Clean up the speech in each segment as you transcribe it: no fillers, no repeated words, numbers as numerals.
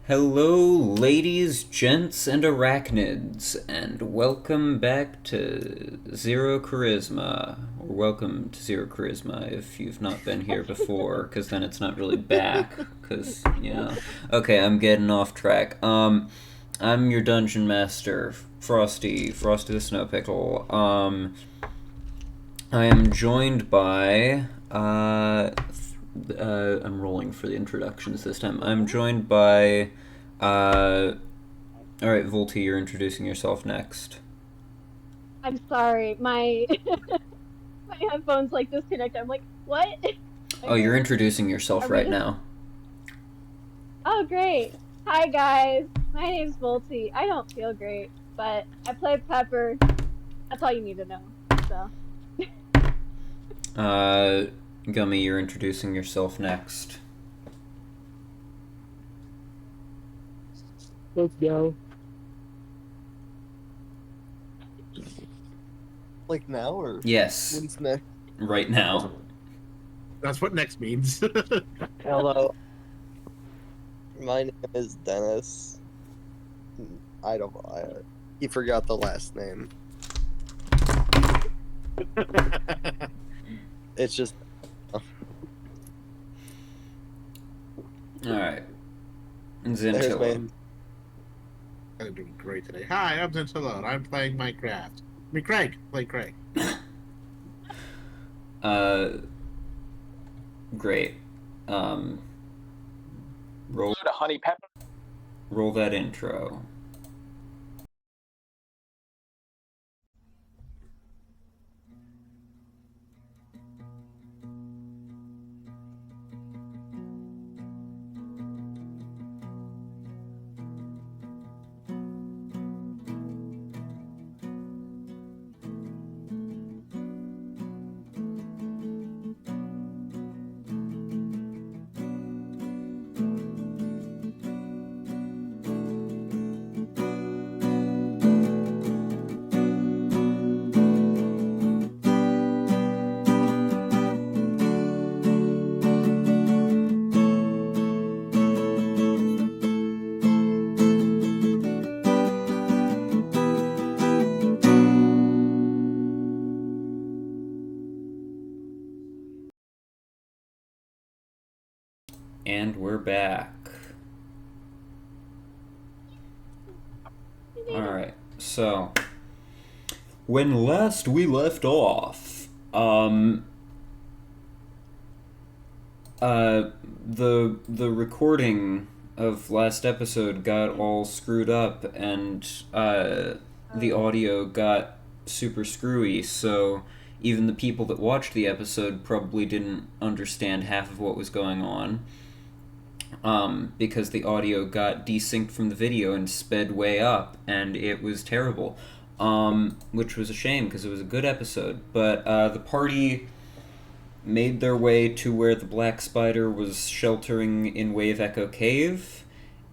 Hello, ladies, gents, and arachnids, and welcome back to Zero Charisma. Or welcome to Zero Charisma if you've not been here before, because then it's not really back, because, you know. Okay, I'm getting off track. I'm your dungeon master, FrostyTheSnowPickle. I am joined by, I'm rolling for the introductions this time. I'm joined by, alright, Volty, you're introducing yourself next. I'm sorry, my my headphones like disconnect. I'm like, what? Oh, you're introducing yourself right just... now. Oh, great. Hi, guys. My name's Volty. I don't feel great, but I play Pepper. That's all you need to know, so. Gummy, you're introducing yourself next. Let's go. Like now, or? Yes. When's next? Right now. That's what next means. Hello. My name is Dennis. He forgot the last name. It's just... Alright. There's Xantilo. I'm doing great today. Hi, I'm Xantilo, and I'm playing Minecraft. I mean, Craig. Play Craig. Great. Roll to Honey Pepper. Roll that intro. And we're back. Alright, so when last we left off, the recording of last episode got all screwed up and the audio got super screwy, so even the people that watched the episode probably didn't understand half of what was going on. Because the audio got desynced from the video and sped way up, and it was terrible. Which was a shame, because it was a good episode. But the party made their way to where the Black Spider was sheltering in Wave Echo Cave.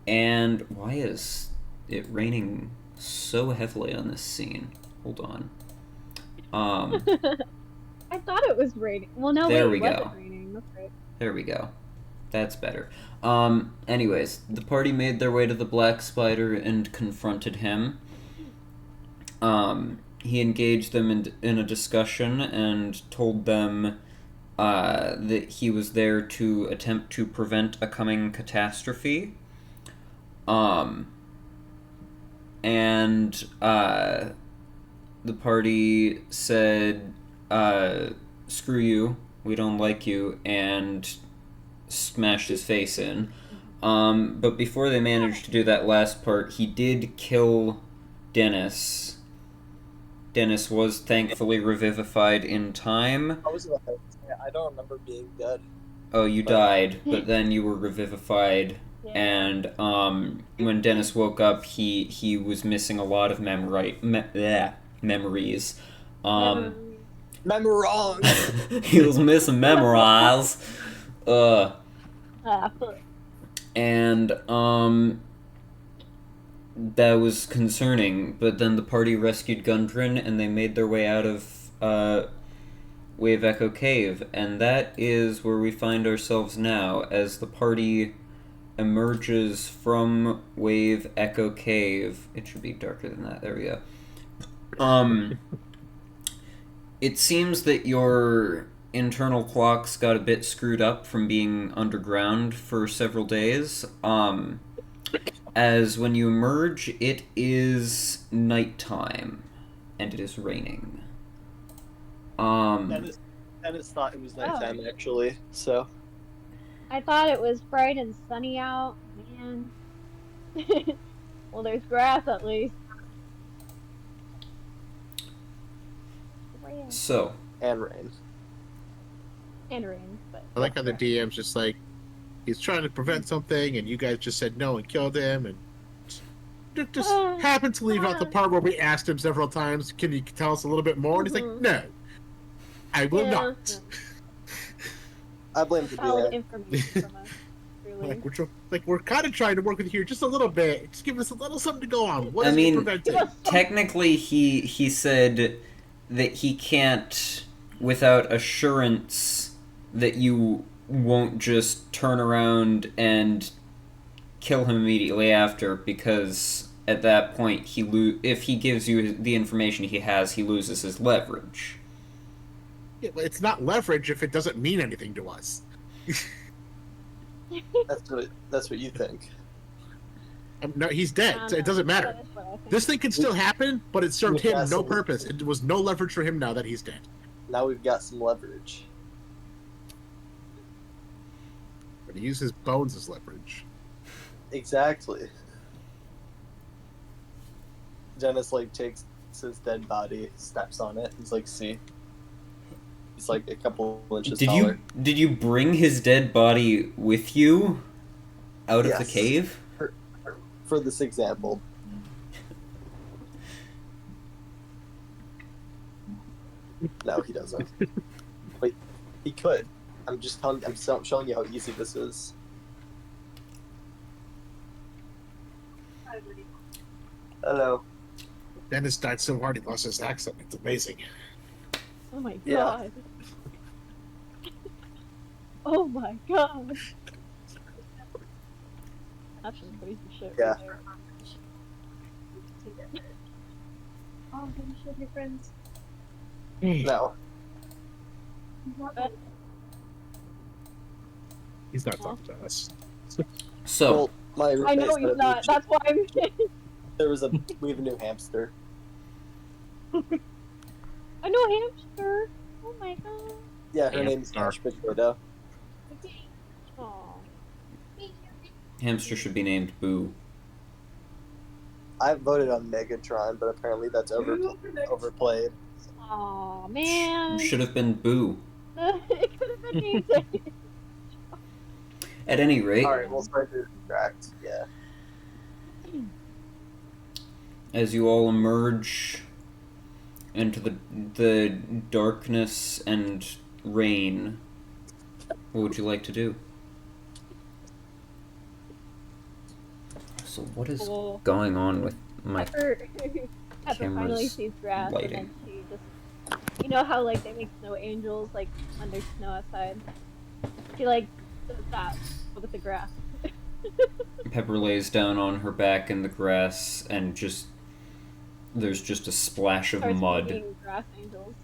And why is it raining so heavily on this scene? Hold on. I thought it was raining. Well, no, there wait, we it go. wasn't raining. That's right. There we go. That's better. Anyways, the party made their way to the Black Spider and confronted him. He engaged them in a discussion and told them that he was there to attempt to prevent a coming catastrophe. And the party said, screw you, we don't like you, and smashed his face in. But before they managed to do that last part, he did kill Dennis. Dennis was thankfully revivified in time. I don't remember being dead. Oh, you died, but then you were revivified. Yeah. And when Dennis woke up, he was missing a lot of memories. Memorong! He was missing memories. And that was concerning, but then the party rescued Gundren and they made their way out of Wave Echo Cave, and that is where we find ourselves now, as the party emerges from Wave Echo Cave. It should be darker than that. There we go. It seems that your internal clocks got a bit screwed up from being underground for several days. As when you emerge, it is nighttime, and it is raining. Dennis thought it was nighttime, actually, so... I thought it was bright and sunny out. Man. Well, there's grass at least. So. And rain. And rain, but... I like how the DM's just like, he's trying to prevent something, and you guys just said no and killed him, and just happened to leave out the part where we asked him several times, can you tell us a little bit more? And he's like, no, I will not. I blame the Solid DM. information from us, really. We're kind of trying to work with you here just a little bit. Just give us a little something to go on. What is preventing? Technically, he said that he can't, without assurance that you won't just turn around and kill him immediately after, because at that point, if he gives you the information he has, he loses his leverage. Yeah, but it's not leverage if it doesn't mean anything to us. That's what you think. No, he's dead. So it doesn't matter. This thing can still happen, but it served him no purpose. It was no leverage for him now that he's dead. Now we've got some leverage. But he uses bones as leverage. Exactly. Dennis takes his dead body, steps on it. He's like, see. He's like a couple inches taller. Did you bring his dead body with you out of the cave? For this example. No, he doesn't. Wait, he could. I'm showing you how easy this is. Hello. Dennis died so hard he lost his accent. It's amazing. Oh my god. Oh my god. That's some crazy shit right there. Oh, can you show your friends? No. He's not talking to us. So. Well, I know he's not. That's why I'm we have a new hamster. I know a hamster. Oh my god. Yeah, her name's Ash Potato. Aww. Hamster should be named Boo. I voted on Megatron, but apparently that's overplayed. Aw, man. Should have been Boo. It could have been easy. At any rate. Alright, we'll start to distract. Yeah. As you all emerge into the darkness and rain, what would you like to do? So what is going on with my Pepper finally sees grass lighting. and then she just, you know how they make snow angels when there's snow outside? She does that with the grass. Pepper lays down on her back in the grass and there's just a splash of Starts mud. making grass angels.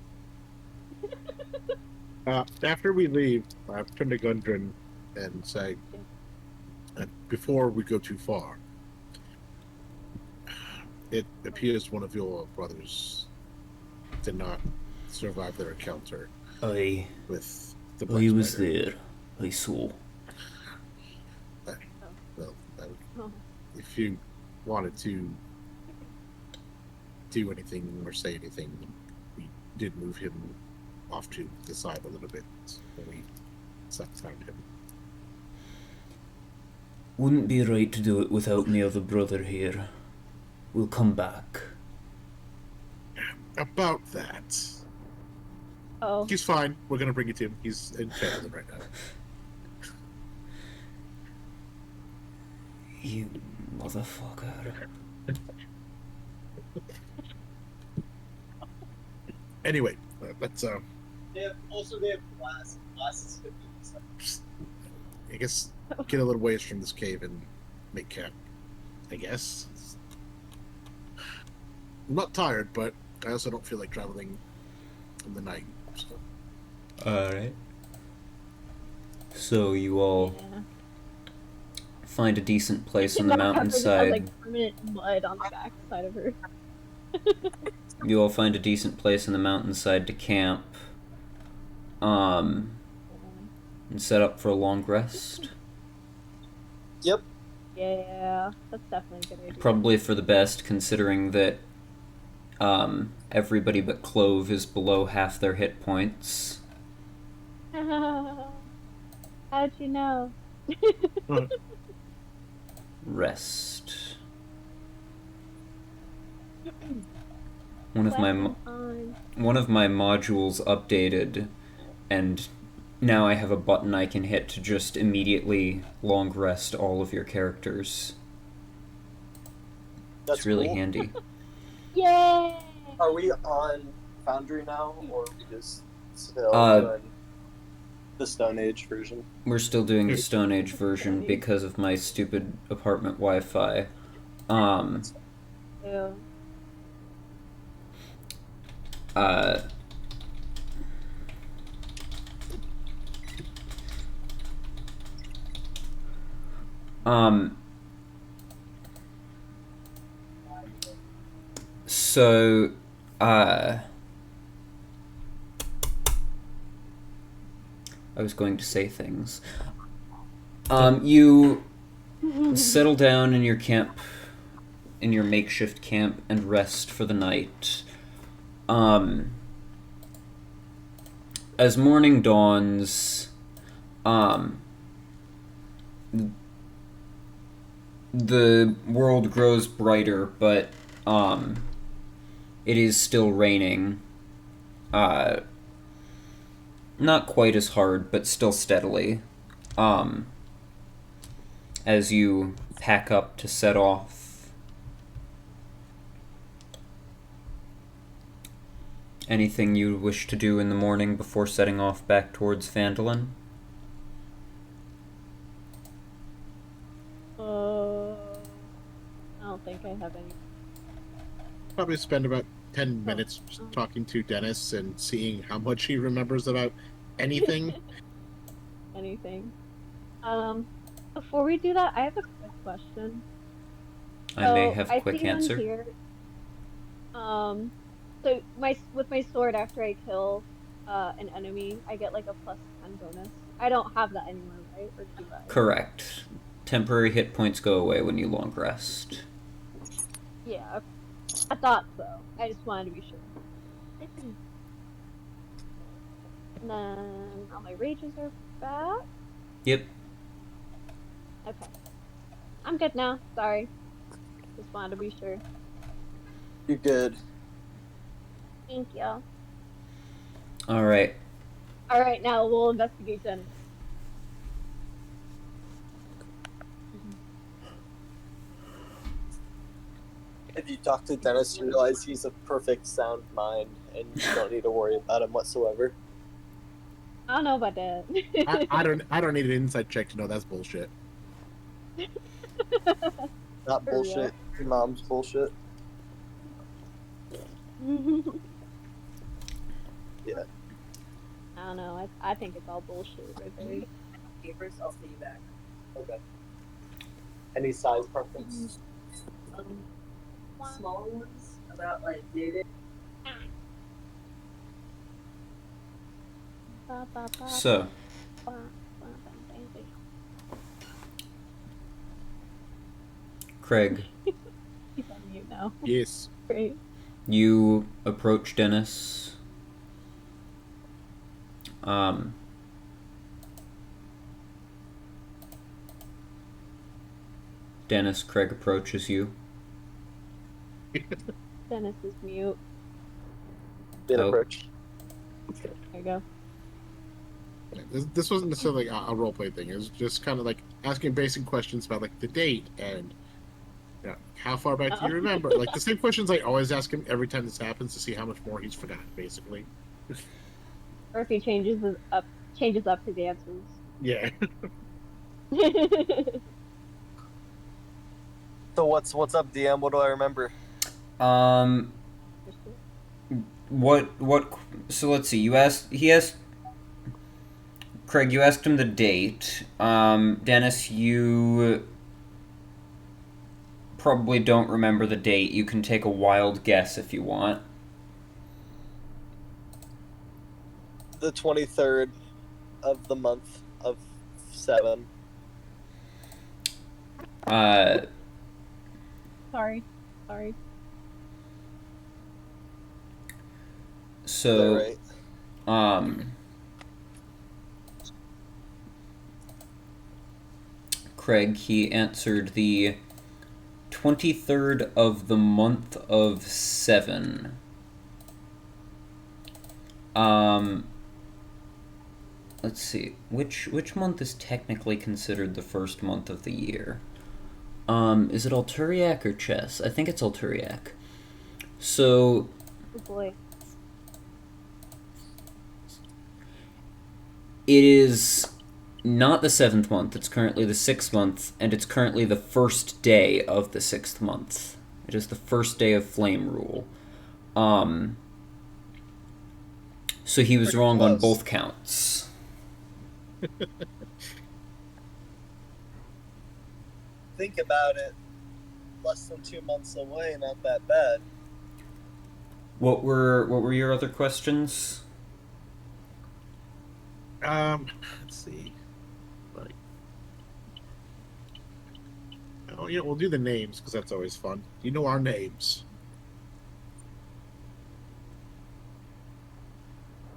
After we leave, I turn to Gundren and say, before we go too far, it appears one of your brothers did not survive their encounter with the Black I was Spider. there. I saw. Well, if you wanted to do anything or say anything, we did move him off to the side a little bit when we found him. Wouldn't be right to do it without my other brother here. We'll come back. About that. Oh. He's fine. We're gonna bring it to him. He's in Canada right now. You motherfucker. Anyway, let's They have glasses. Glasses could be I guess get a little ways from this cave and make camp, I guess. I'm not tired, but I also don't feel like traveling in the night. So. Alright. So you all find a decent place on the mountainside. Has, like, permanent mud on the back side of her. You all find a decent place on the mountainside to camp. And set up for a long rest. Yep. Yeah, that's definitely a good idea. Probably for the best, considering that everybody but Clove is below half their hit points. How'd you know? Rest. One of my modules updated, and now I have a button I can hit to just immediately long rest all of your characters. That's it's really cool. handy. Yay! Are we on Foundry now, or are we just still doing the Stone Age version? We're still doing the Stone Age version because of my stupid apartment Wi-Fi. Yeah. So, I was going to say things. You settle down in your camp, in your makeshift camp, and rest for the night. As morning dawns, the world grows brighter, but, it is still raining. Not quite as hard, but still steadily. As you pack up to set off. Anything you wish to do in the morning before setting off back towards Phandelver? I don't think I have any. Probably spend about 10 minutes just talking to Dennis and seeing how much he remembers about anything. Anything. Before we do that, I have a quick question. I may have a quick see on answer. Here, so with my sword, after I kill an enemy, I get like a +10 bonus. I don't have that anymore, right? Or do I? Correct. Temporary hit points go away when you long rest. Yeah, I thought so. I just wanted to be sure. And then all my rages are back. Yep. Okay. I'm good now. Sorry. Just wanted to be sure. You're good. Thank you. Alright. Alright, now we'll investigate Dennis. If you talk to Dennis, you realize he's a perfect sound mind, and you don't need to worry about him whatsoever. I don't know about that. I don't need an insight check to know that's bullshit. Not For bullshit. Your mom's bullshit. Yeah. I don't know. I think it's all bullshit right there. Papers, I'll see you back. Okay. Any size preference? Small ones, about like dated. So, Craig, He's on mute now. Yes. Great. you approach Dennis. Dennis, Craig approaches you. Dennis is mute. Did Oh. approach. There you go. This wasn't necessarily a roleplay thing. It was just kind of like asking basic questions about like the date and how far back do you remember? Like the same questions I always ask him every time this happens to see how much more he's forgotten, basically. Or if he changes up his answers. Yeah. So what's up, DM? What do I remember? What, so let's see, Craig, you asked him the date. Dennis, you probably don't remember the date. You can take a wild guess if you want. The 23rd of the month of 7. Sorry. So, Right. Craig, he answered the 23rd of the month of 7. Let's see, which month is technically considered the first month of the year? Is it Alturiac or Chess? I think it's Alturiac. So, Oh boy. it is not the 7th month, it's currently the 6th month, and it's currently the first day of the 6th month. It is the first day of Flame Rule. So he was Pretty wrong on close. both counts. Think about it. Less than 2 months away, not that bad. What were your other questions? Let's see. Like, oh, we'll do the names because that's always fun. You know our names.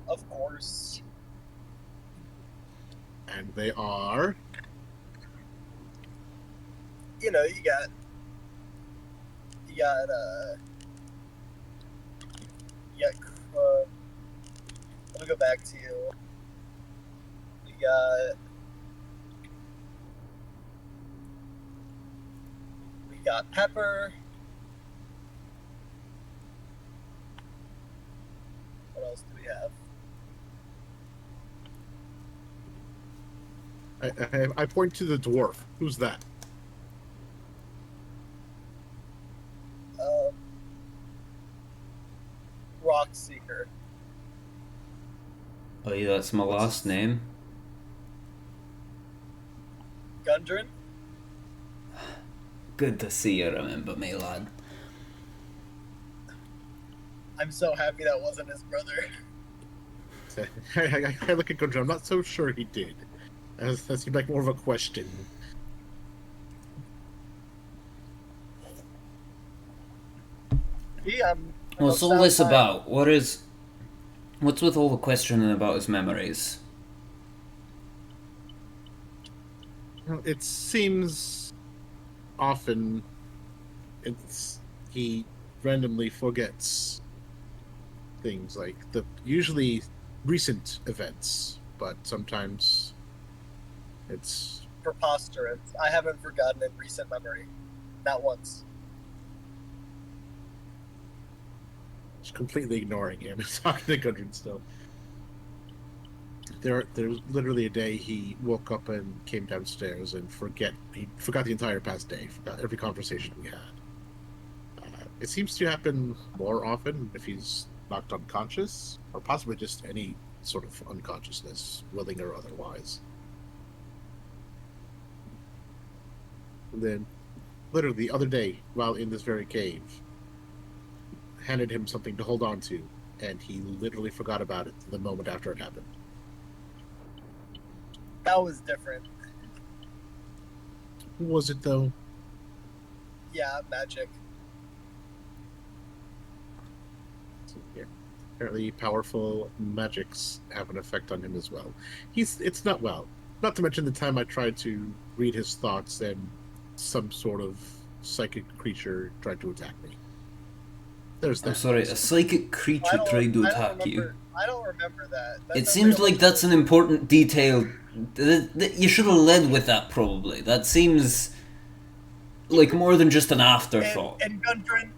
Of course. And they are. You know, you got let me go back to you. We got Pepper. What else do we have? I point to the dwarf. Who's that? Rock Seeker. Oh yeah, that's my last name. Gundren? Good to see you remember me, lad. I'm so happy that wasn't his brother. I look at Gundren. I'm not so sure he did. That seemed like more of a question. Yeah, What's all this about? What's with all the questioning about his memories? Well, it seems often he randomly forgets things like usually recent events, but sometimes it's preposterous. I haven't forgotten in recent memory. Not once. just completely ignoring him and talking to Gundren still. There's literally a day he woke up and came downstairs and he forgot the entire past day, forgot every conversation we had. It seems to happen more often if he's knocked unconscious, or possibly just any sort of unconsciousness, willing or otherwise. And then, literally the other day, while in this very cave, handed him something to hold on to, and he literally forgot about it the moment after it happened. That was different. Was it, though? Yeah, magic. Apparently powerful magics have an effect on him as well. It's not well. Not to mention the time I tried to read his thoughts and some sort of psychic creature tried to attack me. There's that. I'm sorry, a psychic creature tried to attack you. I don't remember that. It seems like that's an important detail. You should have led with that, probably. That seems like more than just an afterthought. And Gundren,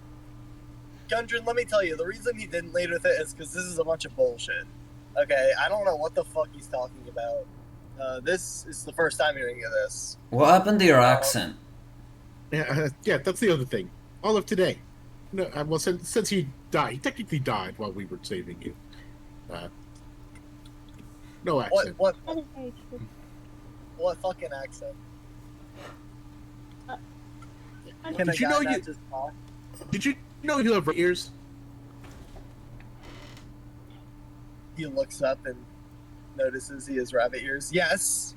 let me tell you, the reason he didn't lead with it is because this is a bunch of bullshit. Okay, I don't know what the fuck he's talking about. This is the first time hearing of this. What happened to your accent? Yeah, that's the other thing. All of today. No, well, since he died, he technically died while we were saving you. No accent. What That is very true. what fucking accent? I Can a Did you guy know not you- just talk? Did you know you have ears? He looks up and notices he has rabbit ears. Yes.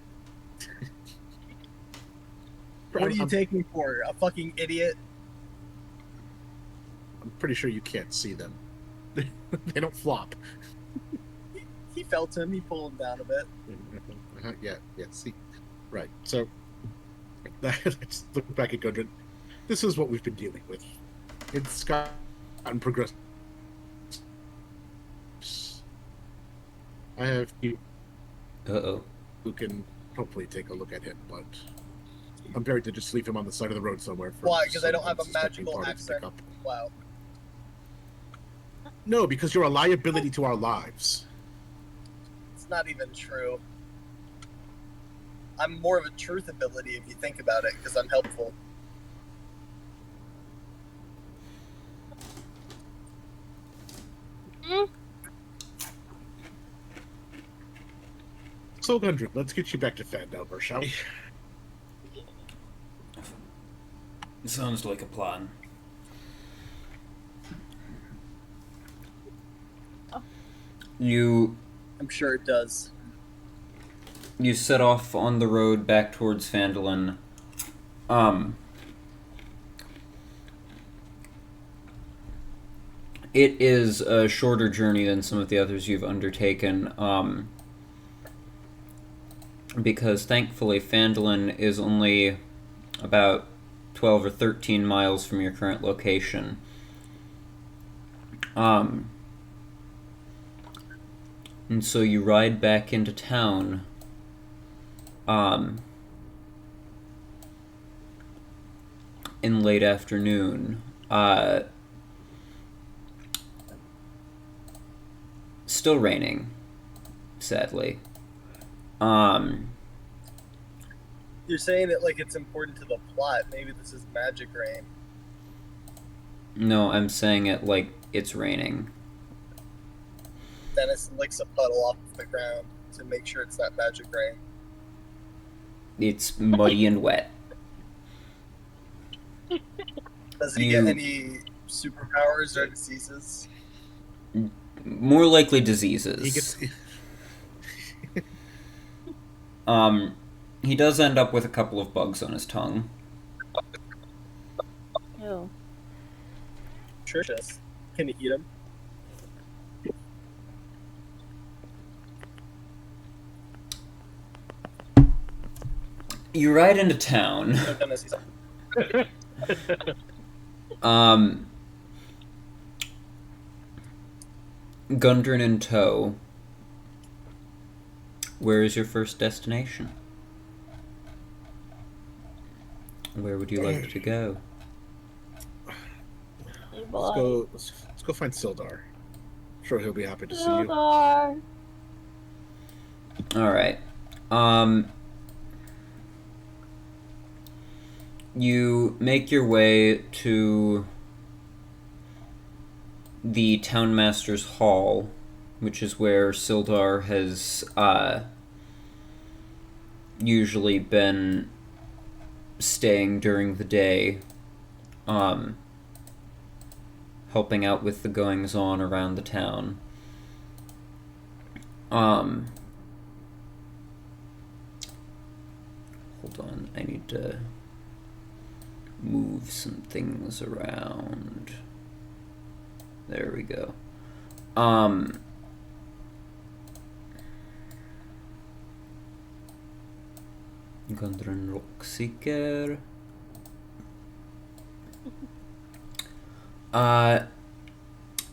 What do you take me for? A fucking idiot? I'm pretty sure you can't see them. They don't flop. He felt him. He pulled him down a bit. Yeah, see. Right. So, let's look back at Gundren. This is what we've been dealing with. It's gotten progressive. I have you Uh-oh. who can hopefully take a look at him, but I'm prepared to just leave him on the side of the road somewhere. For Why? Because I don't some have a unsuspecting magical party to pick accent? up. Wow. No, because you're a liability to our lives. It's not even true. I'm more of a truth ability if you think about it, because I'm helpful. So, Gundren, let's get you back to Phandelver, shall we? Sounds like a plan. You I'm sure it does. set off on the road back towards Phandelin. It is a shorter journey than some of the others you've undertaken, because thankfully Phandelin is only about 12 or 13 miles from your current location. And so you ride back into town, in late afternoon. Still raining, sadly. You're saying it like it's important to the plot. Maybe this is magic rain. No, I'm saying it like it's raining. Dennis licks a puddle off the ground to make sure it's not magic rain. It's muddy and wet. Does he get any superpowers or diseases? More likely diseases. He gets. He does end up with a couple of bugs on his tongue. Ew. Nutritious. Can you eat them? You ride into town. No, Dennis, he's Gundren in tow. Where is your first destination? Where would you like to go? Hey, Let's boy. go. Let's go find Sildar. I'm sure he'll be happy to see you. Sildar. Alright. You make your way to the Townmaster's Hall, which is where Sildar has usually been staying during the day, helping out with the goings-on around the town. Hold on, I need to move some things around. There we go. Gundren Rockseeker.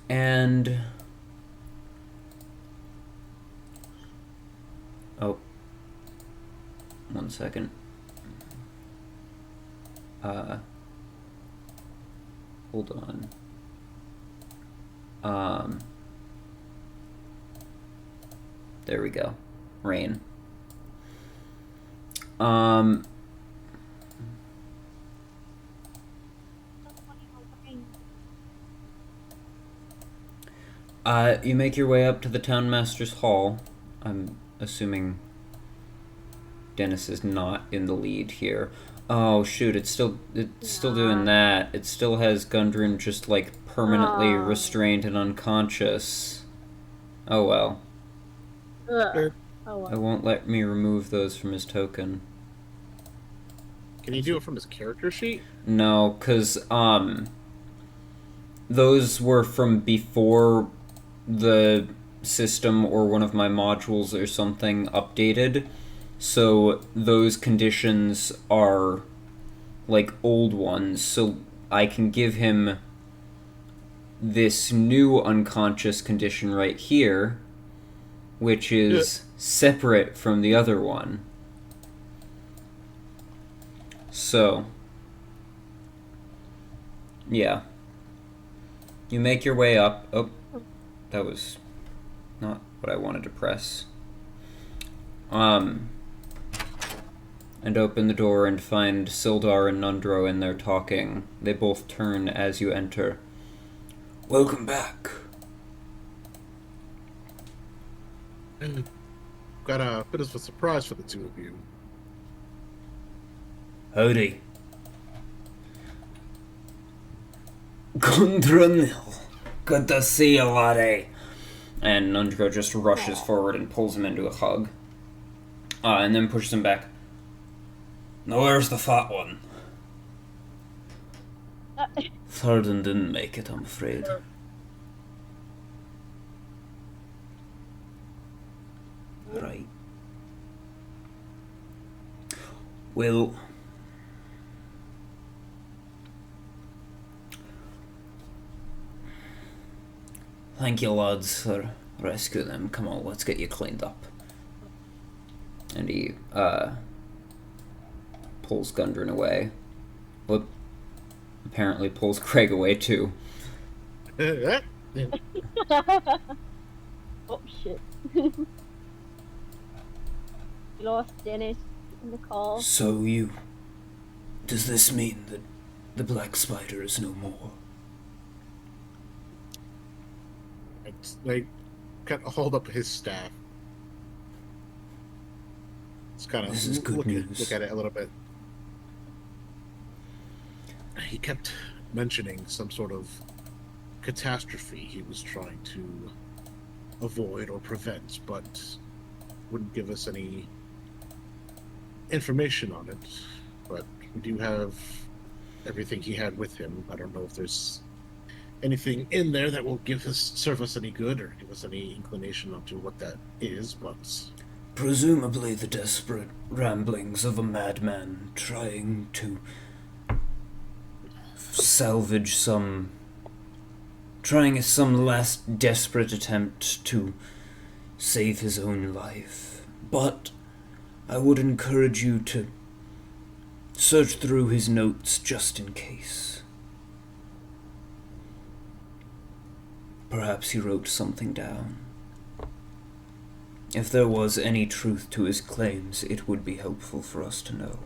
And oh, 1 second. Hold on. There we go. Rain. Um, you make your way up to the townmaster's hall. I'm assuming Dennis is not in the lead here. Oh shoot! It's still doing that. It still has Gundren just like permanently restrained and unconscious. Oh well. Ugh. Oh It well. won't let me remove those from his token. Can you do it from his character sheet? No, cause those were from before the system or one of my modules or something updated. So those conditions are like old ones. So I can give him this new unconscious condition right here, which is separate from the other one. So, yeah. You make your way up. Oh, that was not what I wanted to press. And open the door and find Sildar and Nundro in there talking. They both turn as you enter. Welcome back. Got a bit of a surprise for the two of you. Howdy. Gundrenil. Good to see you, laddie. And Nundro just rushes forward and pulls him into a hug. And then pushes him back. Now where's the fat one? Tharden didn't make it, I'm afraid. Right. Well, thank you, lads, for rescuing them. Come on, let's get you cleaned up. And he, pulls Gundren away. Well, apparently pulls Craig away, too. Oh shit. You lost Dennis in the call. so does this mean that the Black Spider is no more? It's like, kind of hold up his staff. It's kind of This is good news. Look at it a little bit. He kept mentioning some sort of catastrophe he was trying to avoid or prevent, but wouldn't give us any information on it. But we do have everything he had with him. I don't know if there's anything in there that will serve us any good or give us any inclination onto what that is, but Presumably the desperate ramblings of a madman trying to salvage some last desperate attempt to save his own life. But I would encourage you to search through his notes just in case. Perhaps he wrote something down. If there was any truth to his claims, it would be helpful for us to know.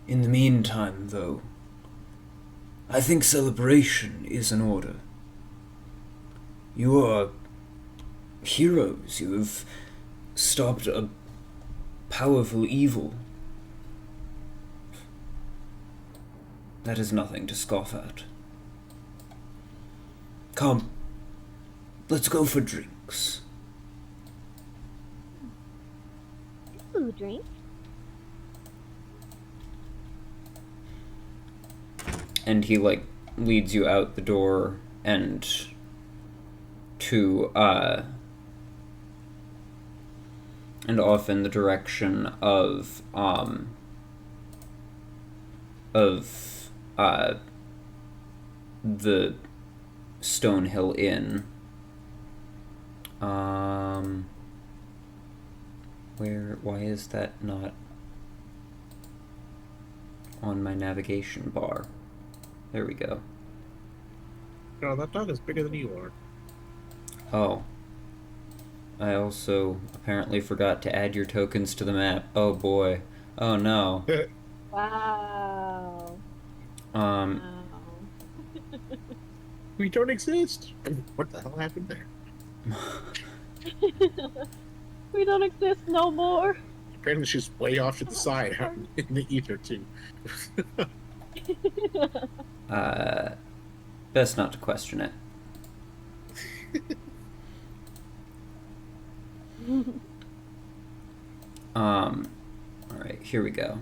In the meantime, though, I think celebration is in order. You are heroes. You have stopped a powerful evil. That is nothing to scoff at. Come, let's go for drinks. Food drink. And he, like, leads you out the door and to, and off in the direction of the Stonehill Inn. Why is that not on my navigation bar? There we go. No, that dog is bigger than you are. Oh. I also apparently forgot to add your tokens to the map. Oh boy. Oh no. Wow. Um, Wow. We don't exist. What the hell happened there? We don't exist no more. Apparently she's way off to the side out in the ether, too. best not to question it. Alright, here we go.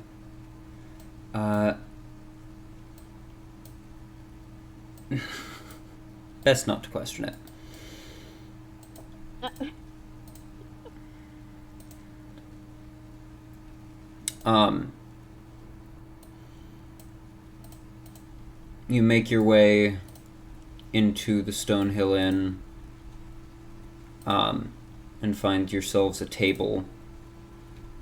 Best not to question it. You make your way into the Stonehill Inn, and find yourselves a table.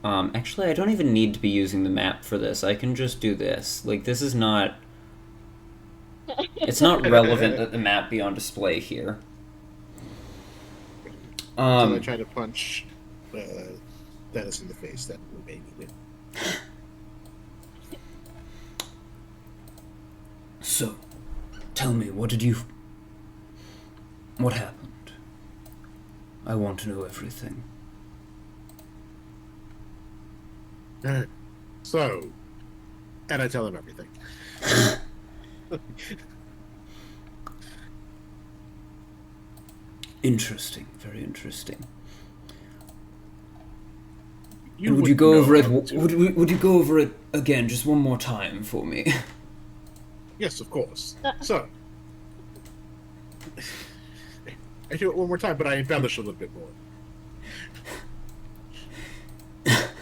Actually, I don't even need to be using the map for this. I can just do this. Like, this is not... It's not relevant that the map be on display here. So I try to punch Dennis in the face. That made me win. So, tell me, what happened? I want to know everything. So, and I tell him everything. Interesting, very interesting. Would you go over it? Would you go over it again, just one more time for me? Yes, of course. So, I do it one more time, but I embellish a little bit more.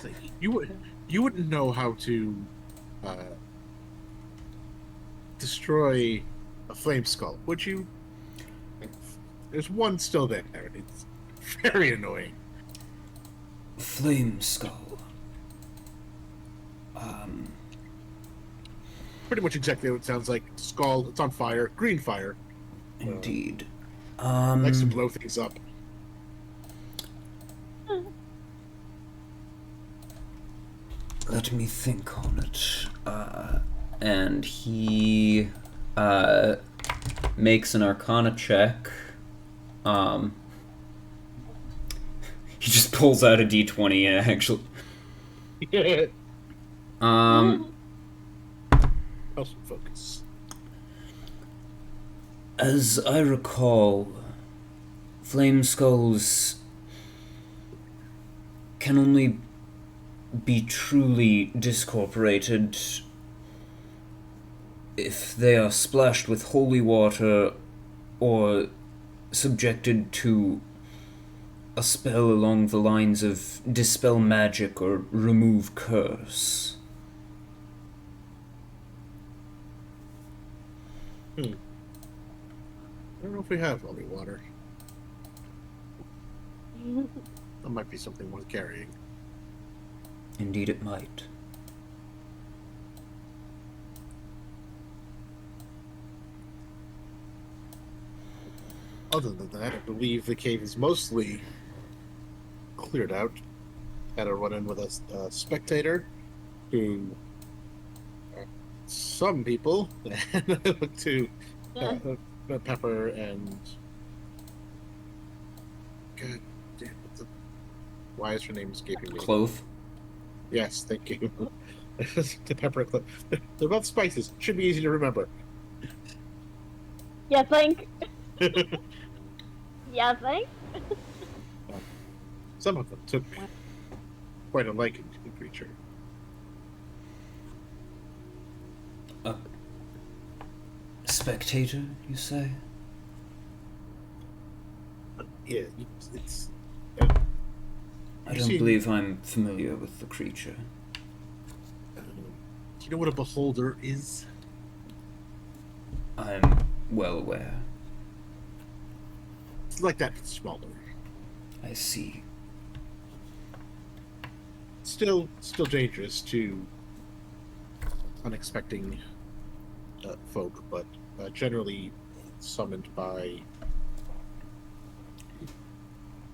So you wouldn't know how to destroy a flame skull, would you? There's one still there. It's very annoying. Flame skull. Pretty much exactly what it sounds like. Skull, it's on fire. Green fire. Indeed. Likes to blow things up. Let me think on it. And he makes an Arcana check. He just pulls out a D20, actually. Also focus. As I recall, flame skulls can only be truly discorporated if they are splashed with holy water or subjected to a spell along the lines of dispel magic or remove curse. I don't know if we have holy water. That might be something worth carrying. Indeed it might. Other than that, I believe the cave is mostly cleared out. Had a run-in with a spectator who... some people look to Pepper and... God damn it. Why is her name escaping me? Clove. Yes, thank you. To Pepper and Clove. They're both spices. Should be easy to remember. Yeah, think. Yeah, think. Some of them took quite a liking to the creature. Spectator, you say? Yeah, it's... I don't believe I'm familiar with the creature. Do you know what a beholder is? I'm well aware. It's like that, but smaller. I see. Still dangerous to unexpected folk, but generally summoned by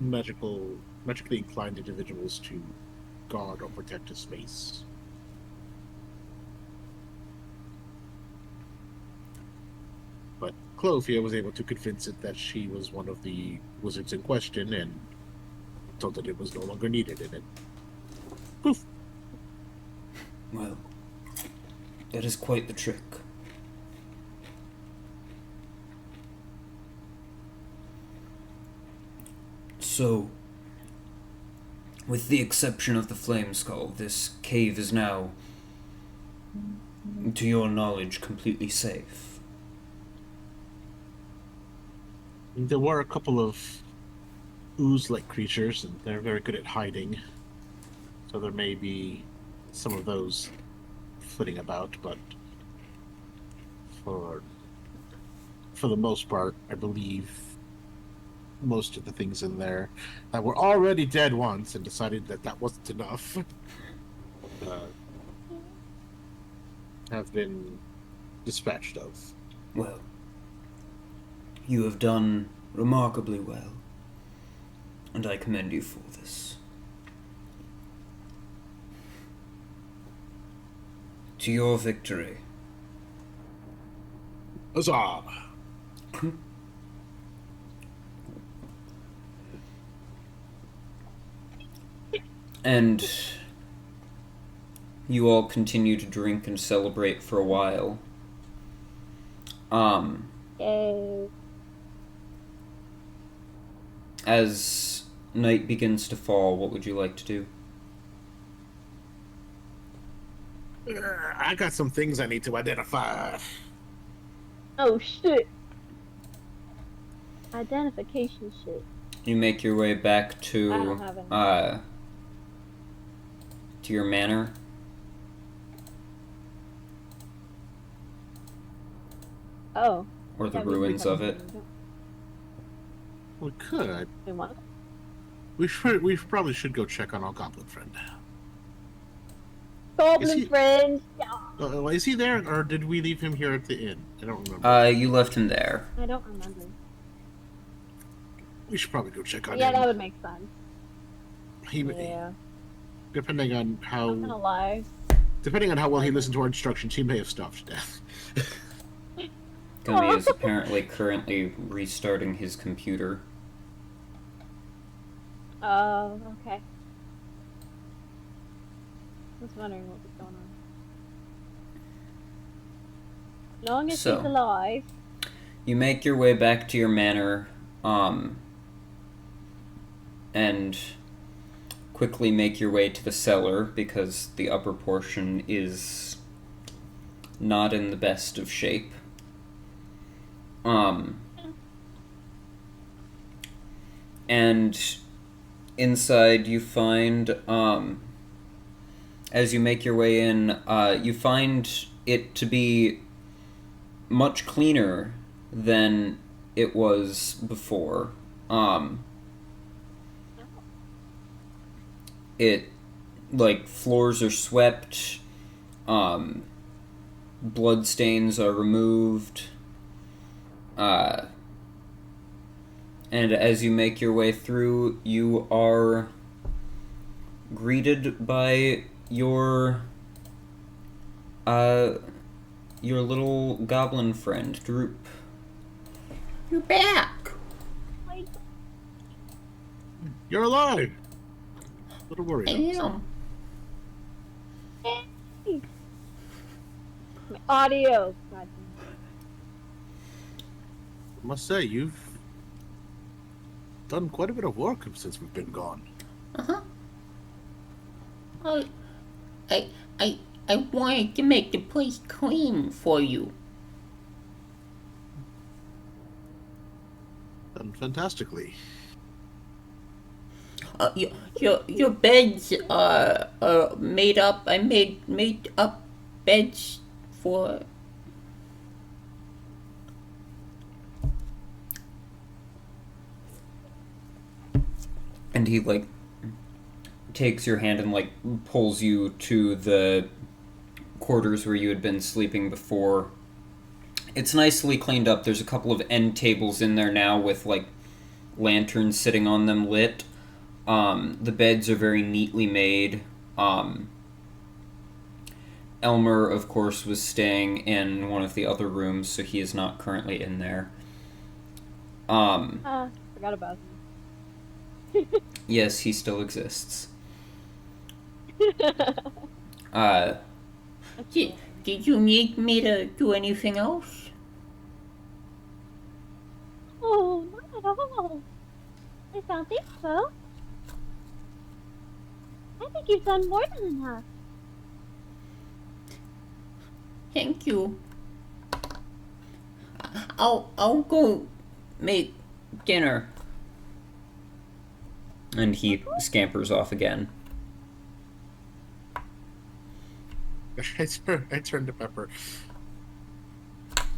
magically inclined individuals to guard or protect a space. But Clove here was able to convince it that she was one of the wizards in question and told it it was no longer needed, and it poof. Well, that is quite the trick. So, with the exception of the flame skull, this cave is now, to your knowledge, completely safe. There were a couple of ooze-like creatures, and they're very good at hiding. So there may be some of those flitting about, but for the most part, I believe most of the things in there that were already dead once and decided that that wasn't enough have been dispatched of. Well, you have done remarkably well, and I commend you for this. To your victory. Huzzah! And you all continue to drink and celebrate for a while. Yay. As night begins to fall, what would you like to do? I got some things I need to identify. Oh shit. Identification shit. You make your way back I to don't have any. to your manor. Oh. Or the Yeah, we ruins can of it. We could. We want- We probably should go check on our goblin friend. Goblin Is he- friend. Yeah. Is he there, or did we leave him here at the inn? I don't remember. You left him there. I don't remember. We should probably go check on Yeah, him. that would make sense. Yeah. Depending on Not gonna lie. how well he listened to our instructions, he may have stopped to death. Gummy is apparently currently restarting his computer. Oh, okay. I was wondering what was going on. Long as So. he's alive. You make your way back to your manor, and quickly make your way to the cellar because the upper portion is not in the best of shape. And inside you find, as you make your way in, you find it to be much cleaner than it was before. It, like, floors are swept, blood stains are removed, and as you make your way through, you are greeted by your little goblin friend, Droop. You're back! You're alive! A little worried. I am. My audio. God damn. I must say, you've done quite a bit of work since we've been gone. Uh-huh. I wanted to make the place clean for you. Done fantastically. Your beds are made up. I made up beds for. And he, like, takes your hand and, like, pulls you to the quarters where you had been sleeping before. It's nicely cleaned up. There's a couple of end tables in there now with, like, lanterns sitting on them lit. The beds are very neatly made. Elmer, of course, was staying in one of the other rooms, so he is not currently in there. Forgot about him. Yes, he still exists. Did you need me to do anything else? Oh, not at all. I don't think so. I think you've done more than enough. Thank you. I'll go make dinner. And he scampers off again. I turned to Pepper.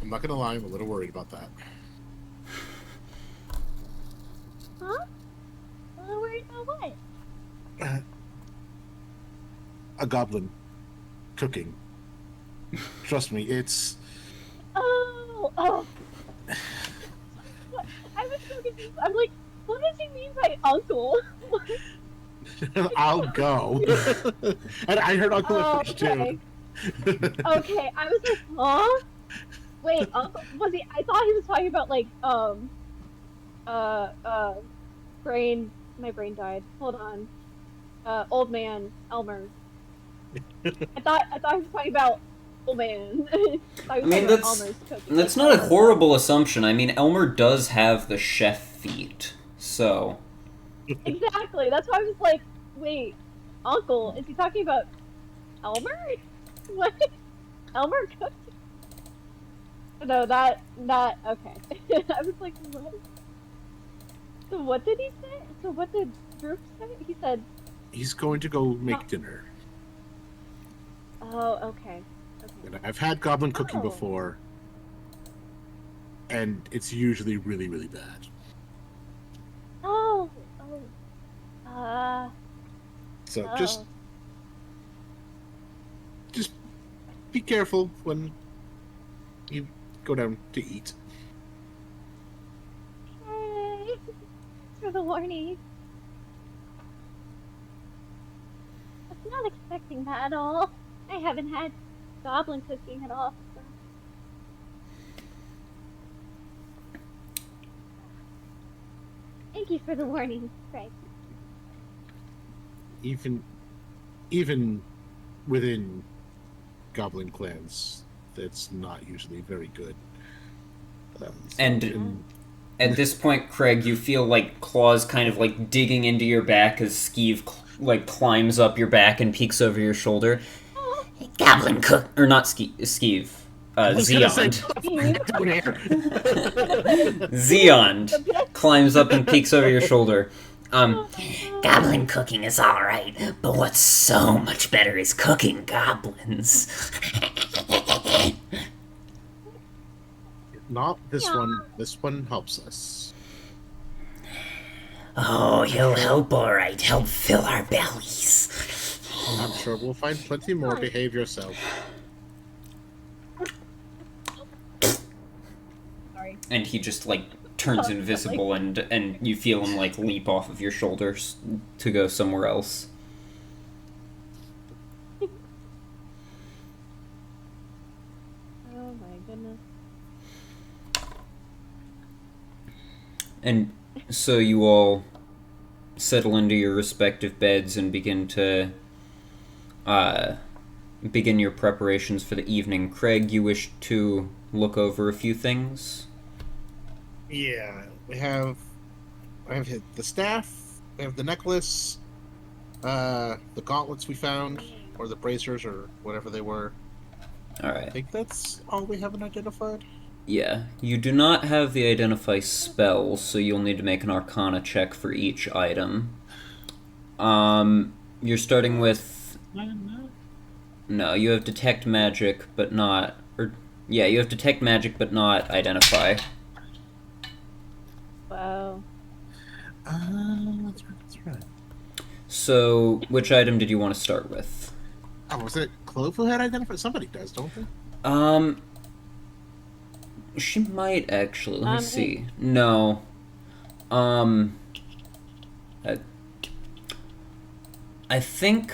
I'm not gonna lie, I'm a little worried about that. Huh? A little worried about what? A goblin cooking. Trust me, it's... Oh! I was so confused. I'm like, what does he mean by uncle? I'll go. And I heard uncle at first, okay. too. Okay, I was like, huh? Wait, uncle, was he? I thought he was talking about, like, my brain died. Hold on. Old man, Elmer. I thought he was talking about old man. I mean, that's not a horrible assumption. I mean, Elmer does have the chef feat, so... Exactly, that's why I was like, wait, uncle, is he talking about Elmer? What? Elmer cooked? No, that, okay. I was like, what? So what did he say? So what did Group say? He said... He's going to go make dinner. Oh, okay. And I've had goblin cooking before, and it's usually really, really bad. So just be careful when you go down to eat. Hey, thanks for the warning. I was not expecting that at all. I haven't had goblin cooking at all. So. Thank you for the warning, Craig. Even within goblin clans, that's not usually very good. And at this point, Craig, you feel like claws kind of like digging into your back as Skeeve like climbs up your back and peeks over your shoulder. Goblin cook, or not Skeeve, Xeon. Xeon climbs up and peeks over your shoulder. Goblin cooking is alright, but what's so much better is cooking goblins. Not this one. This one helps us. Oh, he'll help, alright. Help fill our bellies. I'm sure we'll find plenty more. Behave yourself. Sorry. And he just, like, turns invisible, and you feel him, like, leap off of your shoulders to go somewhere else. Oh my goodness. And so you all settle into your respective beds and begin to begin your preparations for the evening. Craig, you wish to look over a few things? Yeah, I have hit the staff, we have the necklace, the gauntlets we found, or the bracers, or whatever they were. Alright. I think that's all we haven't identified. Yeah, you do not have the identify spell, so you'll need to make an Arcana check for each item. You're starting with... No, you have detect magic, but not... Yeah, you have detect magic, but not identify. Wow. That's right. So, which item did you want to start with? Oh, was it Clove who had identified? Somebody does, don't they? She might actually. Let me Um, see. No. I, I think.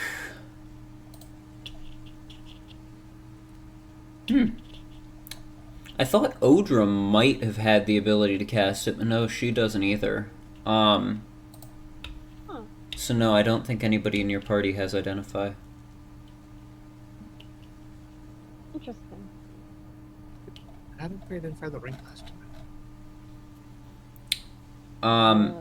I thought Odra might have had the ability to cast it, but no, she doesn't either. Huh. So no, I don't think anybody in your party has Identify. Interesting. How did we identify the ring last time?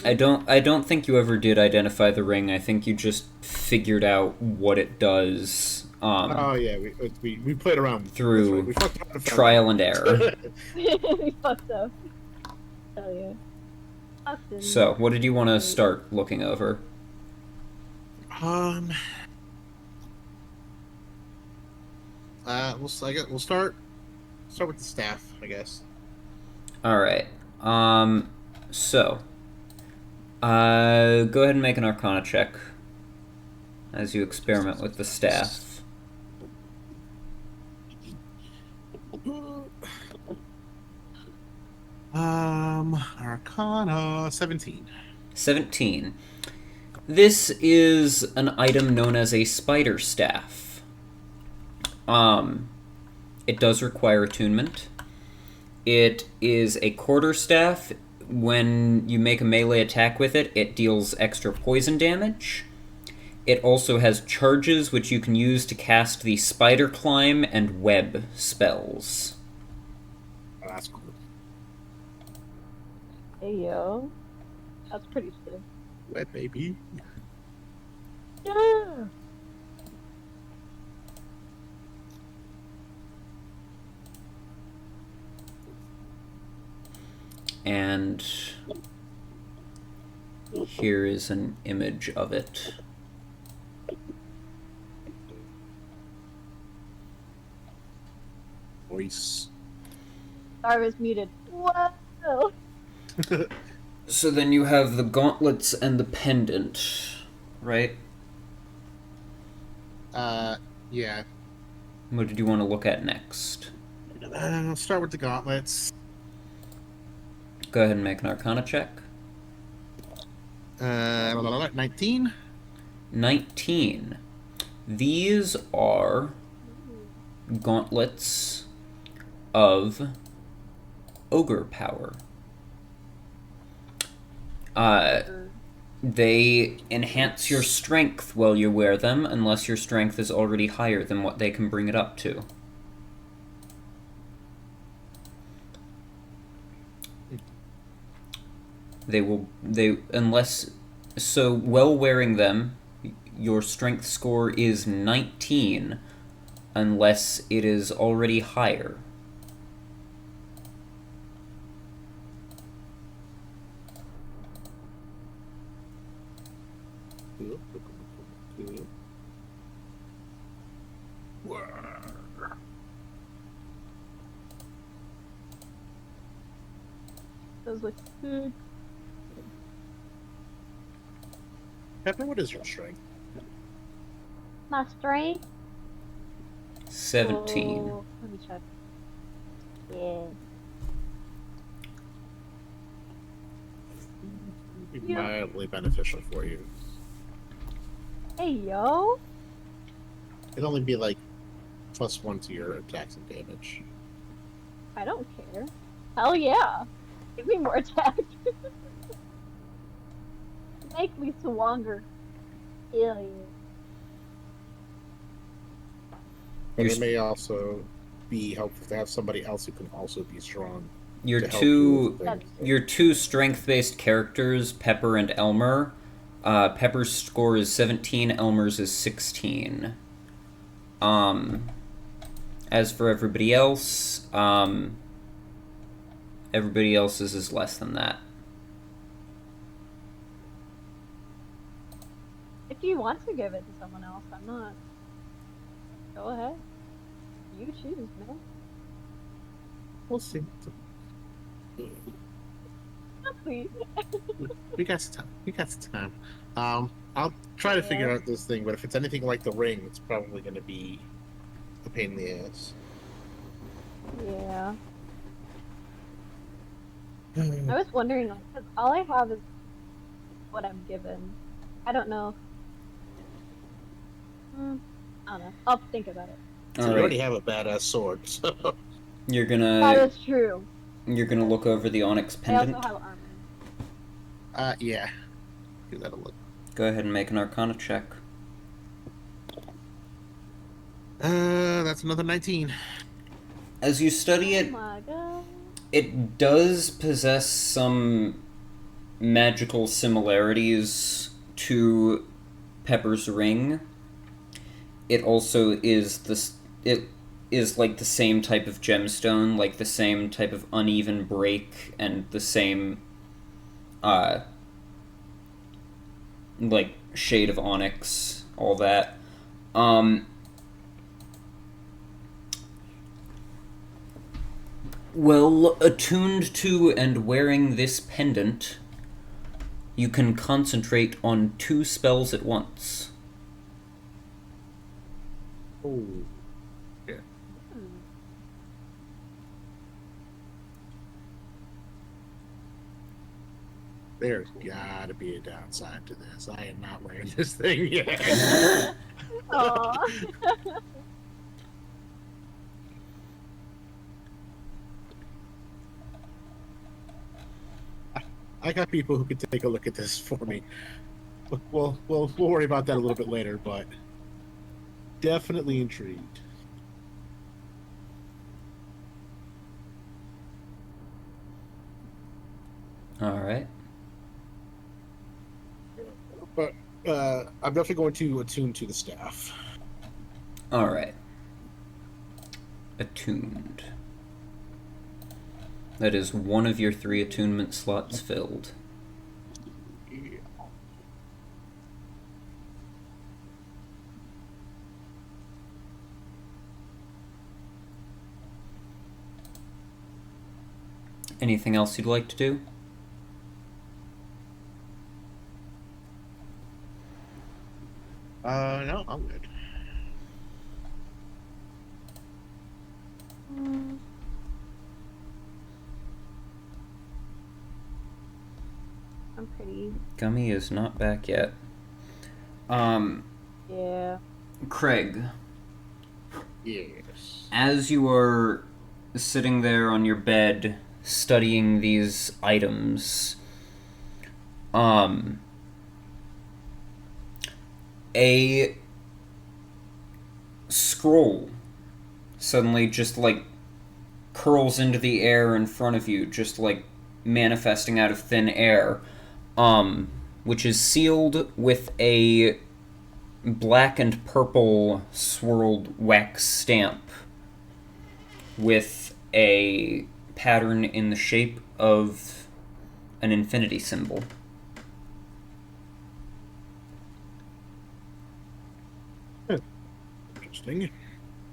I don't think you ever did identify the ring. I think you just figured out what it does. Oh yeah, we played around Through we fucked around and found trial out. and error. We fucked up. Hell yeah. Austin. So, what did you want to start looking over? We'll start with the staff, I guess. All right. So, go ahead and make an Arcana check as you experiment with the staff. Arcana 17. 17. This is an item known as a spider staff. It does require attunement. It is a quarterstaff. When you make a melee attack with it, it deals extra poison damage. It also has charges which you can use to cast the spider climb and web spells. Oh, that's cool. Hey yo. That's pretty sick. Wet baby. Yeah. And here is an image of it. Voice. Sorry, I was muted. Whoa. So then you have the gauntlets and the pendant, right? Yeah. What did you want to look at next? I'll start with the gauntlets. Go ahead and make an Arcana check. 19. 19. These are gauntlets of ogre power. They enhance your strength while you wear them, unless your strength is already higher than what they can bring it up to. So while wearing them, your strength score is 19, unless it is already higher. Those look good. Pepper, what is your strength? My strength. 17. Oh, let me check. Yeah. Be mildly beneficial for you. Hey yo. It'd only be like +1 to your attacks and damage. I don't care. Hell yeah. Give me more attack. Make me stronger. Hell yeah. But it may also be helpful to have somebody else who can also be strong. Your to help you with things. your two strength-based characters, Pepper and Elmer. Pepper's score is 17, Elmer's is 16. As for everybody else, everybody else's is less than that. If you want to give it to someone else, I'm not. Go ahead. You choose, man. We'll see. Please. We got some time. I'll try to figure out this thing, but if it's anything like the ring, it's probably going to be a pain in the ass. Yeah. I was wondering, because all I have is what I'm given. I don't know. I don't know. I'll think about it. So All you already right. have a badass sword, so You're That gonna is true. look over the onyx I also pendant. have armor. yeah. Give that a look. Go ahead and make an Arcana check. That's another 19. As you study Oh it, my god. it does possess some magical similarities to Pepper's ring. It also is it is like the same type of gemstone, like the same type of uneven break and the same like shade of onyx, all that. Well, attuned to and wearing this pendant, you can concentrate on 2 spells at once. Oh. Yeah. There's gotta be a downside to this. I am not wearing this thing yet. Aw. I got people who can take a look at this for me. We'll worry about that a little bit later, but definitely intrigued. All right. But I'm definitely going to attune to the staff. All right. Attuned. That is one of your 3 attunement slots filled. Yeah. Anything else you'd like to do? No, I'm good. I'm pretty. Gummy is not back yet. Yeah. Craig, Yes. as you are sitting there on your bed studying these items, a scroll suddenly just like curls into the air in front of you, just like manifesting out of thin air, which is sealed with a black and purple swirled wax stamp with a pattern in the shape of an infinity symbol. Interesting.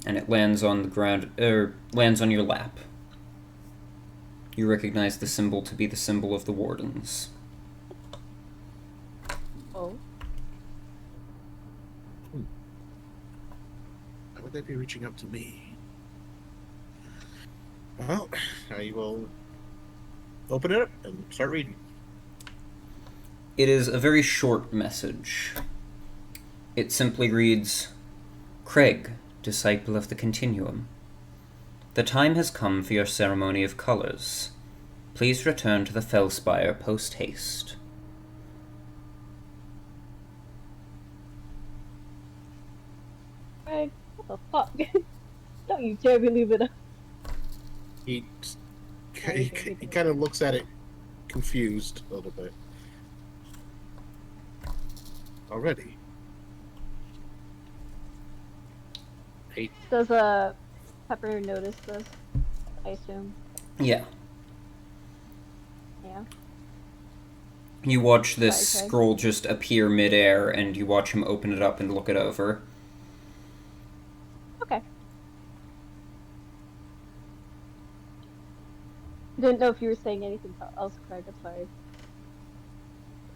And it lands on the ground, lands on your lap. You recognize the symbol to be the symbol of the Wardens. Oh. Why would they be reaching out to me? Well, I will open it up and start reading. It is a very short message. It simply reads, Craig, disciple of the Continuum. The time has come for your ceremony of colors. Please return to the Fellspire post-haste. Craig, what the fuck? Don't you dare believe it. He kind of looks at it confused a little bit. Already. Does Pepper notice this? I assume. Yeah. Yeah. You watch this Sorry, Craig. scroll just appear midair, and you watch him open it up and look it over. Okay. Didn't know if you were saying anything else, Craig. I'm sorry.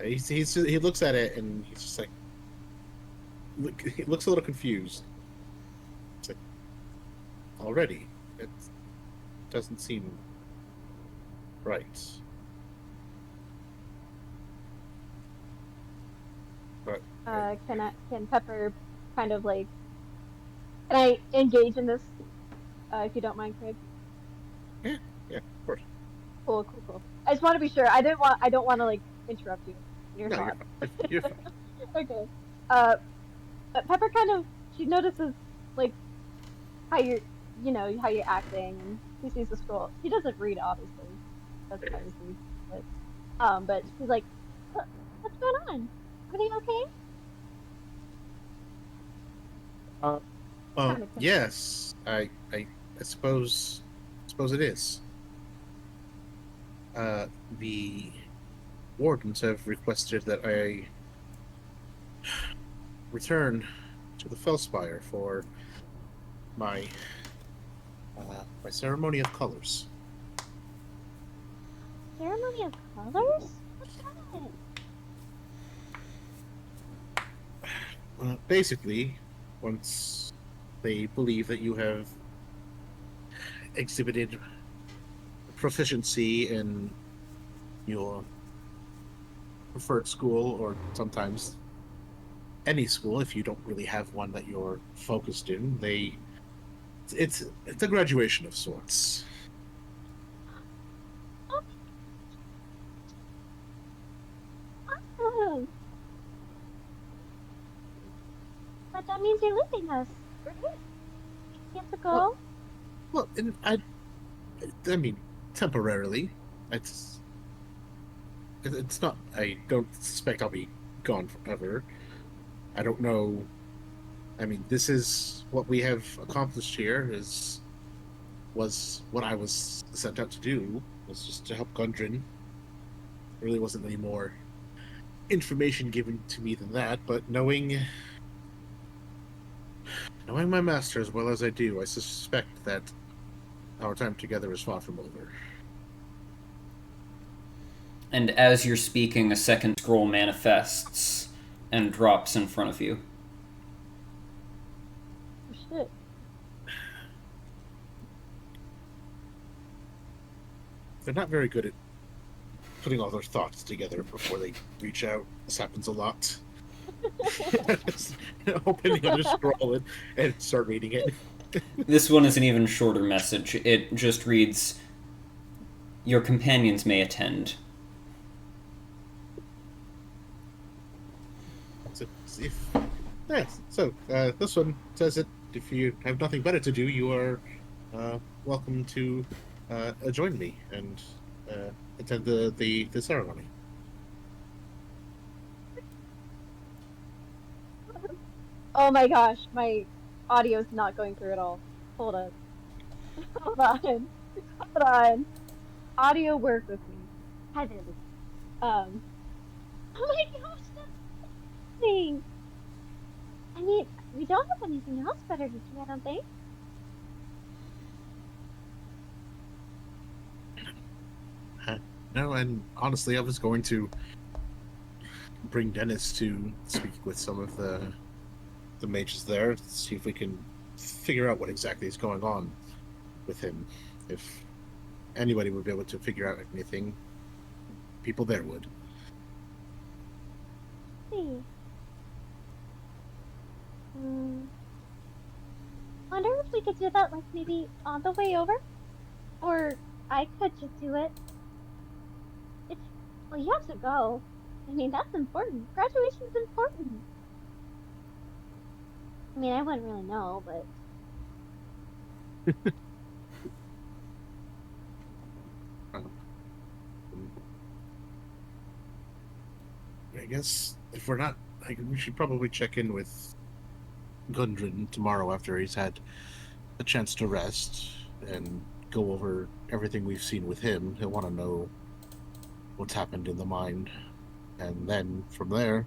He looks at it and he's just like, he looks a little confused. It's like, already, it doesn't seem right. Can Pepper kind of like, can I engage in this, if you don't mind, Craig? Yeah, yeah, of course. Cool. I just want to be sure. I don't want to like interrupt you in your No, you're thoughts. fine. You're fine. Okay. But Pepper kind of, she notices like how how you're acting, and she sees the scroll. She doesn't read, obviously. That's privacy. But she's like, What's going on? Everything okay?" Kind of Yes, I suppose it is. The wardens have requested that I return to the Felspire for my my ceremony of colors. Ceremony of colors? What's that? Basically, once they believe that you have exhibited proficiency in your preferred school, or sometimes any school, if you don't really have one that you're focused in, it's a graduation of sorts. Awesome. But that means you're leaving us, right? You have to go? Well, and I mean, temporarily. It's not. I don't suspect I'll be gone forever. I don't know. I mean, this is what we have accomplished here. Was what I was sent out to do. Was just to help Gundren. There really wasn't any more information given to me than that. But knowing my master as well as I do, I suspect that our time together is far from over. And as you're speaking, a second scroll manifests and drops in front of you. Oh, shit. They're not very good at putting all their thoughts together before they reach out. This happens a lot. Just open the other scroll and start reading it. This one is an even shorter message. It just reads, "Your companions may attend." So this one says that if you have nothing better to do, you are welcome to join me and attend the ceremony. Oh my gosh, my audio's not going through at all. Hold up. Hold on. Hold on. Audio, work with me. Heavens. Oh my gosh, that's amazing. I mean, we don't have anything else better to do, I don't think. No, and honestly, I was going to bring Dennis to speak with some of the mages there, to see if we can figure out what exactly is going on with him. If anybody would be able to figure out anything, people there would. See. Wonder if we could do that, like, maybe on the way over? Or I could just do it. Well, you have to go. I mean, that's important. Graduation's important. I mean, I wouldn't really know, but... I guess if we're not, we should probably check in with Gundren tomorrow after he's had a chance to rest and go over everything we've seen with him. He'll want to know what's happened in the mine, and then from there,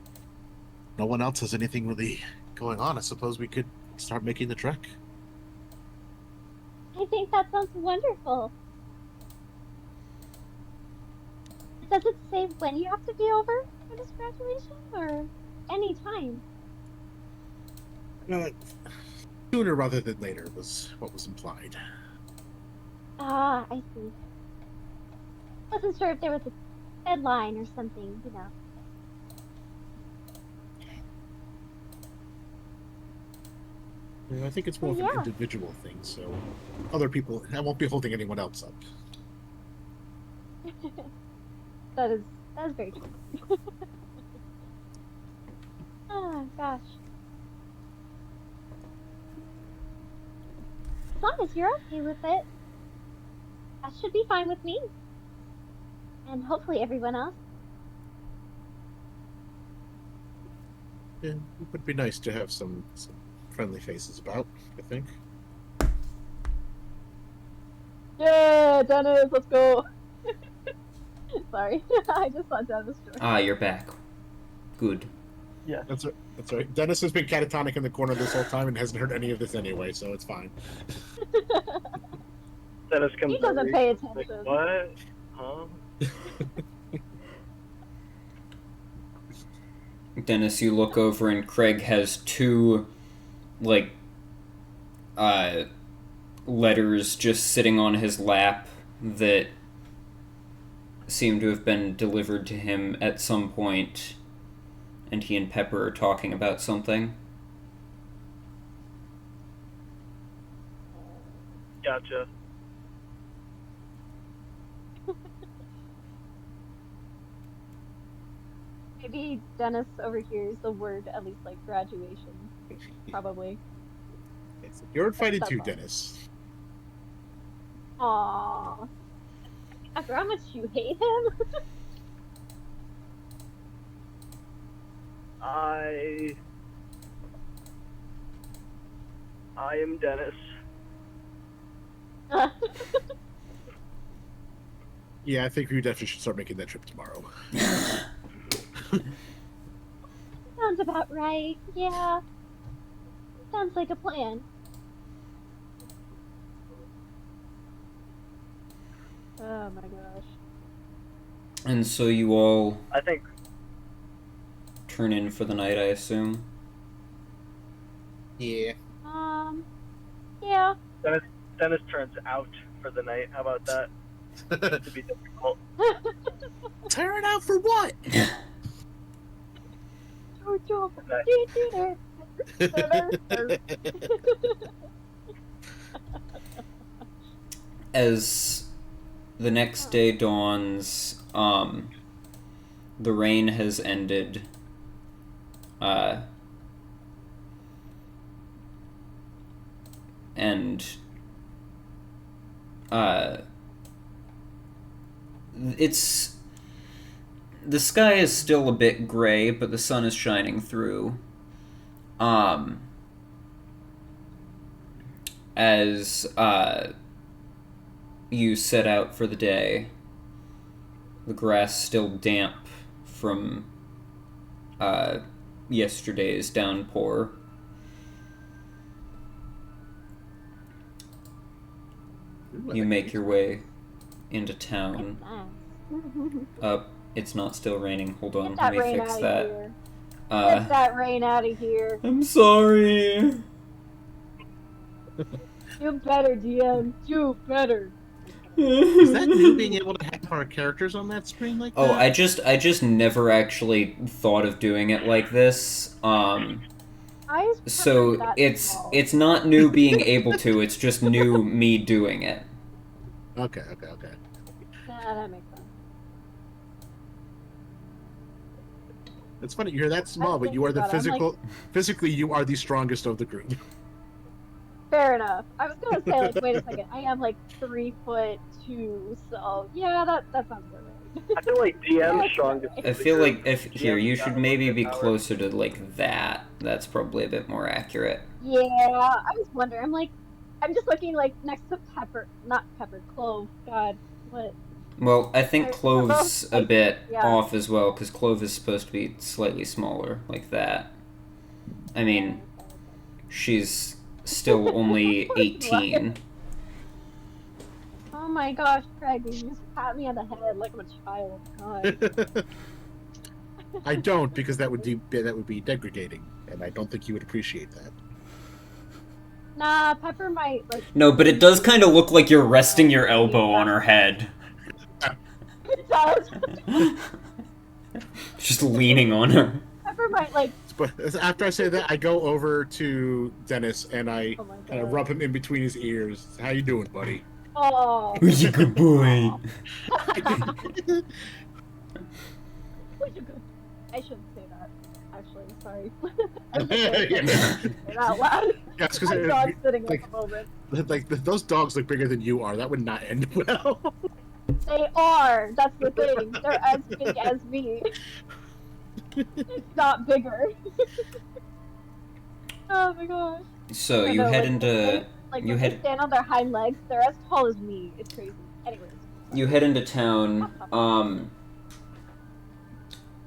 no one else has anything really going on. I suppose we could start making the trek. I think that sounds wonderful. Does it say when you have to be over for this graduation, or any time? Sooner rather than later was what was implied. Ah, I see. Wasn't sure if there was a deadline or something, you know. Yeah, I think it's more of Yeah. an individual thing, so other people, I won't be holding anyone else up. That is very true. Oh gosh. As long as you're okay with it, that should be fine with me. And hopefully everyone else. Yeah, it would be nice to have some friendly faces about, I think. Yeah, Dennis, let's go. Sorry, I just saw Dennis. Ah, you're back. Good. Yeah. That's right. Dennis has been catatonic in the corner this whole time and hasn't heard any of this anyway, so it's fine. Dennis comes He doesn't over, pay he's like, attention. what? Huh? Dennis, you look over and Craig has two, like, letters just sitting on his lap that seem to have been delivered to him at some point, and he and Pepper are talking about something. Gotcha. Maybe Dennis overhears the word, at least like graduation. Probably. You're invited That's too, all. Dennis. Aww. After how much you hate him? I am Dennis. Yeah, I think we definitely should start making that trip tomorrow. Sounds about right. Yeah. Sounds like a plan. Oh my gosh. And so you all I think turn in for the night, I assume? Yeah. Yeah. Dennis turns out for the night. How about that? To be difficult. Turn out for what? As the next day dawns, the rain has ended. And it's the sky is still a bit gray, but the sun is shining through. As you set out for the day, the grass still damp from yesterday's downpour. You make your way into town. It's not still raining. Hold on, Get that let me rain fix out that. of here. Get that rain out of here. I'm sorry. Do better, DM. Do better. Is that new being able to have our characters on that screen like that? Oh, I just never actually thought of doing it like this. So it's not new being able to, it's just new me doing it. Okay. Yeah, that makes sense. It's funny, you're that small, but you are the physically you are the strongest of the group. Fair enough. I was gonna say, like, wait a second. I am like 3'2", so yeah, that sounds good. I feel like DM's strongest. I feel like you should maybe be closer to like that. That's probably a bit more accurate. Yeah, I was wondering. I'm just looking like next to Clove. God, what? Well, I think Clove's a bit Yeah. off as well, because Clove is supposed to be slightly smaller, like that. I mean, she's still only 18. Oh my gosh, Craig, you just pat me on the head like I'm a child. God. I don't, because that would be degrading, and I don't think you would appreciate that. Nah, Pepper might like. No, but it does kind of look like you're resting your elbow on her head. It does. Just leaning on her. Pepper my like. But after I say that, I go over to Dennis and I Oh my kind of god. rub him in between his ears. How you doing, buddy? Oh. Who's a good boy? I shouldn't say that. Actually, sorry. Yeah. Say that out loud. Yes, My dog's sitting like- at the moment. those dogs look bigger than you are. That would not end well. They are. That's the thing. They're as big as me. It's not bigger. Oh my gosh. So I you know, head like, into Like You when had- they stand on their hind legs, they're as tall as me. It's crazy. Anyways. you head into town.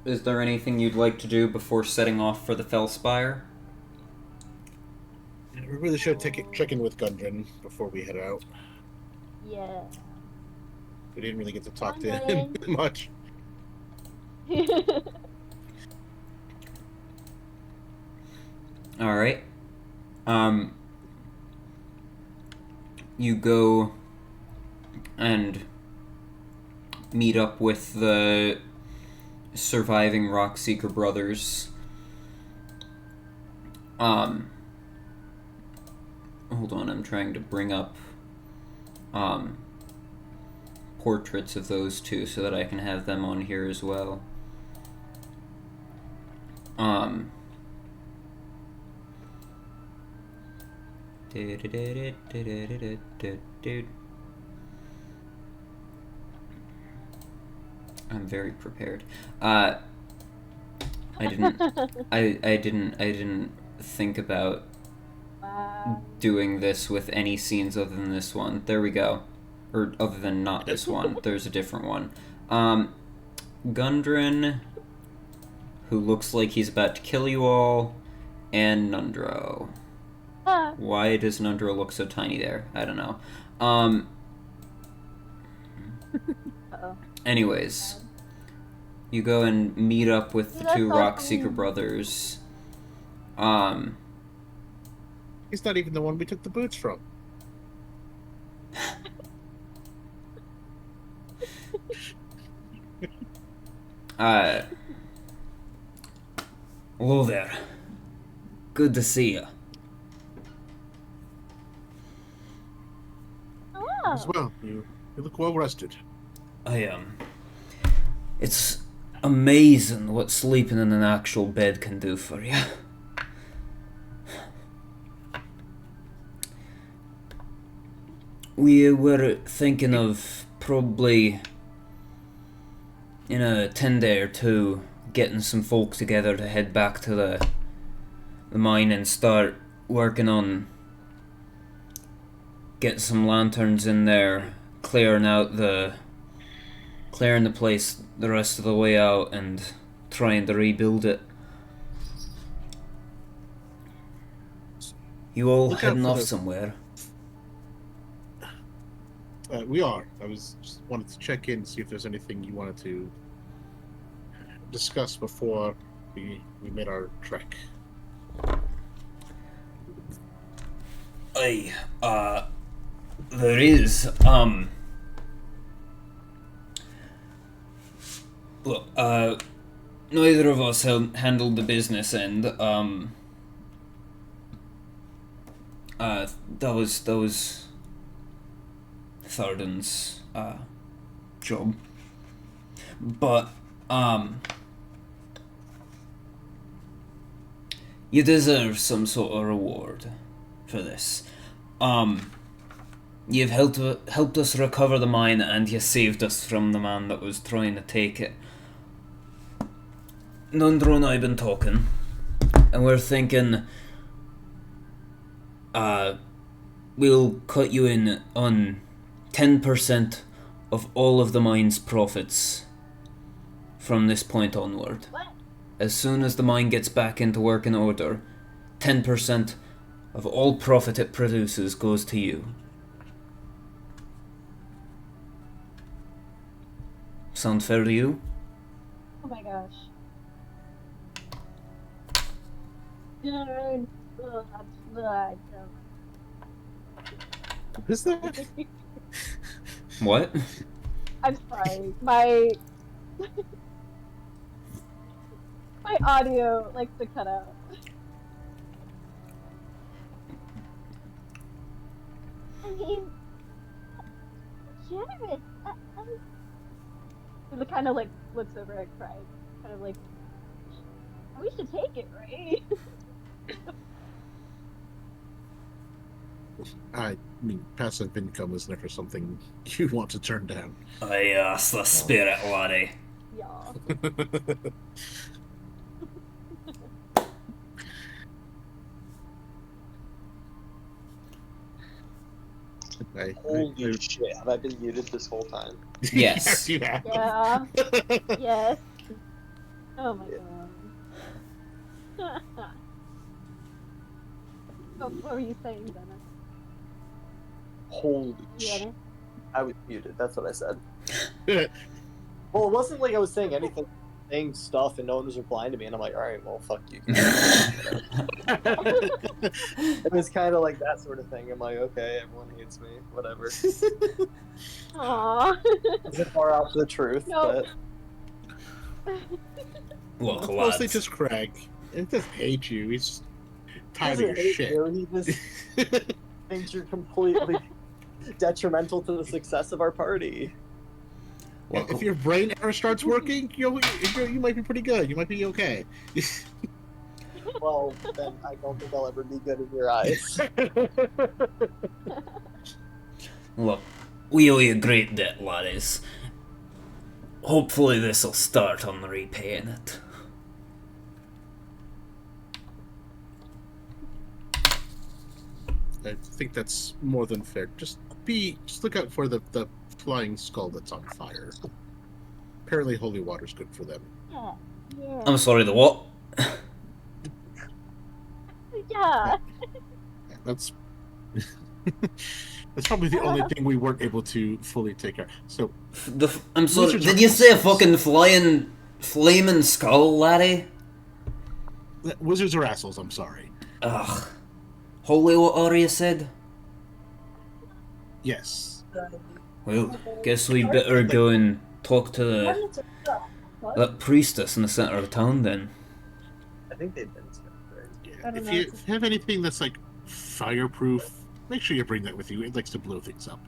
Is there anything you'd like to do before setting off for the Fellspire? We really should check in with Gundren before we head out. Yeah. We didn't really get to talk to him much. All right. You go and meet up with the surviving Rockseeker brothers. Hold on, I'm trying to bring up portraits of those two so that I can have them on here as well. I'm very prepared. I didn't think about doing this with any scenes other than this one. There we go. Or other than not this one. There's a different one. Gundren, who looks like he's about to kill you all, and Nundro. Why does Nundro look so tiny there? I don't know. Anyways, you go and meet up with the two Rockseeker brothers. He's not even the one we took the boots from. Hello there. Good to see you. As well, you look well rested. I am. It's amazing what sleeping in an actual bed can do for you. We were thinking of probably in a 10-day or two getting some folk together to head back to the mine and start working on getting some lanterns in there, clearing the place the rest of the way out and trying to rebuild it. You all Look out heading for off the- somewhere? We are. I was just wanted to check in, see if there's anything you wanted to discuss before we made our trek. Aye, there is, look, neither of us handled the business end, that was Tharden's, job, but, you deserve some sort of reward for this. You've helped us recover the mine, and you saved us from the man that was trying to take it. Nundro and I have been talking, and we're thinking, we'll cut you in on 10% of all of the mine's profits from this point onward. What? As soon as the mine gets back into working order, 10% of all profit it produces goes to you. Sound fair to you? Oh my gosh. Is that? What? I'm sorry. My My audio likes to cut out. I mean, generous. It kind of like looks over at Craig, kind of like, we should take it, right? I mean, passive income is never something you want to turn down. Aye, that's the spirit, laddie. Yeah. Holy shit, have I been muted this whole time? Yes. Yes, you have. Yeah. Yes. Oh my god. What were you saying, Dennis? Holy You shit. Dennis? I was muted, that's what I said. Well, it wasn't like I was saying anything, saying stuff, and no one was replying to me, and I'm like, alright, well, fuck you. It was kind of like that sort of thing. I'm like, okay, everyone hates me, whatever. Aww. It's far off the truth, No. but Look, It's mostly lads. just Craig. He doesn't hate you. He's just tired of he your doesn't hate shit. you, he just thinks you're completely detrimental to the success of our party. Look, If your brain ever starts working, you might be pretty good. You might be okay. Well, then I don't think I'll ever be good in your eyes. look, we owe you a great debt, laddies. Hopefully this'll start on repaying it. I think that's more than fair. Just look out for the flying skull that's on fire. Apparently holy water's good for them. Yeah. Yeah. I'm sorry, the what? Yeah. That's that's probably the only thing we weren't able to fully take care. So I'm sorry, Wizards did are you say a assholes. fucking flaming skull, laddie? wizards are assholes. I'm sorry. Ugh. Holy water, you said? Yes. Well, guess we better go and talk to that priestess in the center of town then. I think they've been together. Yeah. I don't If know you what to have anything that's like fireproof, make sure you bring that with you. It likes to blow things up.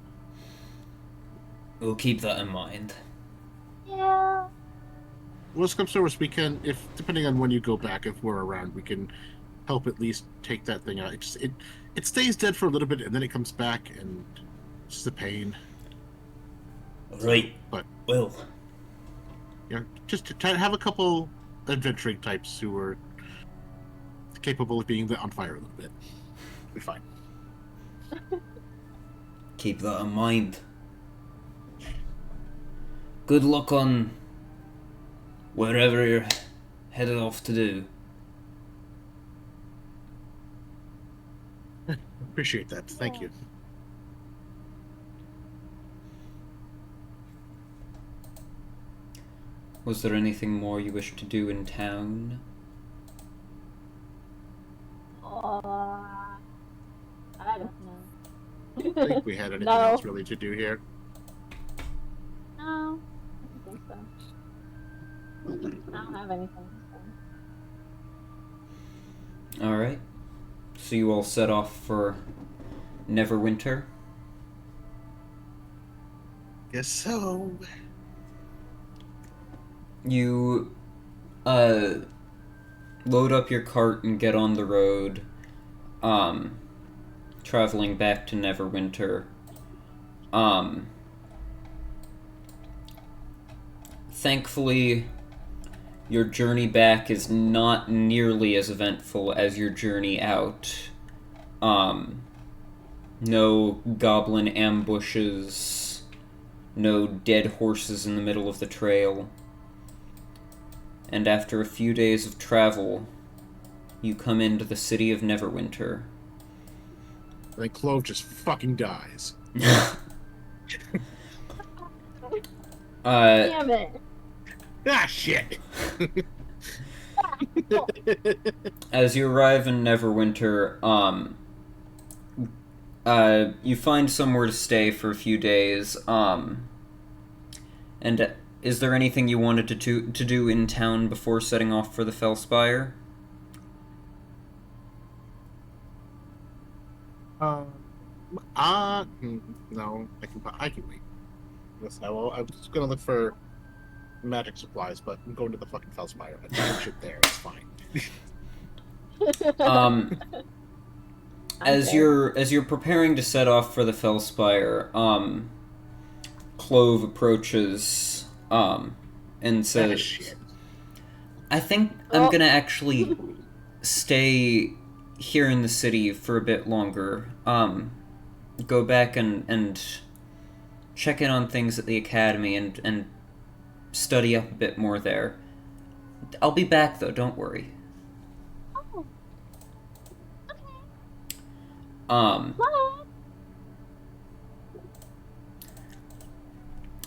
We'll keep that in mind. Yeah. Worst comes to worst, we can, if depending on when you go back, if we're around, we can help at least take that thing out. It stays dead for a little bit and then it comes back, and it's just a pain. Right. But Well, you know, just to try to have a couple adventuring types who are capable of being on fire a little bit. Be fine. keep that in mind. Good luck on wherever you're headed off to do. Appreciate that. Thank you. Was there anything more you wish to do in town? I don't know. I think we had anything No. else really to do here. No, I don't think so. I don't have anything. So. Alright. So you all set off for Neverwinter? Guess so. You load up your cart and get on the road, traveling back to Neverwinter. Thankfully, your journey back is not nearly as eventful as your journey out. No goblin ambushes, no dead horses in the middle of the trail. And after a few days of travel, you come into the city of Neverwinter. Then Clove just fucking dies. Damn it! Ah, shit! As you arrive in Neverwinter, you find somewhere to stay for a few days, and is there anything you wanted to do in town before setting off for the Fellspire? No, I can wait. Yes, I'm just gonna look for magic supplies, but I'm going to the fucking Fellspire. I find shit there. It's fine. As you're preparing to set off for the Fellspire, Clove approaches, and says, Shit. I think I'm gonna actually stay here in the city for a bit longer. Go back and check in on things at the academy and study up a bit more there. I'll be back though, don't worry. Oh. Okay.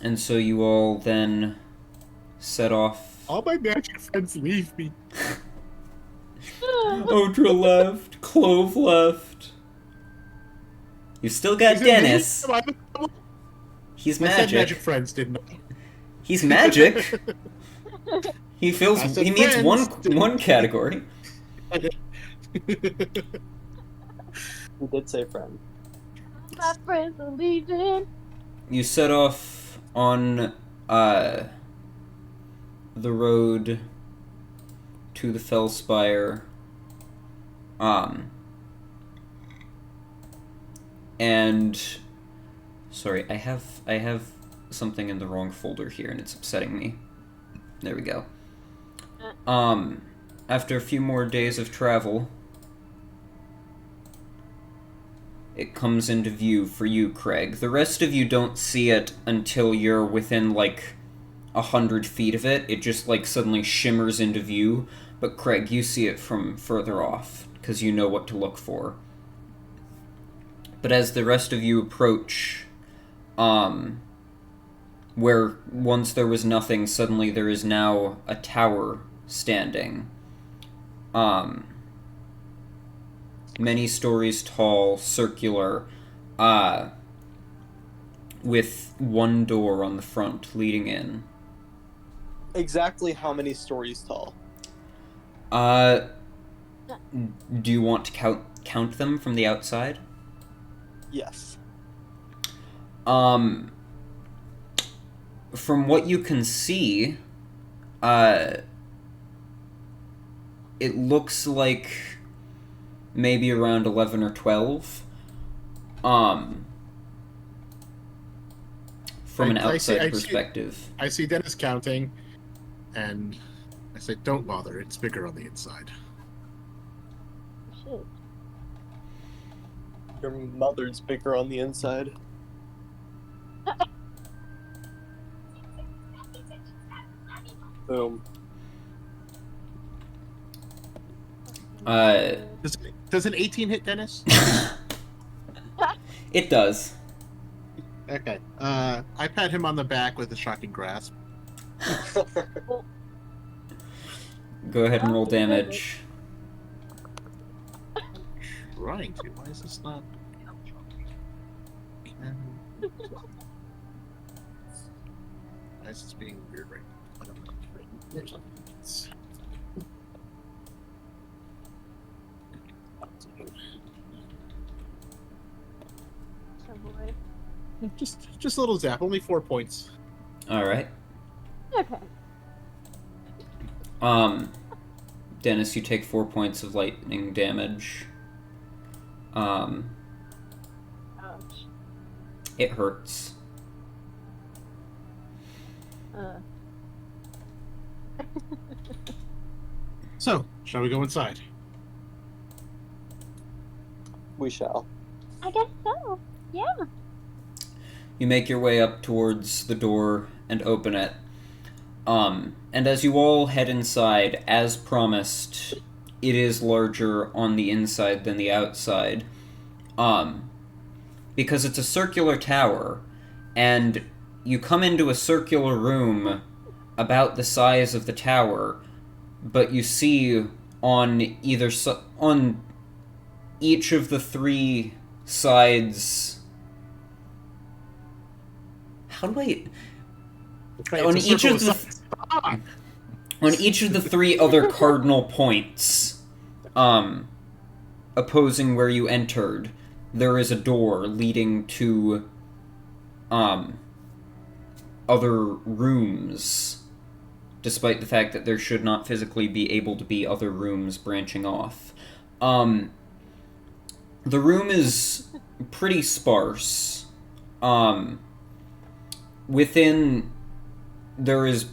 And so you all then set off. All my magic friends leave me. Odra left. Clove left. You still got Dennis. He's I said magic. magic friends, didn't I? He's magic. He feels. I said He meets friends. one category. We did say friend. My friends are leaving. You set off on the road to the Fellspire. And sorry, I have something in the wrong folder here and it's upsetting me. There we go. After a few more days of travel, it comes into view for you, Craig. The rest of you don't see it until you're within, like, 100 feet of it. It just, like, suddenly shimmers into view. But, Craig, you see it from further off, because you know what to look for. But as the rest of you approach, where once there was nothing, suddenly there is now a tower standing. Many stories tall, circular, with one door on the front leading in. Exactly how many stories tall? Do you want to count them from the outside? Yes. From what you can see, it looks like maybe around 11 or 12. From an outside perspective. I see Dennis counting, and I say, don't bother, it's bigger on the inside. Shit. Your mother's bigger on the inside. Boom. Does an 18 hit Dennis? It does. Okay. I pat him on the back with a shocking grasp. Go ahead and roll damage. Trying to. Why is this not? Why is this being weird right now? I don't know. Oh boy. Just a little zap, only 4 points. Alright. Okay. Dennis, you take 4 points of lightning damage. Ouch. It hurts. So, shall we go inside? We shall. I guess so. Yeah. You make your way up towards the door and open it. And as you all head inside, as promised, it is larger on the inside than the outside. Because it's a circular tower, and you come into a circular room about the size of the tower, but you see on on each of the 3 sides. How do I? Right, on it's a each circle of the size. Ah! on each of the 3 other cardinal points, opposing where you entered, there is a door leading to other rooms, despite the fact that there should not physically be able to be other rooms branching off. The room is pretty sparse. Within, there is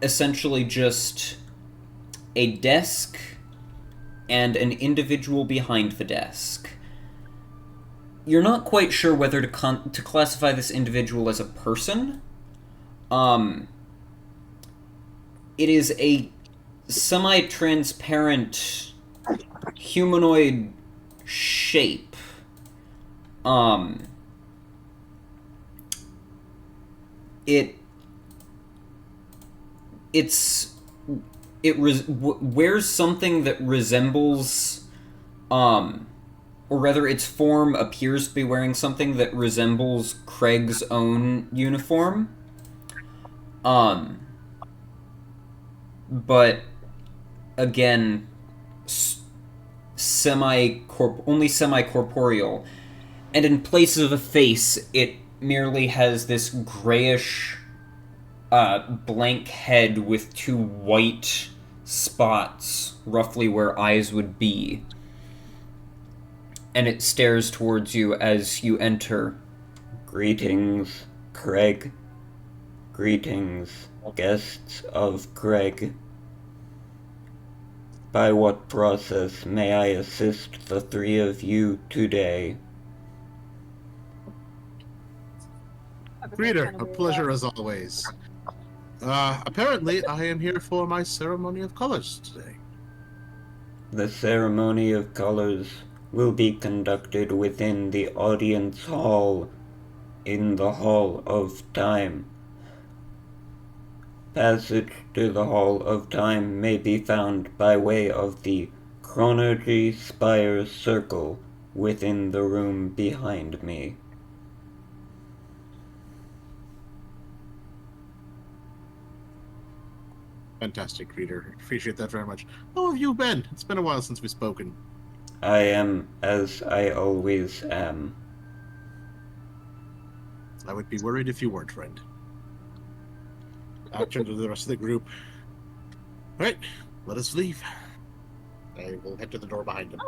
essentially just a desk and an individual behind the desk. You're not quite sure whether to classify this individual as a person. It is a semi-transparent humanoid shape. It wears something that resembles, or rather its form appears to be wearing something that resembles Craig's own uniform. But again, only semi-corporeal, and in place of a face, it merely has this grayish, blank head with 2 white spots, roughly where eyes would be. And it stares towards you as you enter. Greetings, Craig. Greetings, guests of Craig. By what process may I assist the 3 of you today? Reader, a pleasure as always. Apparently, I am here for my ceremony of colors today. The ceremony of colors will be conducted within the audience hall in the Hall of Time. Passage to the Hall of Time may be found by way of the Chronergy Spire Circle within the room behind me. Fantastic, Reader. Appreciate that very much. How have you been? It's been a while since we've spoken. I am as I always am. I would be worried if you weren't, friend. I'll turn to the rest of the group. All right, let us leave. I will head to the door behind him.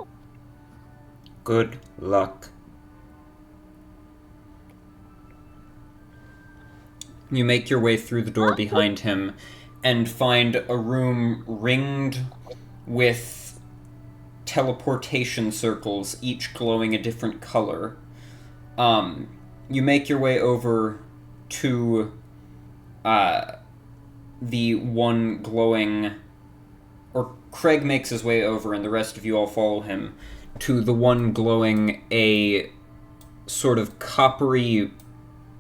Good luck. You make your way through the door behind him and find a room ringed with teleportation circles, each glowing a different color. You make your way over to the one glowing, or Craig makes his way over and the rest of you all follow him, to the one glowing a sort of coppery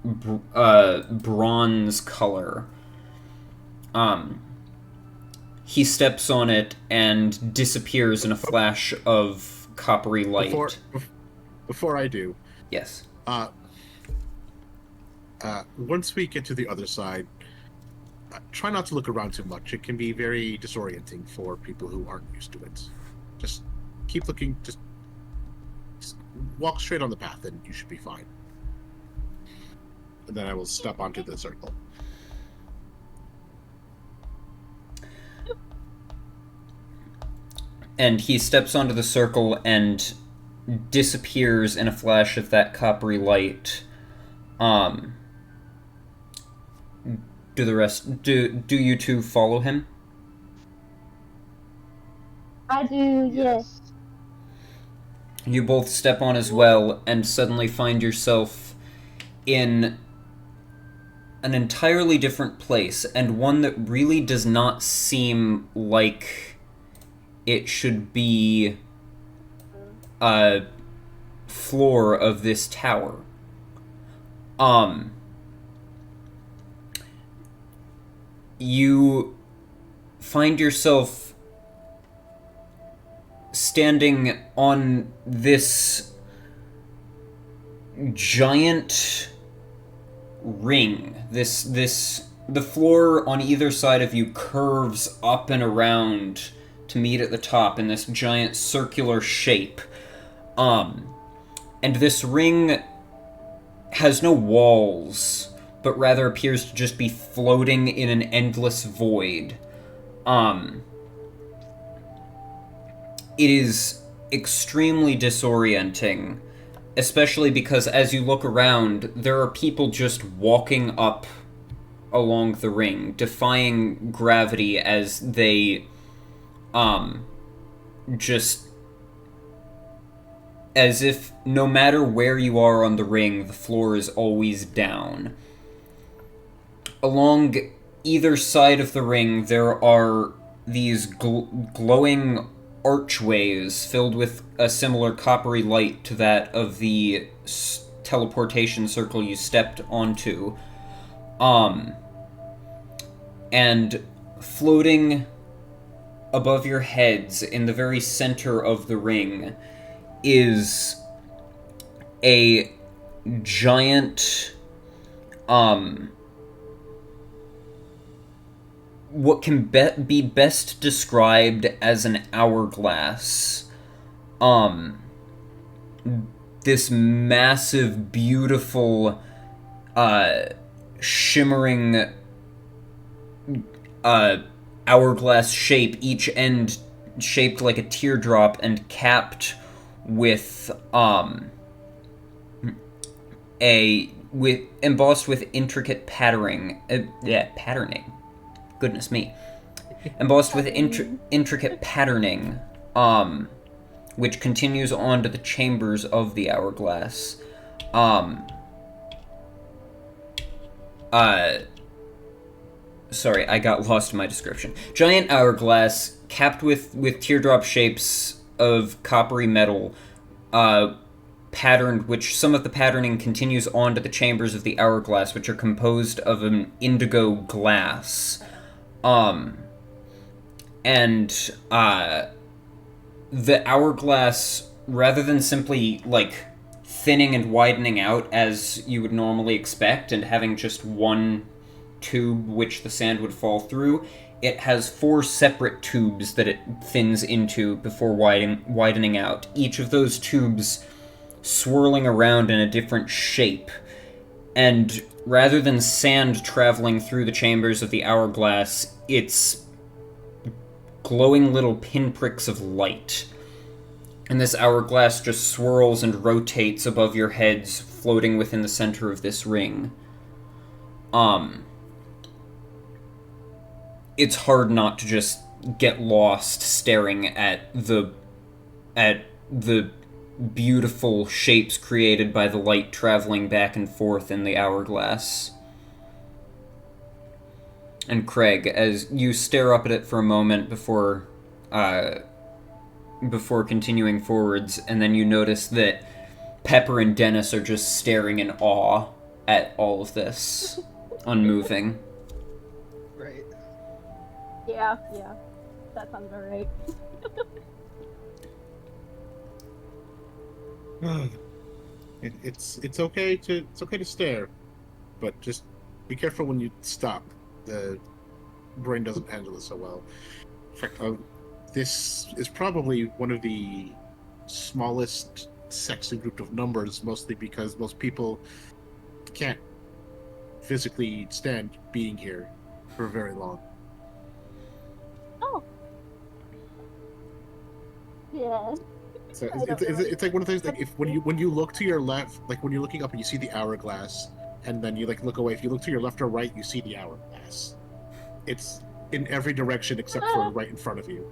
bronze color. He steps on it and disappears in a flash of coppery light. Before I do, Yes. once we get to the other side, try not to look around too much. It can be very disorienting for people who aren't used to it. Just keep looking. Just walk straight on the path, and you should be fine. And then I will step onto the circle. And he steps onto the circle and disappears in a flash of that coppery light. Do you two follow him? I do, yes. You both step on as well and suddenly find yourself in an entirely different place, and one that really does not seem like it should be a floor of this tower. You find yourself standing on this giant ring, this the floor on either side of you curves up and around to meet at the top in this giant circular shape. And this ring has no walls, but rather appears to just be floating in an endless void. It is extremely disorienting, especially because as you look around, there are people just walking up along the ring, defying gravity as they, just... as if no matter where you are on the ring, the floor is always down. Along either side of the ring, there are these glowing archways filled with a similar coppery light to that of the teleportation circle you stepped onto. And floating above your heads in the very center of the ring is a giant, what can be best described as an hourglass. This massive, beautiful, shimmering, hourglass shape, each end shaped like a teardrop and capped with, embossed with intricate patterning. Patterning. Goodness me. Embossed with intricate patterning, which continues on to the chambers of the hourglass. Sorry, I got lost in my description. Giant hourglass, capped with teardrop shapes of coppery metal, patterned, which some of the patterning continues on to the chambers of the hourglass, which are composed of an indigo glass. The hourglass, rather than simply, like, thinning and widening out as you would normally expect, and having just one tube which the sand would fall through, it has 4 separate tubes that it thins into before widening out. Each of those tubes swirling around in a different shape. And rather than sand traveling through the chambers of the hourglass, it's glowing little pinpricks of light. And this hourglass just swirls and rotates above your heads, floating within the center of this ring. It's hard not to just get lost staring at the beautiful shapes created by the light traveling back and forth in the hourglass. And Craig, as you stare up at it for a moment before continuing forwards, and then you notice that Pepper and Dennis are just staring in awe at all of this, unmoving. Right. Yeah. That sounds alright. It's okay to stare, but just be careful when you stop. The brain doesn't handle it so well. In fact, this is probably one of the smallest section group of numbers, mostly because most people can't physically stand being here for very long. Oh. Yeah. So it's like one of those things. Like when you look to your left, like when you're looking up and you see the hourglass, and then you like look away. If you look to your left or right, you see the hourglass. It's in every direction except for right in front of you.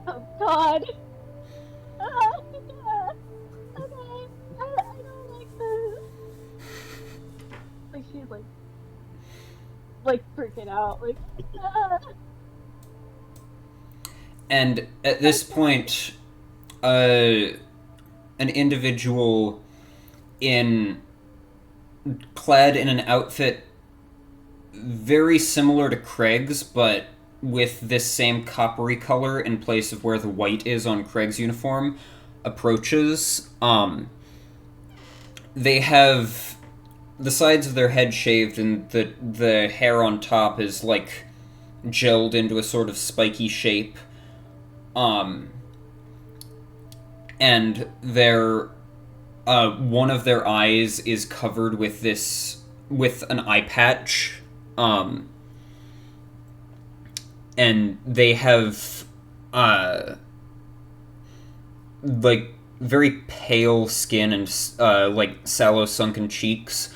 Oh God. I don't like this. Like she's like freaking out. Like. And at this point, an individual clad in an outfit very similar to Craig's, but with this same coppery color in place of where the white is on Craig's uniform, approaches. They have the sides of their head shaved, and the hair on top is like gelled into a sort of spiky shape. And their one of their eyes is covered with an eye patch. And they have like very pale skin and like sallow sunken cheeks.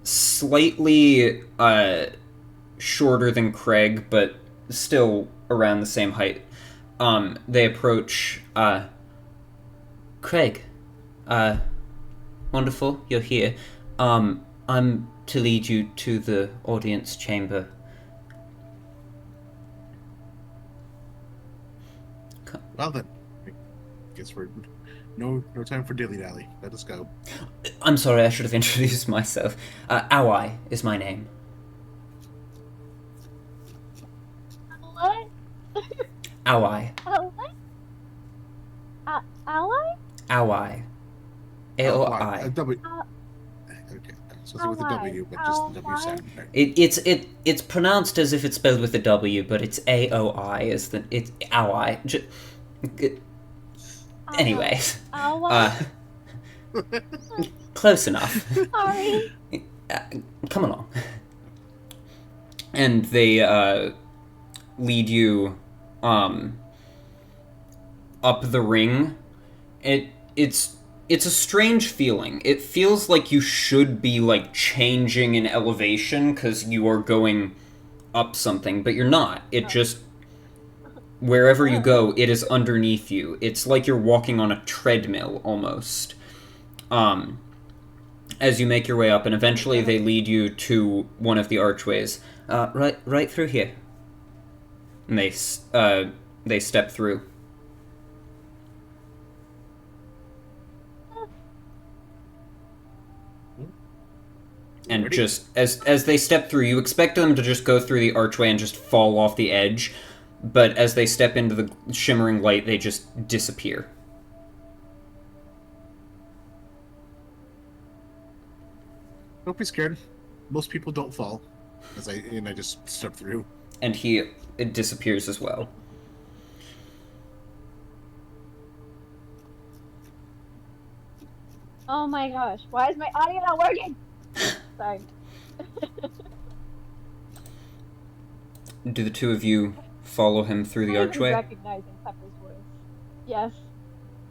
Slightly shorter than Craig, but still around the same height. They approach. Craig, wonderful, you're here. I'm to lead you to the audience chamber. Well then, I guess we're no time for dilly dally. Let us go. I'm sorry, I should have introduced myself. Awai is my name. What? Awai. What? Ally? Awai. A-O-I. A W. Okay, so with a W, but just the W sound. Right. It's pronounced as if it's spelled with a W, but it's A-O-I. It's Awai. Anyways. Close enough. Sorry. Come along. And they lead you up the ring. It's a strange feeling. It feels like you should be like changing in elevation because you are going up something, but you're not. It just wherever you go, it is underneath you. It's like you're walking on a treadmill almost. As you make your way up, and eventually they lead you to one of the archways. Right through here. And they step through. And just, as they step through, you expect them to just go through the archway and just fall off the edge, but as they step into the shimmering light, they just disappear. Don't be scared. Most people don't fall. I just step through. And it disappears as well. Oh my gosh, why is my audio not working? Sorry. Do the two of you follow him through the archway? I'm recognizing Pepper's voice. Yes.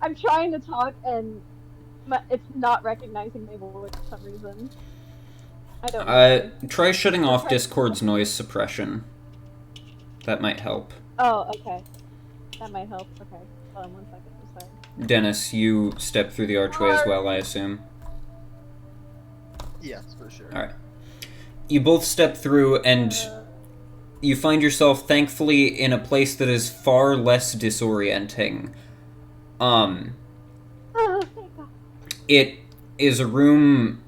I'm trying to talk and it's not recognizing my voice for some reason. I don't know. Try shutting off Discord's noise suppression. That might help. Oh, okay. That might help. Okay. Hold on 1 second. I'm sorry. Dennis, you step through the archway as well, I assume? Yes, for sure. Alright. You both step through, and you find yourself, thankfully, in a place that is far less disorienting. Oh, thank God. It is a room...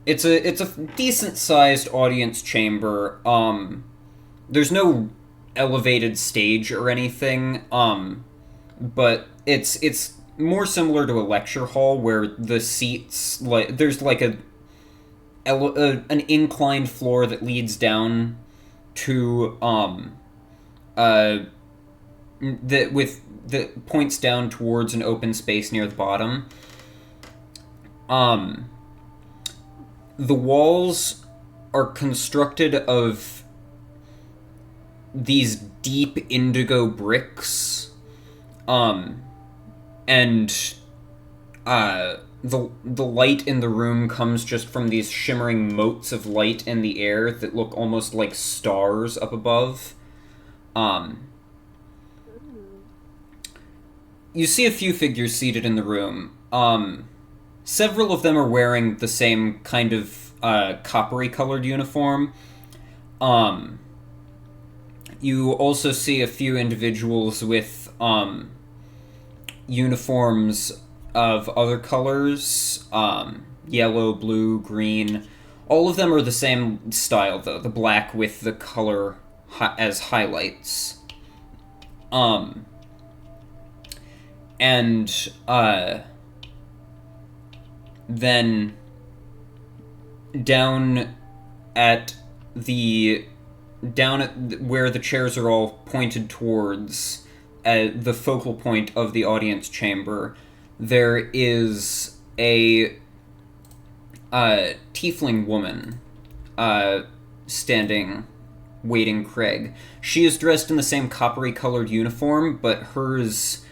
It's a decent-sized audience chamber. There's no elevated stage or anything, but it's more similar to a lecture hall where the seats, there's like an inclined floor that leads down to that points down towards an open space near the bottom. The walls are constructed of these deep indigo bricks, and the light in the room comes just from these shimmering motes of light in the air that look almost like stars up above. You see a few figures seated in the room. Several of them are wearing the same kind of coppery-colored uniform. You also see a few individuals with uniforms of other colors, yellow, blue, green. All of them are the same style, though, the black with the color as highlights. then down at where the chairs are all pointed towards, the focal point of the audience chamber, there is a tiefling woman standing, waiting Craig. She is dressed in the same coppery-colored uniform, but hers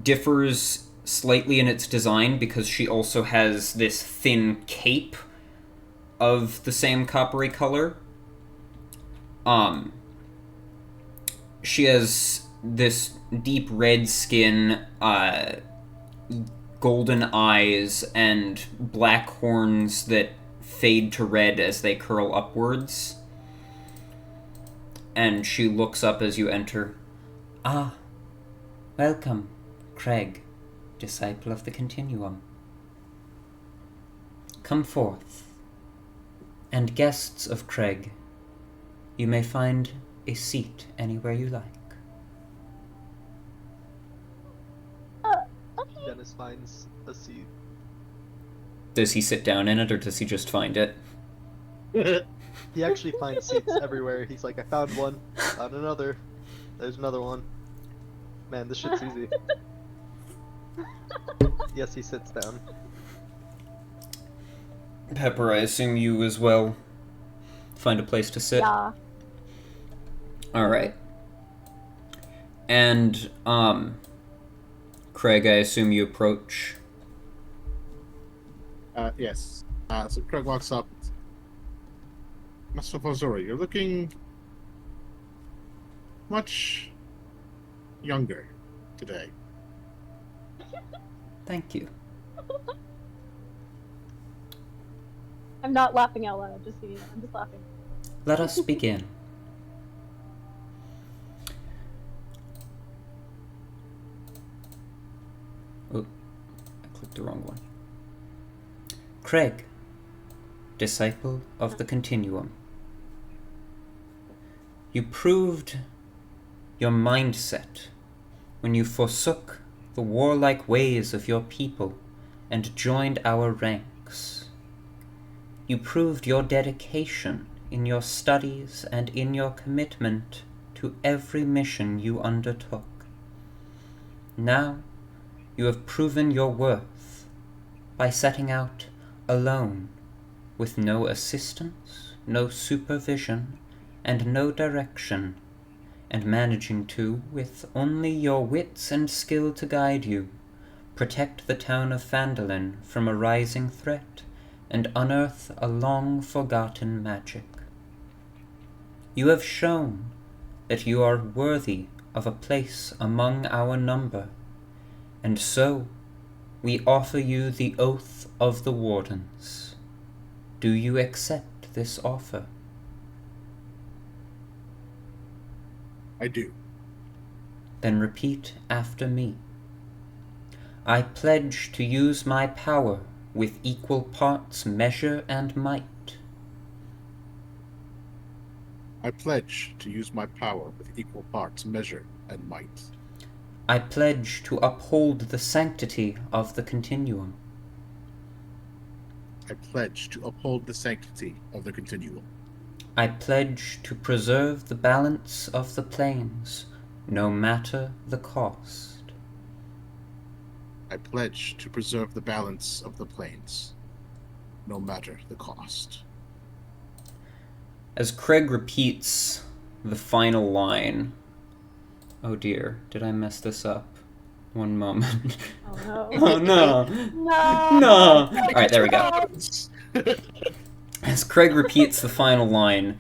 differs slightly in its design because she also has this thin cape of the same coppery color. She has this deep red skin, golden eyes, and black horns that fade to red as they curl upwards. And she looks up as you enter. Ah, welcome, Craig, disciple of the Continuum. Come forth, and guests of Craig, you may find a seat anywhere you like. Okay. Dennis finds a seat. Does he sit down in it, or does he just find it? He actually finds seats everywhere. He's like, I found one, found another, there's another one. Man, this shit's easy. Yes, he sits down. Pepper, I assume you as well find a place to sit? Yeah. Alright. And, Craig, I assume you approach. Yes. So Craig walks up. Master Fazora, you're looking much younger today. Thank you. I'm not laughing out loud, just so you know. I'm just laughing. Let us begin. Oh, I clicked the wrong one. Craig, disciple of the Continuum. You proved your mindset when you forsook the warlike ways of your people and joined our ranks. You proved your dedication in your studies and in your commitment to every mission you undertook. Now, you have proven your worth by setting out alone, with no assistance, no supervision, and no direction, and managing to, with only your wits and skill to guide you, protect the town of Phandelver from a rising threat, and unearth a long-forgotten magic. You have shown that you are worthy of a place among our number, and so we offer you the oath of the Wardens. Do you accept this offer? I do. Then repeat after me. I pledge to use my power with equal parts measure and might. I pledge to use my power with equal parts measure and might. I pledge to uphold the sanctity of the Continuum. I pledge to uphold the sanctity of the Continuum. I pledge to preserve the balance of the planes, no matter the cost. I pledge to preserve the balance of the planes, no matter the cost. As Craig repeats the final line, oh dear, did I mess this up? One moment. Oh no. Oh no. No. No. Alright, there we go. As Craig repeats the final line,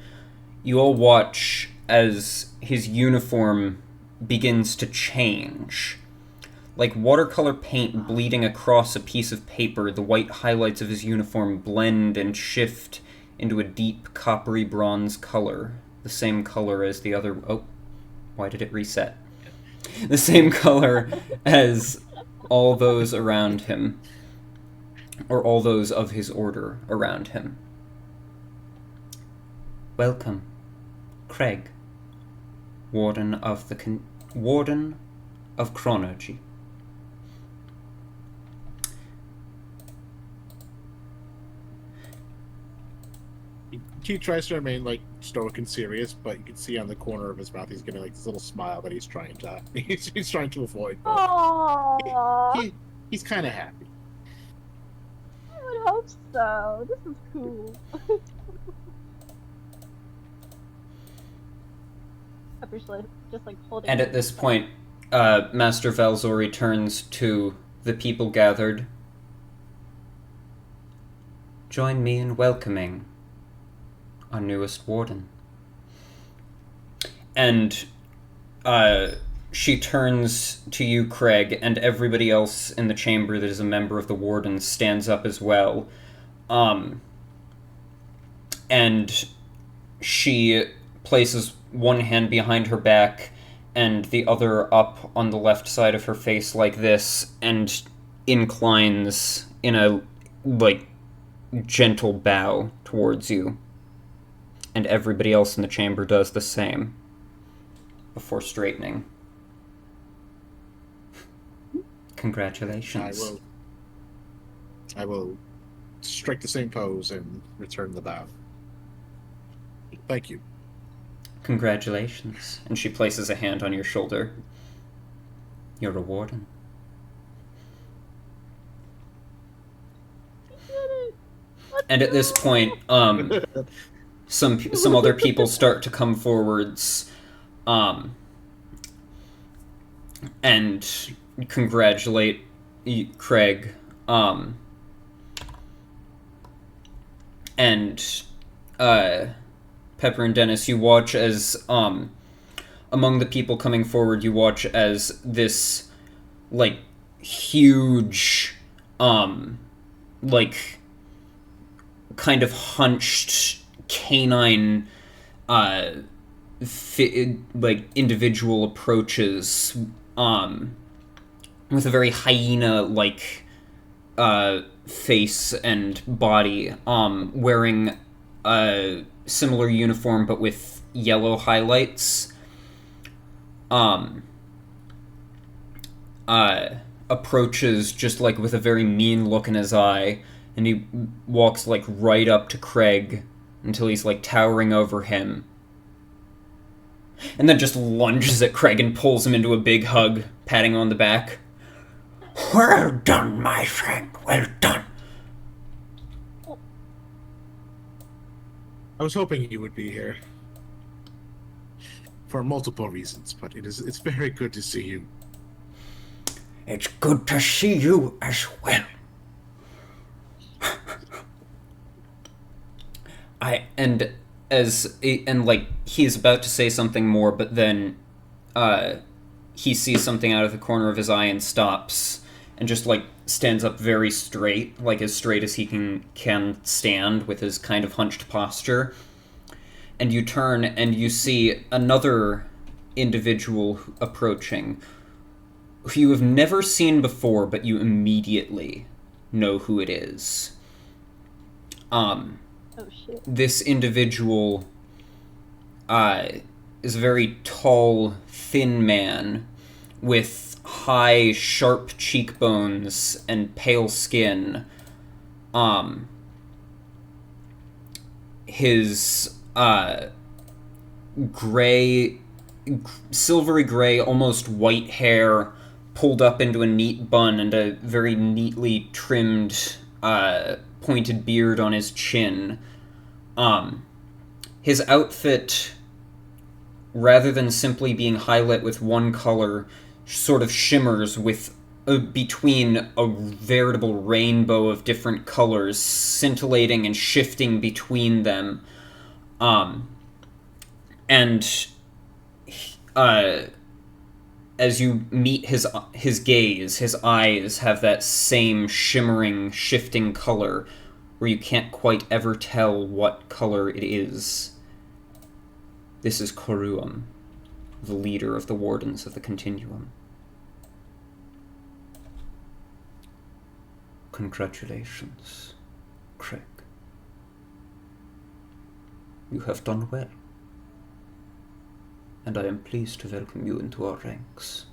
you all watch as his uniform begins to change. Like watercolor paint bleeding across a piece of paper, the white highlights of his uniform blend and shift into a deep coppery bronze color. The same color as the other... Oh, why did it reset? The same color as all those around him. Or all those of his order around him. Welcome, Craig, Warden of Chronology. he tries to remain like stoic and serious, but you can see on the corner of his mouth he's giving like this little smile that he's trying to he's trying to avoid. But Aww. he's kind of happy. I would hope so. This is cool. Pepper's just like holding. And at this point, Master Valzor returns to the people gathered. Join me in welcoming our newest warden. And she turns to you, Craig, and everybody else in the chamber that is a member of the warden stands up as well. And she places one hand behind her back and the other up on the left side of her face like this, and inclines in a, like, gentle bow towards you. And everybody else in the chamber does the same before straightening. Congratulations. I will strike the same pose and return the bow. Thank you. Congratulations. And she places a hand on your shoulder. You're a warden. And at this point, some other people start to come forwards, and congratulate Craig, and Pepper and Dennis, you watch as among the people coming forward, you watch as this like huge like kind of hunched canine like individual approaches with a very hyena like face and body, wearing a similar uniform but with yellow highlights, approaches just like with a very mean look in his eye, and he walks like right up to Craig until he's like towering over him, and then just lunges at Craig and pulls him into a big hug, patting him on the back. Well done, my friend, well done. I was hoping you would be here. For multiple reasons, but it's very good to see you. It's good to see you as well. He's about to say something more, but then he sees something out of the corner of his eye and stops and just like stands up very straight, like as straight as he can stand with his kind of hunched posture. And you turn and you see another individual approaching who you have never seen before, but you immediately know who it is. Oh shit. This individual is a very tall, thin man with high, sharp cheekbones and pale skin. His silvery gray, almost white hair pulled up into a neat bun and a very neatly trimmed pointed beard on his chin. His outfit, rather than simply being highlit with one color, sort of shimmers with between a veritable rainbow of different colors, scintillating and shifting between them. As you meet his gaze, his eyes have that same shimmering, shifting color, where you can't quite ever tell what color it is. This is Koruam, the leader of the Wardens of the Continuum. Congratulations, Craig. You have done well, and I am pleased to welcome you into our ranks.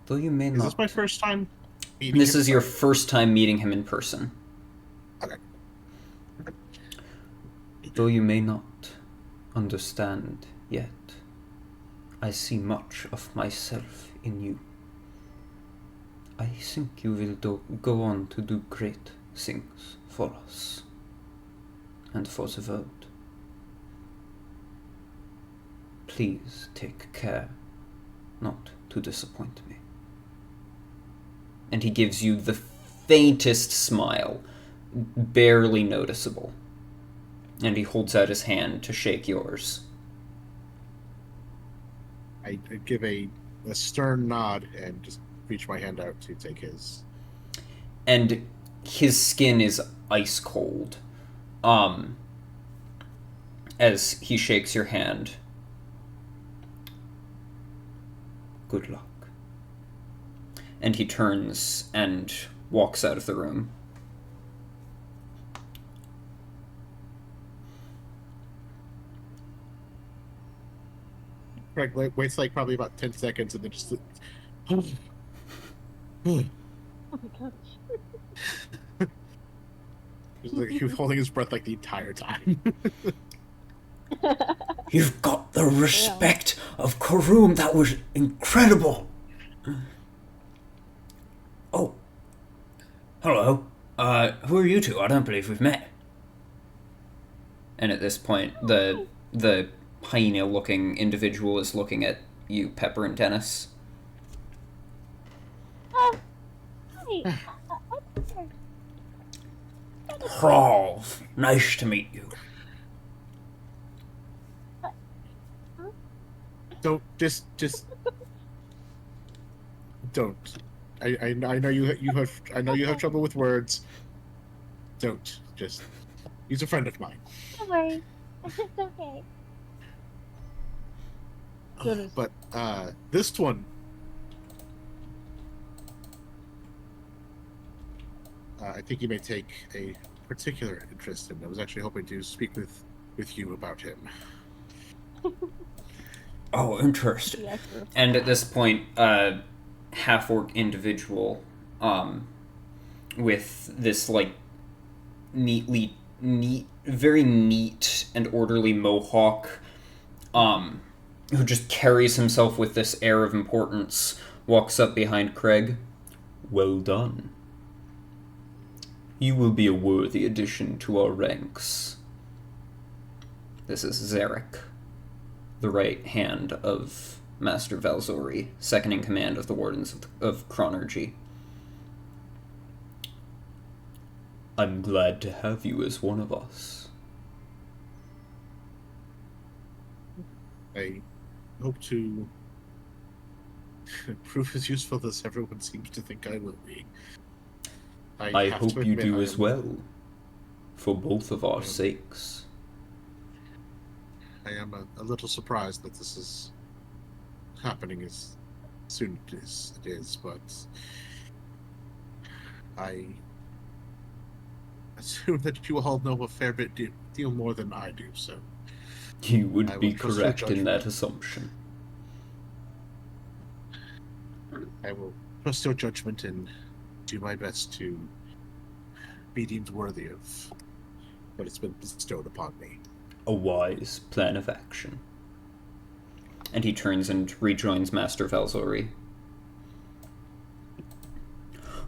Though you may not... Is this my first time meeting This him? is your first time meeting him in person. Okay. Though you may not understand yet, I see much of myself in you. I think you will go on to do great things for us and for the world. Please take care not to disappoint me. And he gives you the faintest smile, barely noticeable. And he holds out his hand to shake yours. I give a stern nod and just reach my hand out to take his. And his skin is ice cold. As he shakes your hand. Good luck. And he turns and walks out of the room. Greg waits like probably about 10 seconds and then just. Oh my gosh. He was holding his breath like the entire time. You've got the respect of Karoom. That was incredible. Oh. Hello. Who are you two? I don't believe we've met. And at this point, the hyena-looking individual is looking at you, Pepper and Dennis. Hi. Clove. Nice to meet you. Don't just don't. I know you have trouble with words. Don't just. He's a friend of mine. Don't worry. It's okay. But this one. I think you may take a particular interest in. I was actually hoping to speak with you about him. Oh, interesting. Yes. And at this point, half-orc individual, with this, like, very neat and orderly mohawk, who just carries himself with this air of importance, walks up behind Craig. Well done. You will be a worthy addition to our ranks. This is Zarek, the right hand of Master Valzori, second in command of the Wardens of Chronergy. I'm glad to have you as one of us. I hope to prove as useful as everyone seems to think I will be. I have hope to you admit do as well, for both of our sakes. I am a little surprised that this is happening as soon as it is, but I assume that you all know a fair bit deal more than I do, so... You would I be will trust your correct in judgment. that assumption. I will trust your judgment and do my best to be deemed worthy of what has been bestowed upon me. A wise plan of action. And he turns and rejoins Master Valzori.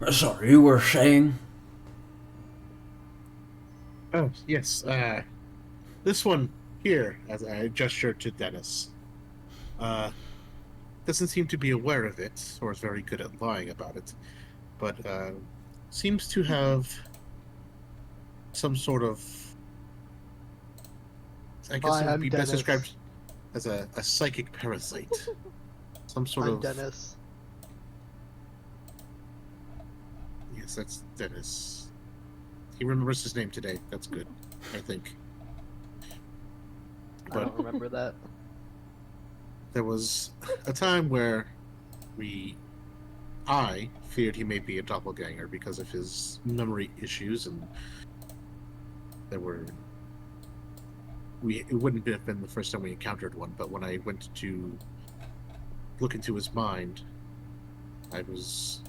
Sorry, you were saying? Oh, yes. This one here, as I gesture to Dennis, doesn't seem to be aware of it, or is very good at lying about it, but seems to have some sort of, I guess Hi, it would I'm be best Dennis. described as a psychic parasite. Some sort I'm of... Dennis. Yes, that's Dennis. He remembers his name today. That's good, I think. I don't remember that. There was a time where I feared he may be a doppelganger because of his memory issues, and it wouldn't have been the first time we encountered one, but when I went to look into his mind, I was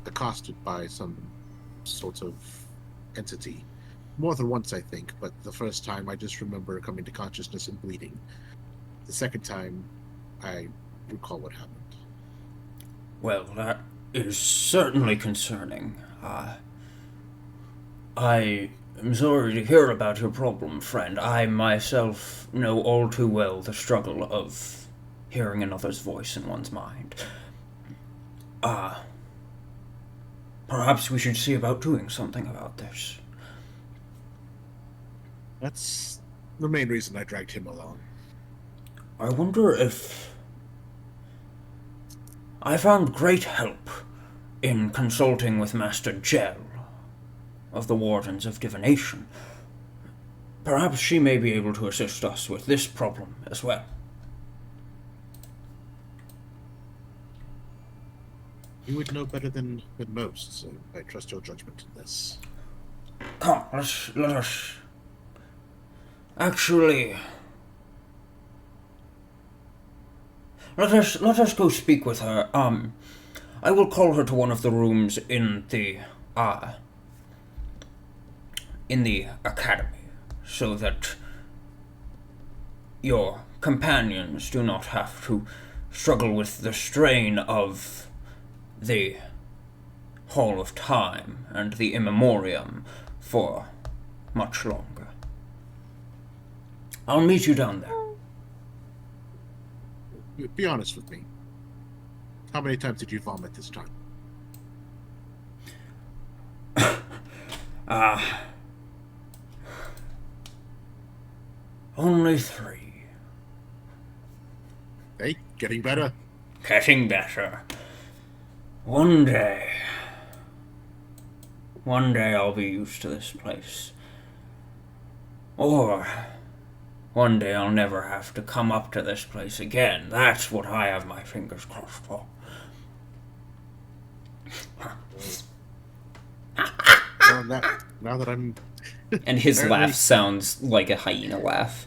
accosted by some sort of entity more than once, I think, but the first time I just remember coming to consciousness and bleeding. The second time, I recall what happened. Well, that is certainly concerning. I am sorry to hear about your problem, friend. I myself know all too well the struggle of hearing another's voice in one's mind. Perhaps we should see about doing something about this. That's the main reason I dragged him along. I wonder if... I found great help in consulting with Master Gel of the Wardens of Divination. Perhaps she may be able to assist us with this problem as well. You would know better than most, so I trust your judgment in this. Come, let us... Actually... Let us go speak with her. I will call her to one of the rooms in the academy, so that your companions do not have to struggle with the strain of the Hall of Time and the Immemorium for much longer. I'll meet you down there. Be honest with me. How many times did you vomit this time? Only 3. Hey, getting better. Getting better. One day I'll be used to this place. Or one day I'll never have to come up to this place again. That's what I have my fingers crossed for. Well, now that I'm... And his laugh sounds like a hyena laugh.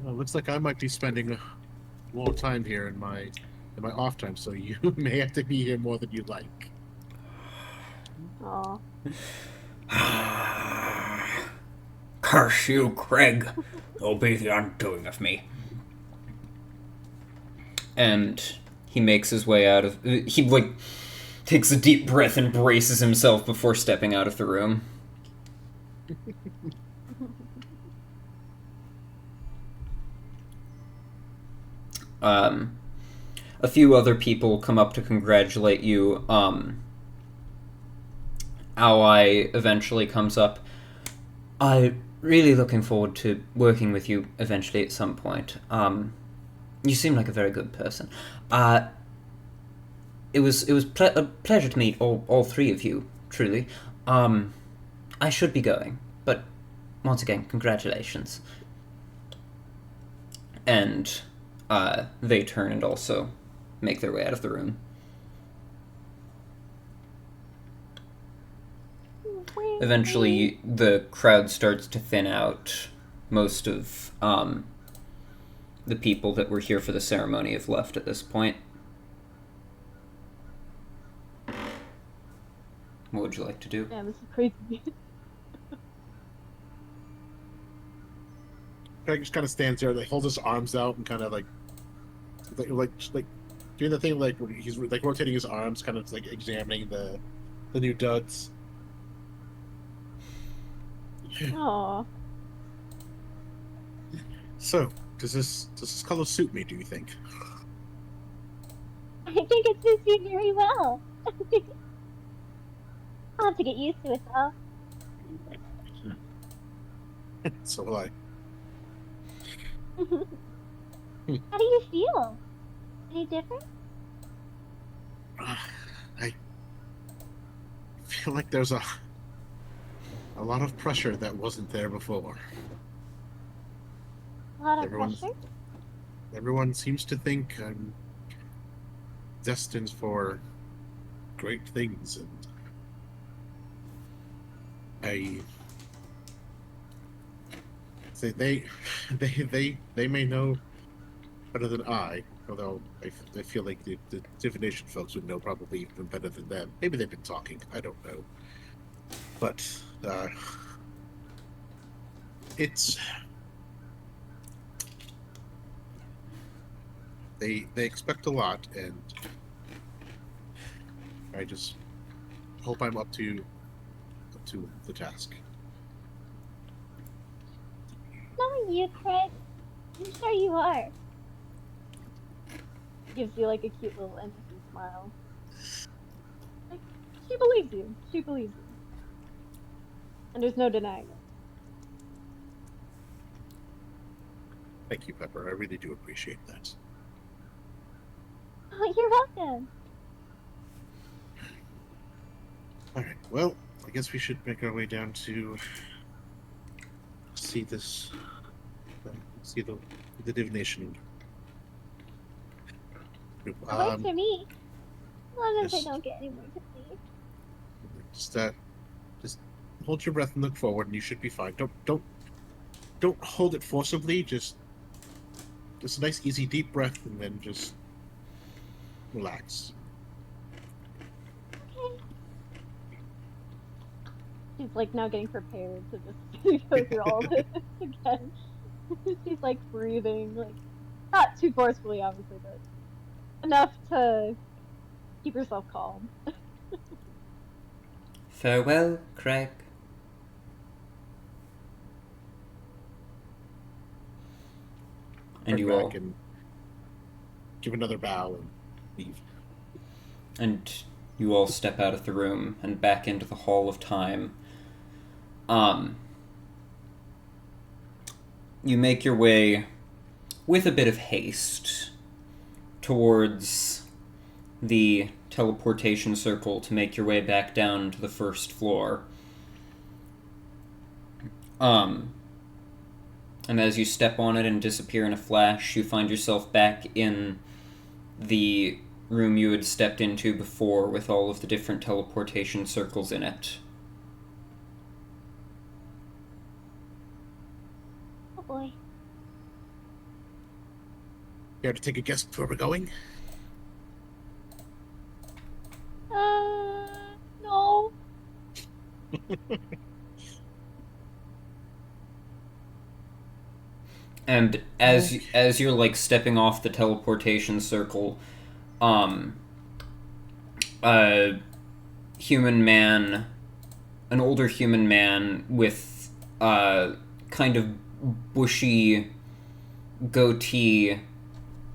Well, looks like I might be spending a little time here in my off time, so you may have to be here more than you'd like. Aw. Curse you, Craig. You'll be the undoing of me. And he makes his way out of... He, takes a deep breath and braces himself before stepping out of the room. A few other people come up to congratulate you. Ally eventually comes up. I'm really looking forward to working with you eventually at some point. You seem like a very good person. It was a pleasure to meet all 3 of you, truly. I should be going, but once again, congratulations. And they turn and also make their way out of the room. Eventually, the crowd starts to thin out. Most of the people that were here for the ceremony have left at this point. What would you like to do? Yeah, this is crazy. Craig just kind of stands there, holds his arms out, and kind of like doing the thing where he's rotating his arms, kind of examining the new duds. Aw. So, does this color suit me, do you think? I think it suits you very well. I'll have to get used to it, though. So will I. How do you feel? Any different? I feel like there's a lot of pressure that wasn't there before. A lot of pressure? Everyone seems to think I'm destined for great things, and they may know better than I, although I feel like the divination folks would know probably even better than them. Maybe they've been talking, I don't know. But it's they expect a lot, and I just hope I'm up to the task. Not you, Craig. I'm sure you are. Gives you like a cute little innocent smile. Like, she believes you. She believes you. And there's no denying it. Thank you, Pepper. I really do appreciate that. Oh, you're welcome. All right. Well, I guess we should make our way down to see this. See the divination. It works for me. As long as yes. I don't get any more to see. Just hold your breath and look forward, and you should be fine. Don't hold it forcibly. Just a nice, easy, deep breath, and then just relax. Okay. She's like now getting prepared to just go through all this again. She's like breathing, like not too forcefully, obviously, but enough to keep herself calm. Farewell, Craig. And Turn you back all and give another bow and leave. and you all step out of the room and back into the Hall of Time. You make your way with a bit of haste towards the teleportation circle to make your way back down to the first floor. And as you step on it and disappear in a flash, you find yourself back in the room you had stepped into before with all of the different teleportation circles in it. Oh boy. Care to take a guess where we're going? No. And as you're like stepping off the teleportation circle, a human man, an older human man with kind of bushy goatee,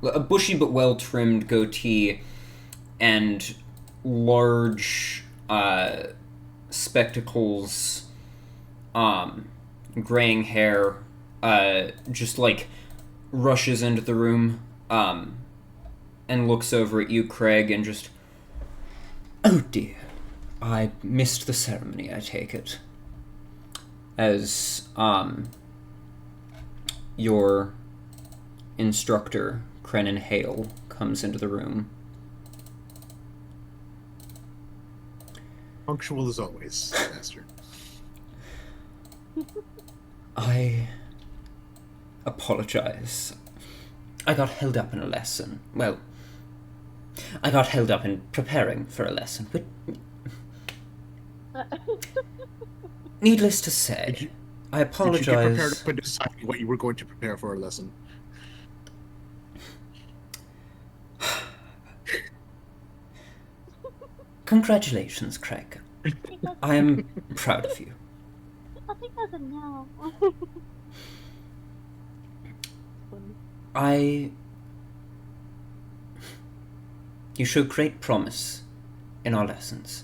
a bushy but well trimmed goatee, and large spectacles, graying hair, just like rushes into the room, and looks over at you, Craig, and just, Oh dear, I missed the ceremony, I take it. as your instructor, Krenin Hale, comes into the room. Punctual as always, Master. I apologize. I got held up in a lesson. Well, I got held up in preparing for a lesson. But needless to say, I apologize. Did you get prepared up and decide what you were going to prepare for a lesson? Congratulations, Craig. I am proud of you. I think that's a no. You show great promise in our lessons.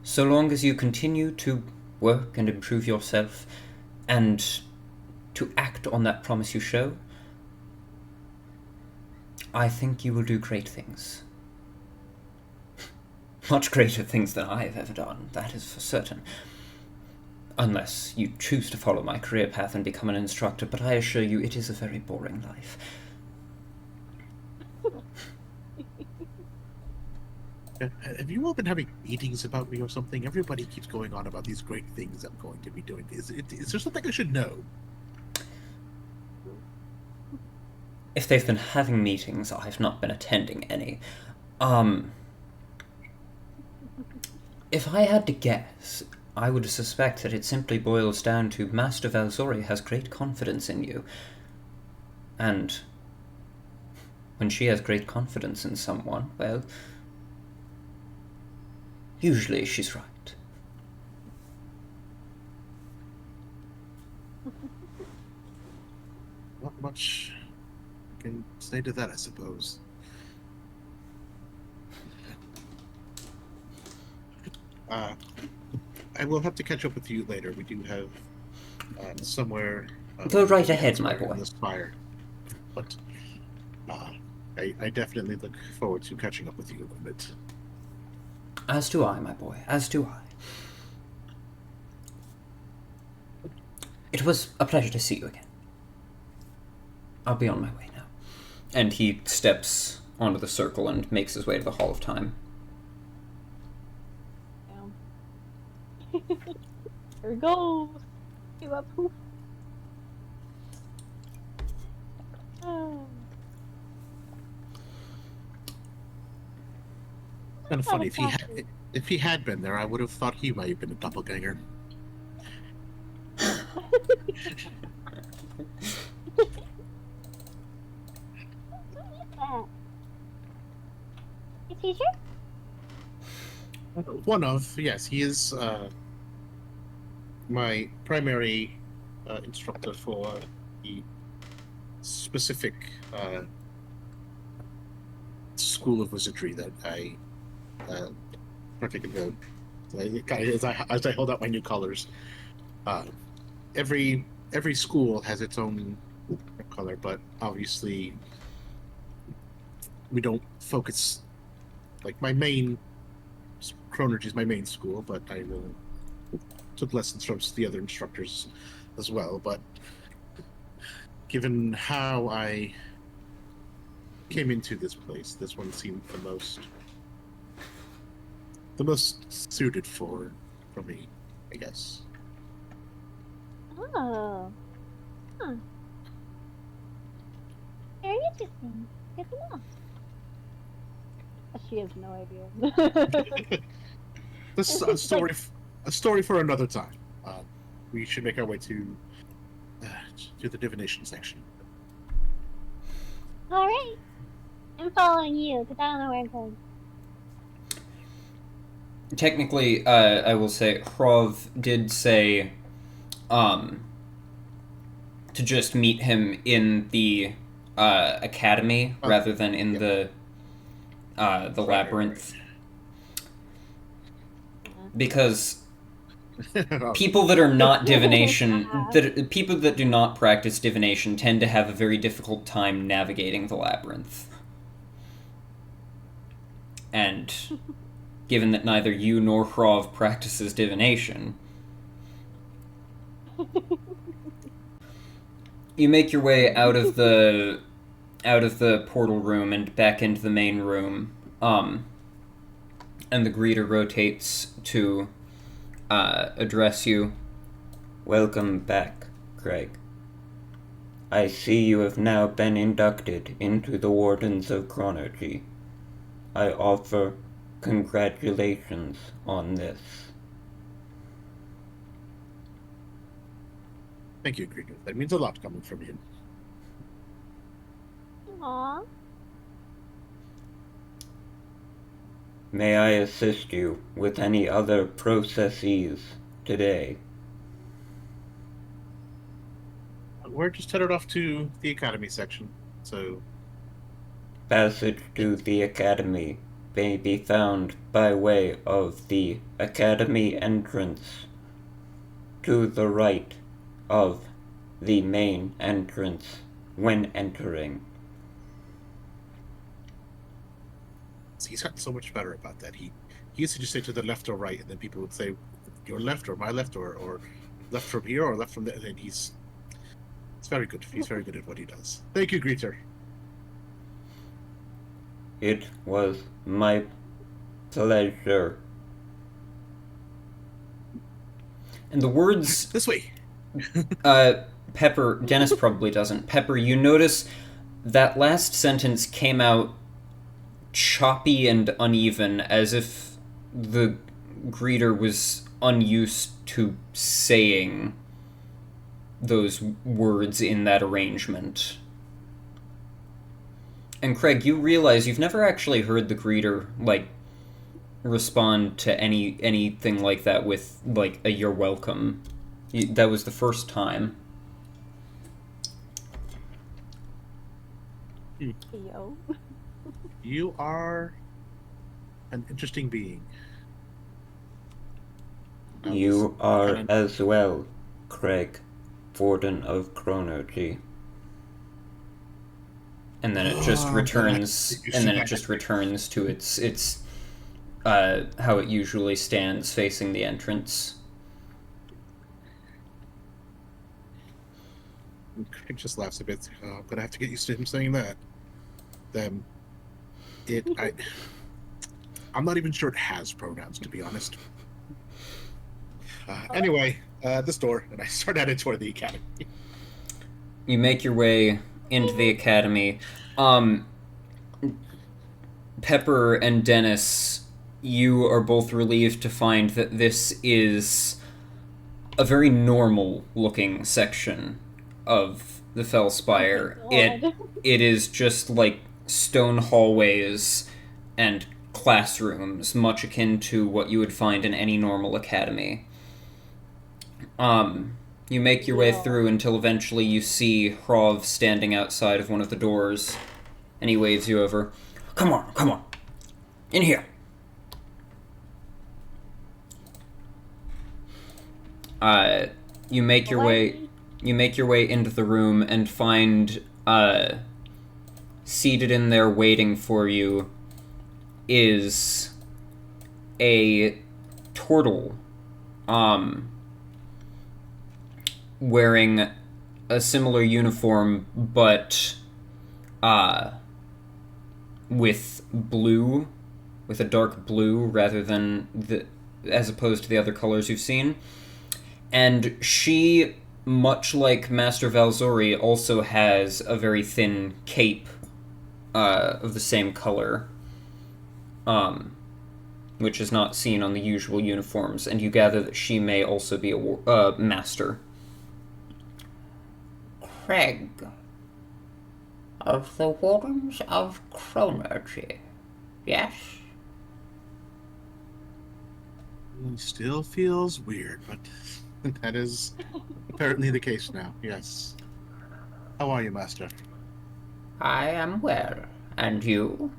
So long as you continue to work and improve yourself and to act on that promise you show, I think you will do great things. Much greater things than I have ever done, that is for certain. Unless you choose to follow my career path and become an instructor, but I assure you it is a very boring life. Have you all been having meetings about me or something? Everybody keeps going on about these great things I'm going to be doing. Is there something I should know? If they've been having meetings, I've not been attending any. If I had to guess, I would suspect that it simply boils down to Master Valzori has great confidence in you. And when she has great confidence in someone, well, usually she's right. Not much I can say to that, I suppose. I will have to catch up with you later. We do have somewhere. Go right ahead, my boy. This fire, but I definitely look forward to catching up with you a little bit. As do I, my boy. As do I. It was a pleasure to see you again. I'll be on my way now. And he steps onto the circle and makes his way to the Hall of Time. Here we go. Give up. Kind of funny if he had been there, I would have thought he might have been a doppelganger. Your teacher? One of, yes, he is my primary instructor for the specific school of wizardry that I partake in. As I hold out my new colors, every school has its own color, but obviously we don't focus. Like my main Chronergy is my main school, but I took lessons from the other instructors as well. But given how I came into this place, this one seemed the most suited for me, I guess. Oh. Huh. Very interesting. Good to know. She has no idea. This a story for another time. We should make our way to the divination section. All right. I'm following you because I don't know where I'm going. Technically, I will say, Hrov did say to just meet him in the academy rather than in the labyrinth. Because people that are not divination, people that do not practice divination tend to have a very difficult time navigating the labyrinth. And given that neither you nor Hrov practices divination, you make your way out of the portal room and back into the main room. And the greeter rotates to address you. Welcome back, Craig. I see you have now been inducted into the Wardens of Chronergy. I offer congratulations on this. Thank you, Greeter. That means a lot coming from you. Aww. May I assist you with any other processes today? We're just headed off to the academy section, so... Passage to the academy may be found by way of the academy entrance to the right of the main entrance when entering. He's gotten so much better about that. He used to just say to the left or right, and then people would say, your left or my left, or left from here or left from there, and then it's very good. He's very good at what he does. Thank you, Greeter. It was my pleasure. And the words... This way! Pepper, Dennis probably doesn't. Pepper, you notice that last sentence came out choppy and uneven, as if the greeter was unused to saying those words in that arrangement. And Craig, you realize you've never actually heard the greeter, like, respond to anything like that with, like, a "you're welcome." That was the first time. Yo. You are an interesting being. You are as well, Craig, Warden of Chronergy. And then it just returns. And then it just returns to its how it usually stands, facing the entrance. Craig just laughs a bit. Oh, I'm gonna have to get used to him saying that. I'm not even sure it has pronouns, to be honest. Anyway, this door, and I start headed toward the academy. You make your way into the academy. Pepper and Dennis, you are both relieved to find that this is a very normal-looking section of the Fellspire. Oh my God. It is just like stone hallways and classrooms, much akin to what you would find in any normal academy. You make your way through until eventually you see Hrov standing outside of one of the doors, and he waves you over. Come on. In here. You make your way into the room and find seated in there waiting for you is a turtle wearing a similar uniform but with a dark blue rather than as opposed to the other colors you've seen. And she, much like Master Valzori, also has a very thin cape of the same color, which is not seen on the usual uniforms, and you gather that she may also be a master. Craig, of the Wardens of Chronergy, yes? It still feels weird, but that is apparently the case now, yes. How are you, Master? I am well. And you?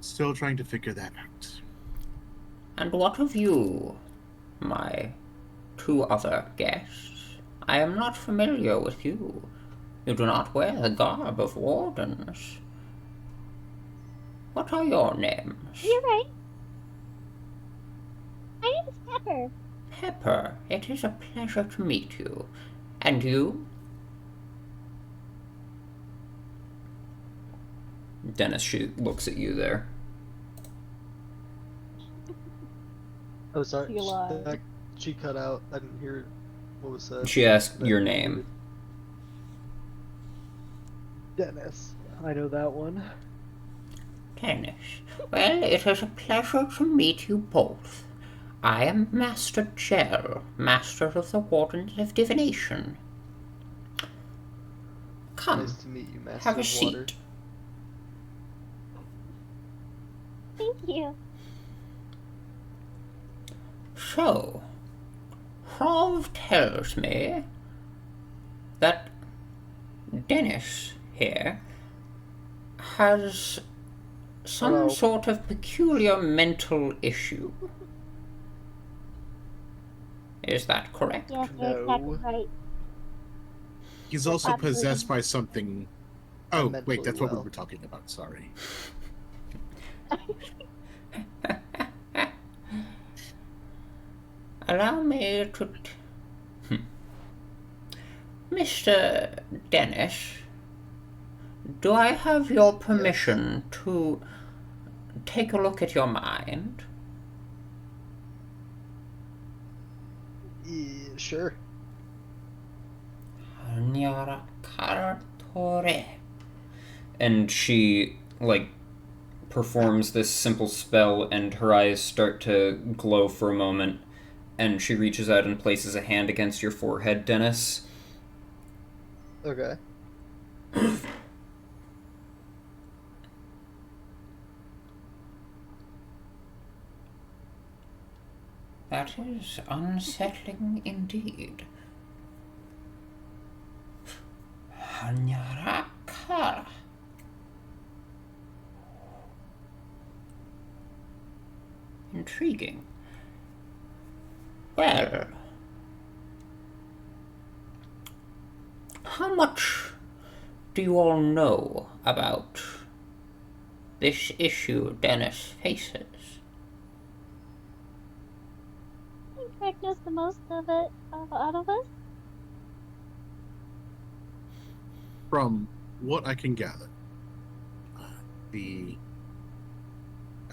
Still trying to figure that out. And what of you, my two other guests? I am not familiar with you. You do not wear the garb of wardens. What are your names? You're right. My name is Pepper. Pepper, it is a pleasure to meet you. And you? Dennis, she looks at you there. Oh, sorry. You lied. She cut out. I didn't hear what was said. She asked your name. Dennis. I know that one. Dennis. Well, it is a pleasure to meet you both. I am Master Gel, Master of the Wardens of Divination. Come, Nice to meet you, Master have a of Water. seat. Thank you. So, Hrov tells me that Dennis here has some Hello. sort of peculiar mental issue. Is that correct? Yes, you're exactly No. right. He's also Absolutely. possessed by something. Oh, Mentally wait, that's what we well. were talking about, sorry. Allow me to... Mr. Dennis, do I have your permission to take a look at your mind? Yeah, sure. Cartography. And she, like, performs this simple spell, and her eyes start to glow for a moment, and she reaches out and places a hand against your forehead, Dennis. Okay. That is unsettling indeed. Hanyaraka. Intriguing. Well, how much do you all know about this issue Dennis faces? I think Rick knows the most of it out of us. From what I can gather,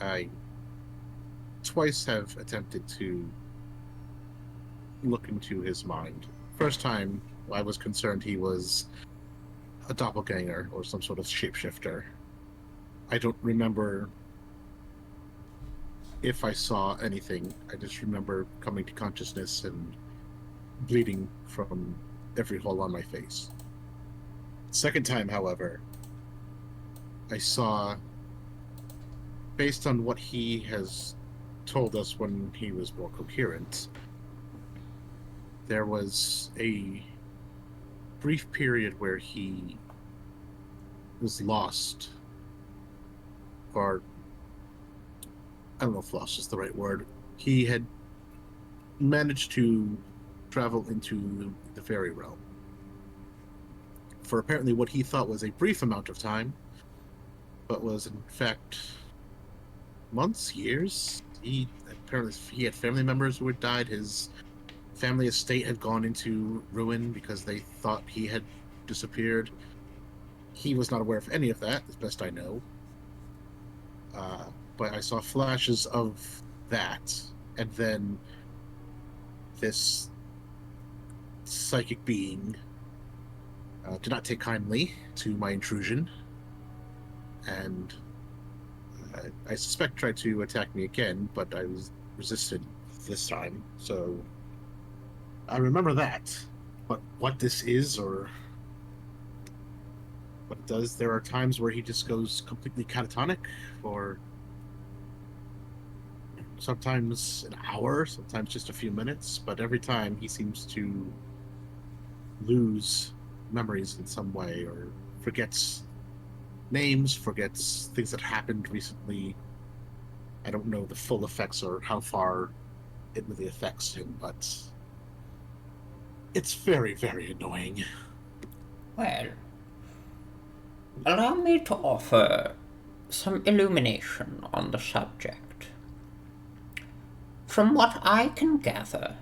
I twice have attempted to look into his mind. First time, I was concerned he was a doppelganger or some sort of shapeshifter. I don't remember if I saw anything. I just remember coming to consciousness and bleeding from every hole on my face. Second time, however, I saw, based on what he has told us when he was more coherent, there was a brief period where he was lost, or I don't know if lost is the right word. He had managed to travel into the fairy realm for apparently what he thought was a brief amount of time, but was in fact months, years. He had family members who had died. His family estate had gone into ruin because they thought he had disappeared. He was not aware of any of that, as best I know. But I saw flashes of that, and then this psychic being did not take kindly to my intrusion, and I suspect tried to attack me again, but I was resisted this time, so I remember that. But what this is, or what it does, there are times where he just goes completely catatonic, or sometimes an hour, sometimes just a few minutes, but every time he seems to lose memories in some way, or forgets names, forgets things that happened recently. I don't know the full effects or how far it really affects him, but it's very, very annoying. Well, allow me to offer some illumination on the subject. From what I can gather,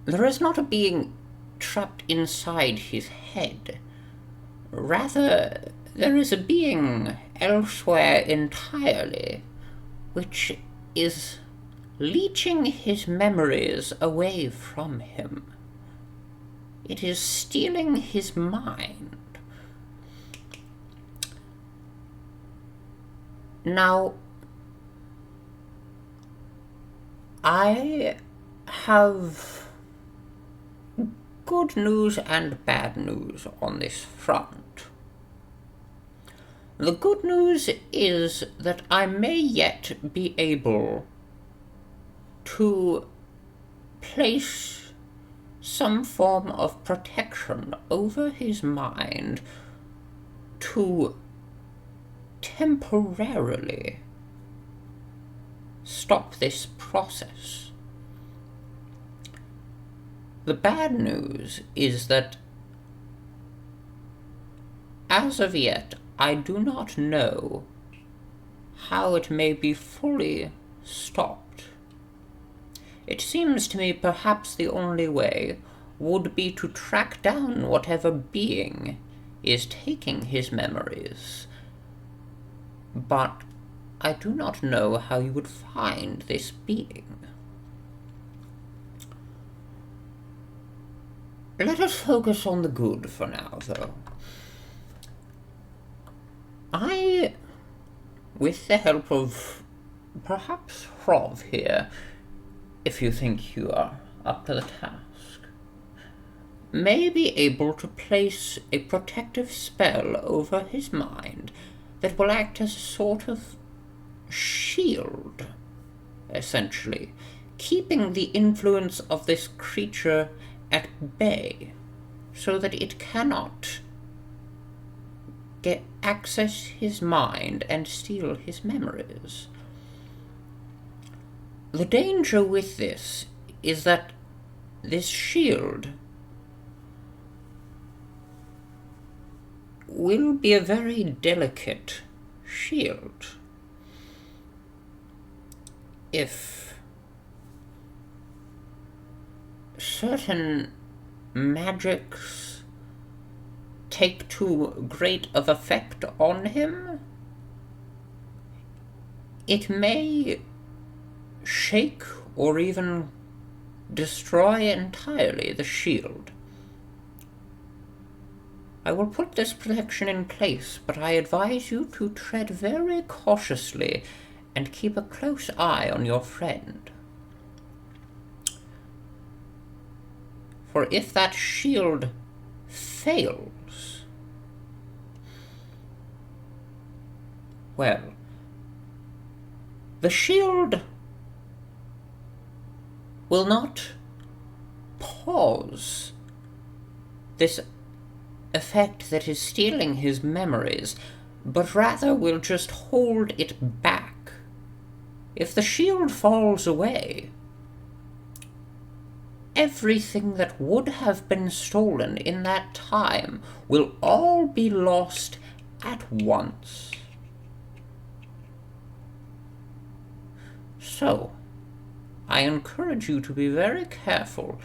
there is not a being trapped inside his head. Rather, there is a being elsewhere entirely, which is leeching his memories away from him. It is stealing his mind. Now, I have good news and bad news on this front. The good news is that I may yet be able to place some form of protection over his mind to temporarily stop this process. The bad news is that, as of yet, I do not know how it may be fully stopped. It seems to me perhaps the only way would be to track down whatever being is taking his memories. But I do not know how you would find this being. Let us focus on the good for now, though. I with the help of perhaps Hrov here, if you think you are up to the task, may be able to place a protective spell over his mind that will act as a sort of shield, essentially, keeping the influence of this creature at bay, so that it cannot access his mind and steal his memories. The danger with this is that this shield will be a very delicate shield. If certain magics take too great of effect on him, it may shake or even destroy entirely the shield. I will put this protection in place, but I advise you to tread very cautiously and keep a close eye on your friend. For if that shield fails, well, the shield will not pause this effect that is stealing his memories, but rather will just hold it back. If the shield falls away, everything that would have been stolen in that time will all be lost at once. So, I encourage you to be very careful,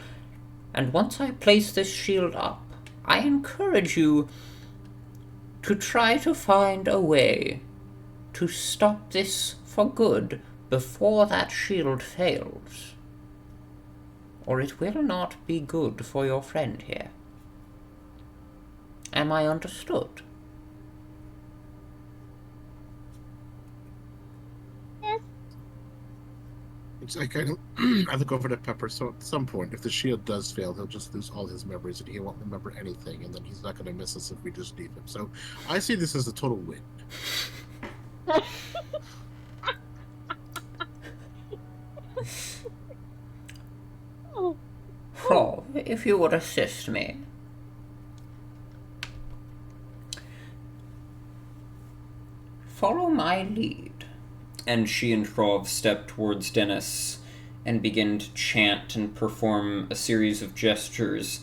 and once I place this shield up, I encourage you to try to find a way to stop this for good before that shield fails, or it will not be good for your friend here. Am I understood? Yes. It's like I look over to Pepper. So at some point, if the shield does fail, he'll just lose all his memories and he won't remember anything, and then he's not going to miss us if we just leave him. So I see this as a total win. Hrov, if you would assist me. Follow my lead. And she and Hrov step towards Dennis and begin to chant and perform a series of gestures.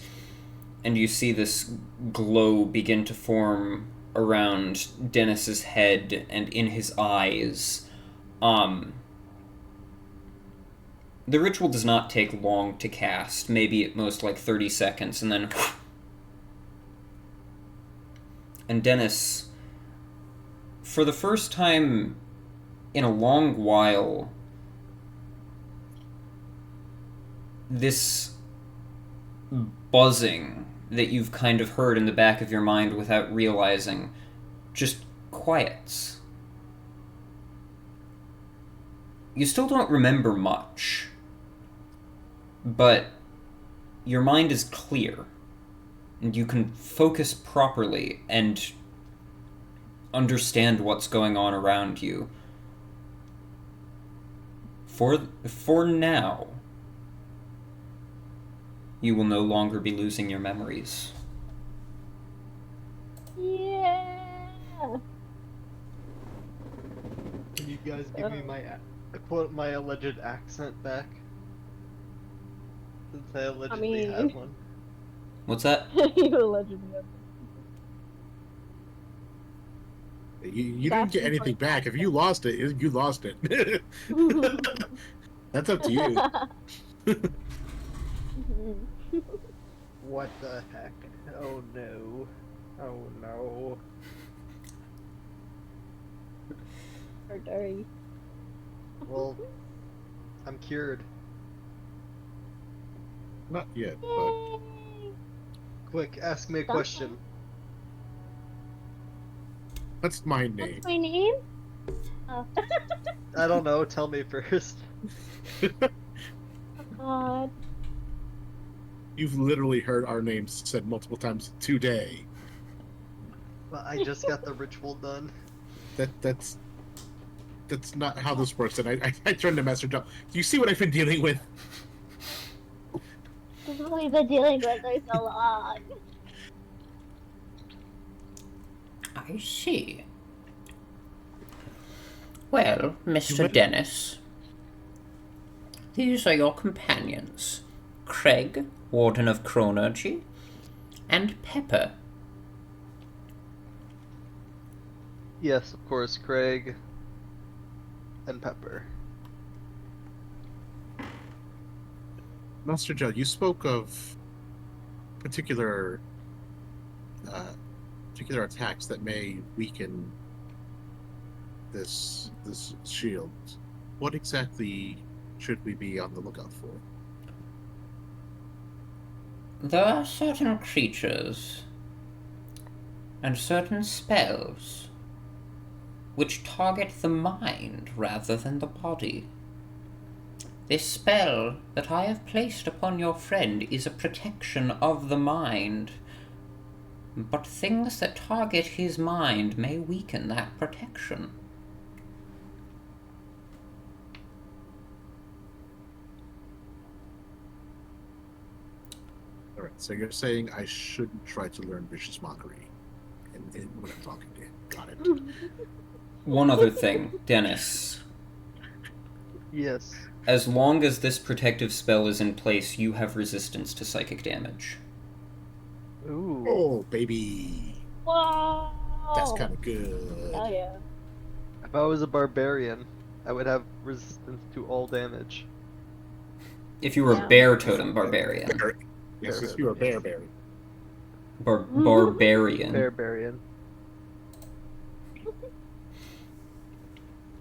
And you see this glow begin to form around Dennis's head and in his eyes. The ritual does not take long to cast, maybe at most like 30 seconds, and then... And Dennis, for the first time in a long while, this buzzing that you've kind of heard in the back of your mind without realizing just quiets. You still don't remember much, but your mind is clear, and you can focus properly and understand what's going on around you. For now, you will no longer be losing your memories. Yeah. Can you guys give me my alleged accent back? Since I allegedly had one. What's that? You allegedly have. You didn't get anything back. If you lost it, you lost it. That's up to you. What the heck? Oh no. Oh no. Or dirty. Well, I'm cured. Not yet, but Yay! Quick, ask me a question. that's my name. What's my name? Oh. I don't know. Tell me first. God. You've literally heard our names said multiple times today. But I just got the ritual done. That's not how this works. And I turned the message up. Do you see what I've been dealing with? This is what we've been dealing with for so long. I see. Well, Mr. Dennis, these are your companions. Craig, Warden of Chronergy, and Pepper. Yes, of course, Craig and Pepper. Master Joe, you spoke of particular attacks that may weaken this shield. What exactly should we be on the lookout for? There are certain creatures and certain spells which target the mind rather than the body. This spell that I have placed upon your friend is a protection of the mind, but things that target his mind may weaken that protection. Alright, so you're saying I shouldn't try to learn vicious mockery when I'm talking to him. Got it. One other thing, Dennis. Yes. As long as this protective spell is in place, you have resistance to psychic damage. Ooh. Oh, baby. Whoa! That's kind of good. Hell yeah. If I was a barbarian, I would have resistance to all damage. If you were a bear totem barbarian. Yes, if you're a bear. Barbarian. Barbarian.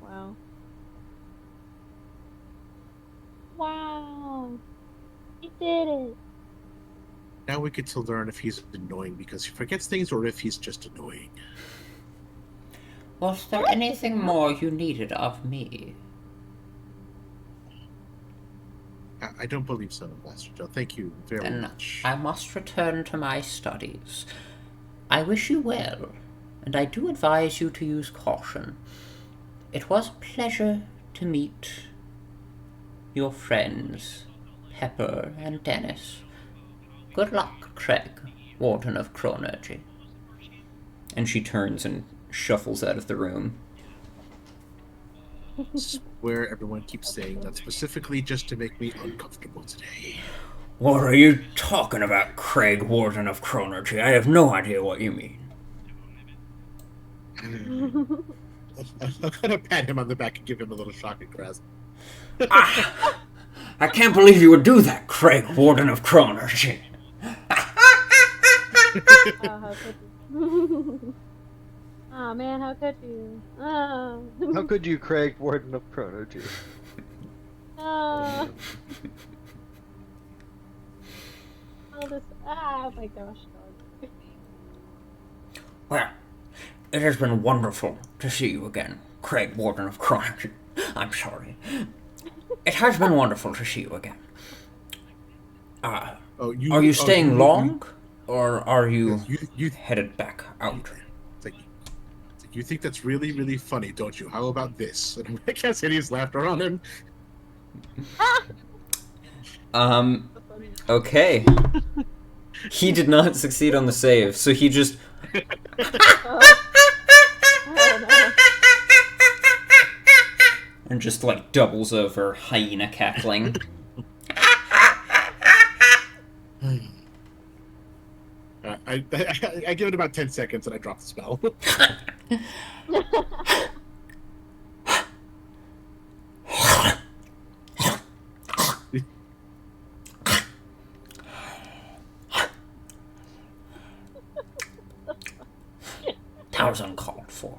Wow. Wow. He did it. Now we get to learn if he's annoying because he forgets things or if he's just annoying. Was there anything more you needed of me? I don't believe so, Master Joe. Thank you very Then much. I must return to my studies. I wish you well, and I do advise you to use caution. It was a pleasure to meet your friends, Pepper and Dennis. Good luck, Craig, Warden of Chronergy. And she turns and shuffles out of the room. Swear everyone keeps saying that specifically just to make me uncomfortable today. What are you talking about, Craig, Warden of Chronergy? I have no idea what you mean. I'm gonna pat him on the back and give him a little shocking grasp. I can't believe you would do that, Craig, Warden of Chronergy. How could you? Oh man, how could you? Oh. How could you, Craig, Warden of Chronergy? Oh. Oh, this. Oh my gosh. God. Well, it has been wonderful to see you again, Craig, Warden of Chronergy. I'm sorry. It has been wonderful to see you again. Are you staying long, or are you headed back out? You think that's really, really funny, don't you? How about this? And I guess Eddie's laughter on him. Okay. He did not succeed on the save, so he just... Oh. Oh, no. And just, like, doubles over, hyena cackling. I give it about 10 seconds and I drop the spell. That was uncalled for.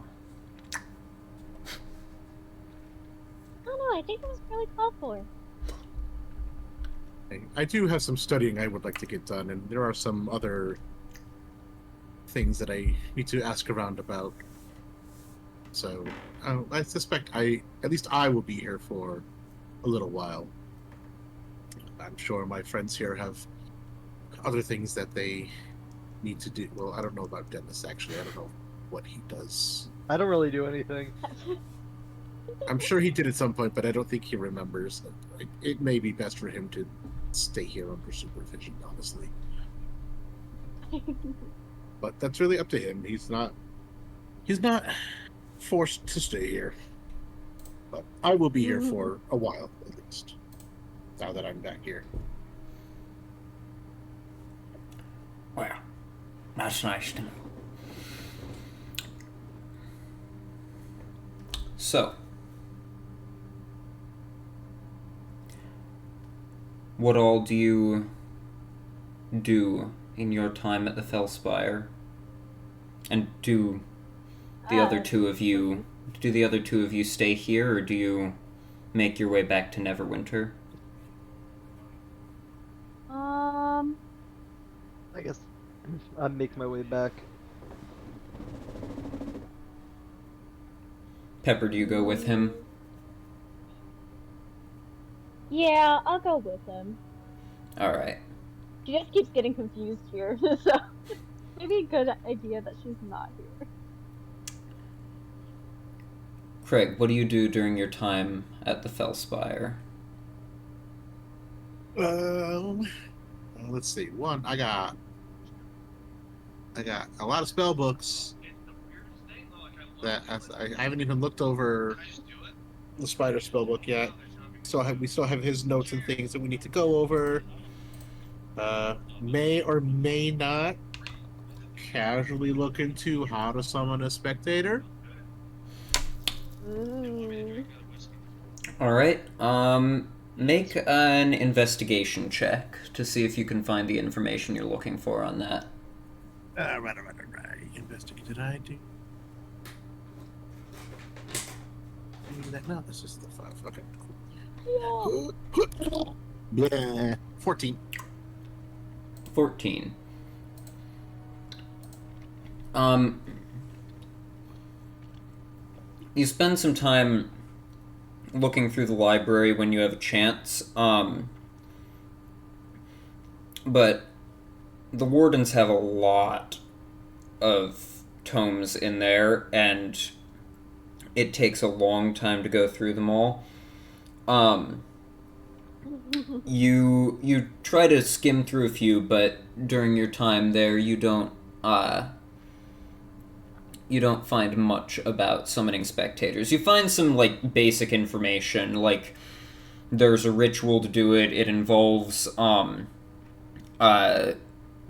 Oh no, I think it was really called for. I do have some studying I would like to get done, and there are some other things that I need to ask around about. So I suspect at least I will be here for a little while. I'm sure my friends here have other things that they need to do. Well, I don't know about Dennis, actually. I don't know what he does. I don't really do anything. I'm sure he did at some point, but I don't think he remembers. It may be best for him to stay here under supervision, honestly. But that's really up to him. He's not forced to stay here. But I will be here for a while, at least. Now that I'm back here. Well, that's nice to know. So, what all do you do in your time at the Fellspire? And do the other two of you stay here, or do you make your way back to Neverwinter? I guess I make my way back. Pepper, do you go with him? Yeah, I'll go with him. Alright. She just keeps getting confused here, so maybe a good idea that she's not here. Craig, what do you do during your time at the Fellspire? Let's see. One, I got a lot of spell books that I haven't even looked over the spider spell book yet. We still have his notes and things that we need to go over. May or may not casually look into how to summon a spectator. Alright, make an investigation check to see if you can find the information you're looking for on that. Right. Investigated I do. No, this is the 5. Okay. Yeah. 14. 14. You spend some time looking through the library when you have a chance, but the wardens have a lot of tomes in there, and it takes a long time to go through them all. You try to skim through a few, but during your time there, you don't find much about summoning spectators. You find some, basic information, like there's a ritual to do it. It involves,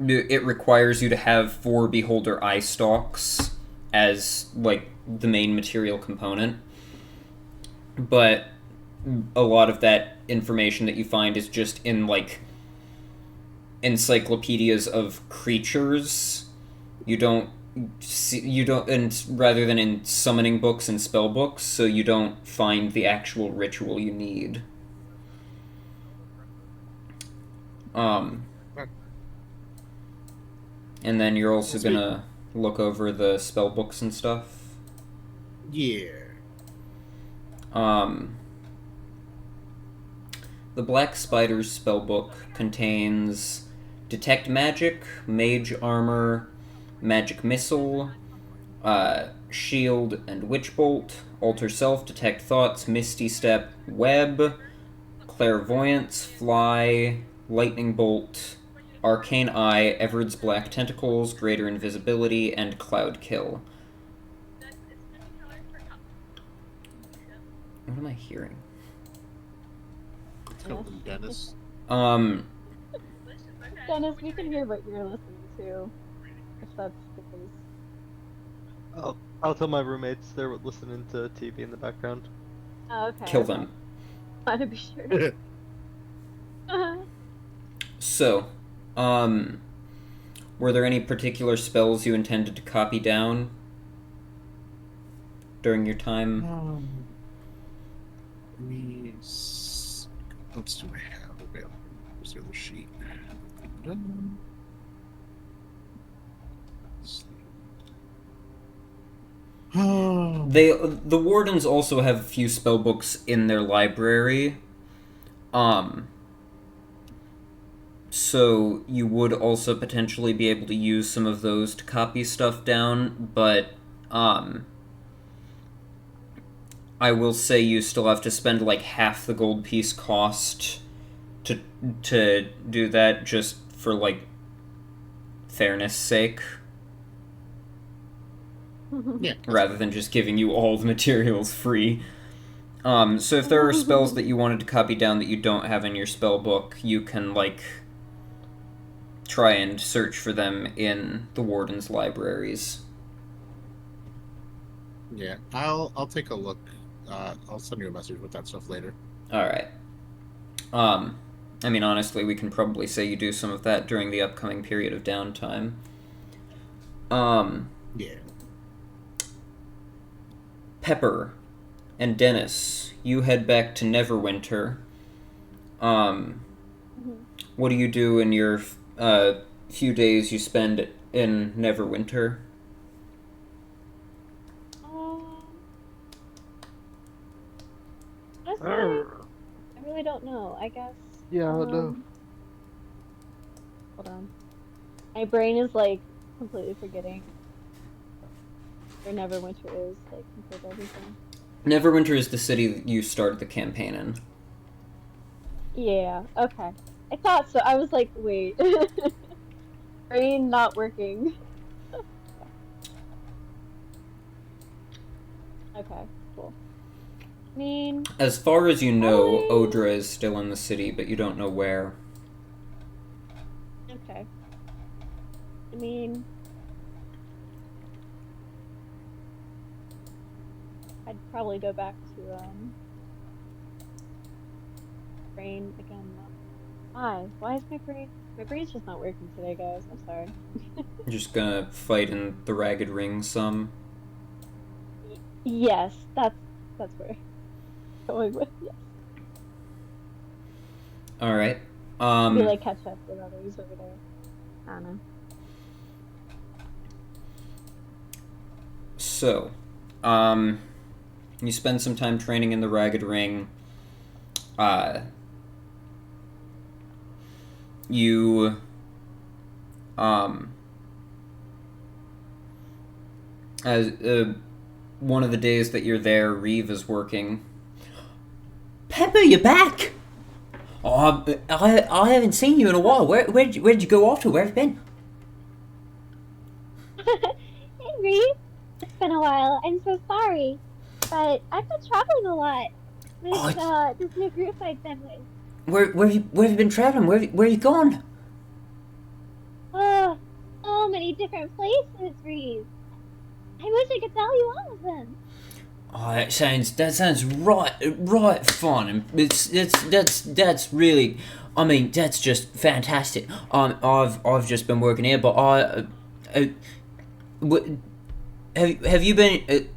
it requires you to have 4 beholder eye stalks as, the main material component. But a lot of that information that you find is just in, encyclopedias of creatures. And rather than in summoning books and spell books, so you don't find the actual ritual you need. And then you're also gonna look over the spell books and stuff. Yeah. The Black Spider's spellbook contains Detect Magic, Mage Armor, Magic Missile, Shield and Witch Bolt, Alter Self, Detect Thoughts, Misty Step, Web, Clairvoyance, Fly, Lightning Bolt, Arcane Eye, Everard's Black Tentacles, Greater Invisibility, and Cloud Kill. What am I hearing? Dennis. Dennis, we can hear what you're listening to, if that's the case. I'll tell my roommates they're listening to TV in the background. Oh, okay. Kill them. I want to be sure. So, were there any particular spells you intended to copy down during your time? What else do I have available? Where's the other sheet? Oh, the wardens also have a few spell books in their library. So you would also potentially be able to use some of those to copy stuff down, but I will say you still have to spend like half the gold piece cost to do that, just for like fairness sake. Yeah. Rather than just giving you all the materials free. So if there are spells that you wanted to copy down that you don't have in your spell book, you can like try and search for them in the warden's libraries. Yeah, I'll take a look. I'll send you a message with that stuff later. Alright. I mean, honestly, we can probably say you do some of that during the upcoming period of downtime. Yeah. Pepper and Dennis, you head back to Neverwinter. What do you do in your few days you spend in Neverwinter? Honestly, I really don't know. I guess. Yeah, I don't know. Hold on. My brain is like completely forgetting where Neverwinter is, like compared to everything. Neverwinter is the city that you started the campaign in. Yeah. Okay. I thought so. I was like, wait. Brain not working. Okay. Cool. I mean, As far as you know, Odra is still in the city, but you don't know where. okay. I mean, I'd probably go back to brain again. Why? Why is my brain? My brain's just not working today, guys. I'm sorry. You're just gonna fight in the Ragged Ring some. Yes, that's where I'm going with. Yes. Alright. Maybe like catch up with others over there. I don't know. So, you spend some time training in the Ragged Ring. You, as one of the days that you're there, Reeve is working. Pepper, you're back! Oh, I haven't seen you in a while. Where'd you go off to? Where have you been? Hey, Reeve. It's been a while. I'm so sorry, but I've been traveling a lot with this new group I've been with. Where have you been traveling? Where have you gone? Oh, so many different places, Reeve. I wish I could tell you all of them. Oh, that sounds right fun, and that's really, I mean, that's just fantastic. I've just been working here, but have you been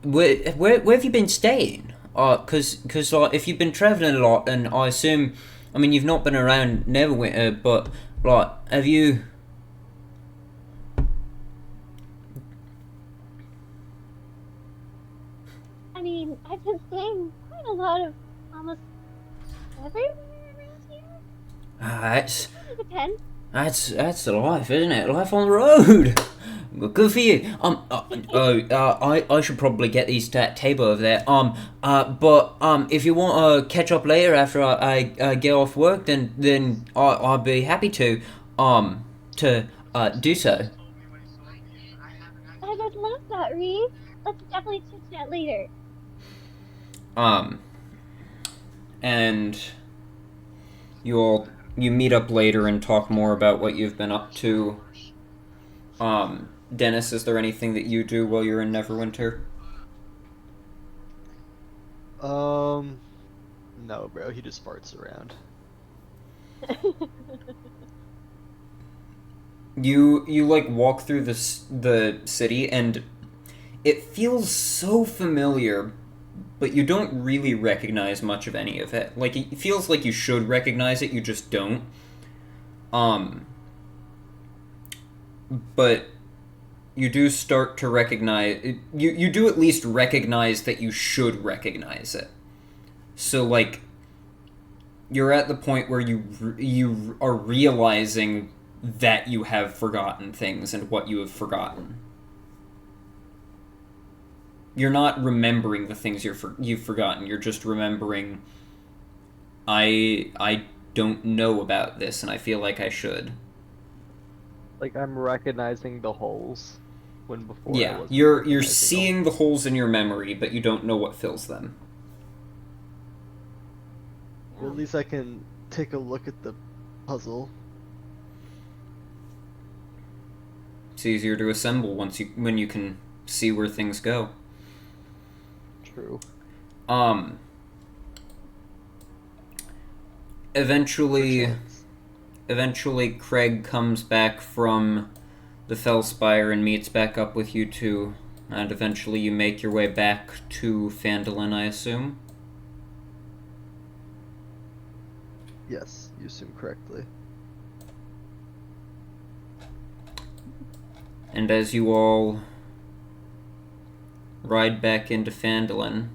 where have you been staying? Cause like if you've been traveling a lot, and I assume, I mean, you've not been around Neverwinter, but like, have you? I mean, I've been staying quite a lot of almost everywhere around here. That's It depends. that's the life, isn't it? Life on the road. Good for you. I should probably get these to that table over there. But if you want to catch up later after I get off work, then I'll be happy to do so. I would love that, Reeve. Let's definitely chit chat later. And you meet up later and talk more about what you've been up to. Dennis, is there anything that you do while you're in Neverwinter? No, bro. He just farts around. You like walk through the city, and it feels so familiar, but you don't really recognize much of any of it. Like, it feels like you should recognize it, you just don't. But you do start to recognize... You do at least recognize that you should recognize it. So, like, you're at the point where you are realizing that you have forgotten things and what you have forgotten. You're not remembering the things you've forgotten. You're just remembering, I don't know about this, and I feel like I should. Like, I'm recognizing the holes when before I Yeah, wasn't you're recognizing seeing the holes in your memory, but you don't know what fills them. Well, at least I can take a look at the puzzle. It's easier to assemble when you can see where things go. True. Eventually Craig comes back from the Fellspire and meets back up with you two, and eventually you make your way back to Phandelver, I assume? Yes, you assume correctly. And as you all ride back into Phandelver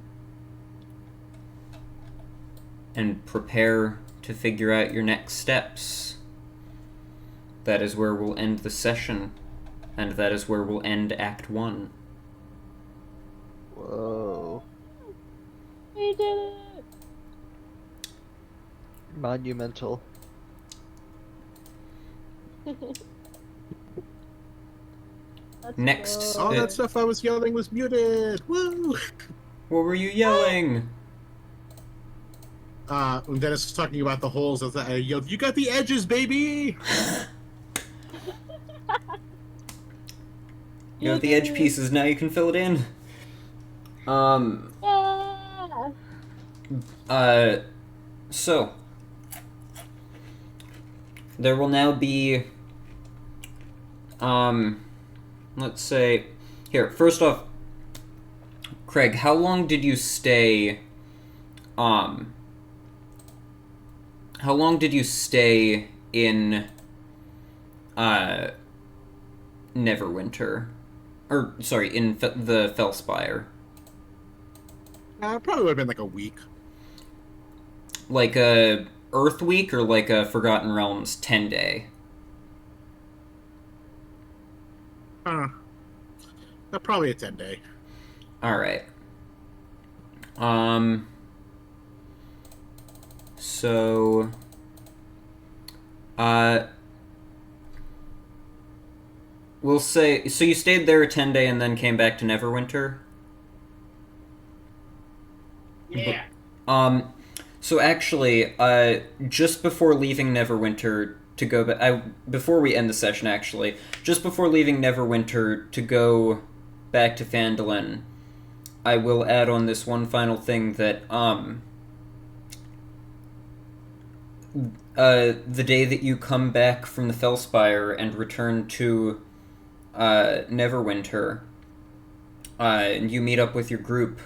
and prepare to figure out your next steps, that is where we'll end the session, and that is where we'll end Act 1. Whoa. We did it! Monumental. Let's Next. go. All that stuff I was yelling was muted. Woo! What were you yelling? When Dennis was talking about the holes, I yelled, "You got the edges, baby!" You have the edge pieces, now you can fill it in. Yeah. So there will now be, let's say, here, first off, Craig, how long did you stay, in, Neverwinter? Or, sorry, in the Fellspire? Probably would have been like a week. Like a Earth Week or like a Forgotten Realms 10-day? Probably a 10-day. Alright. So... we'll say... So you stayed there a 10-day and then came back to Neverwinter? Yeah. So actually, just before leaving Neverwinter to go back... before we end the session, actually, just before leaving Neverwinter to go back to Phandelver, I will add on this one final thing that, the day that you come back from the Fellspire and return to, Neverwinter, and you meet up with your group,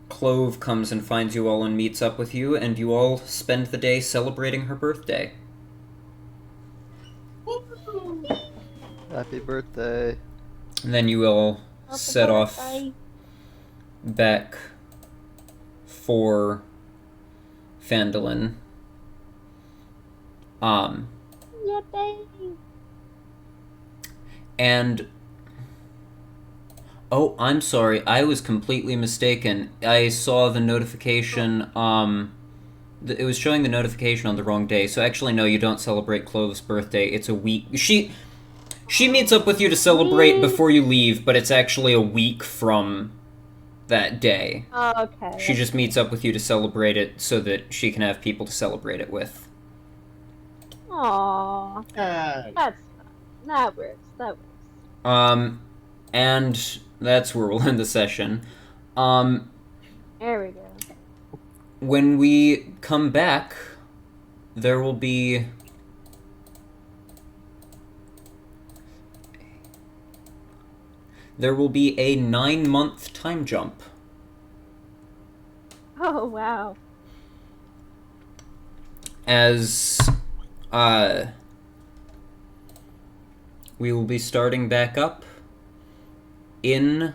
Clove comes and finds you all and meets up with you, and you all spend the day celebrating her birthday. Happy birthday. And then you all Happy set off birthday. back for Phandelver. Yippee! And... Oh, I'm sorry, I was completely mistaken. I saw the notification, it was showing the notification on the wrong day, so actually no, you don't celebrate Clove's birthday, it's a week... She meets up with you to celebrate before you leave, but it's actually a week from that day. Oh, okay. She just meets up with you to celebrate it so that she can have people to celebrate it with. Aww. That's fine. That works. That works. And that's where we'll end the session. There we go. When we come back, there will be... There will be a 9-month time jump. Oh, wow. As, we will be starting back up in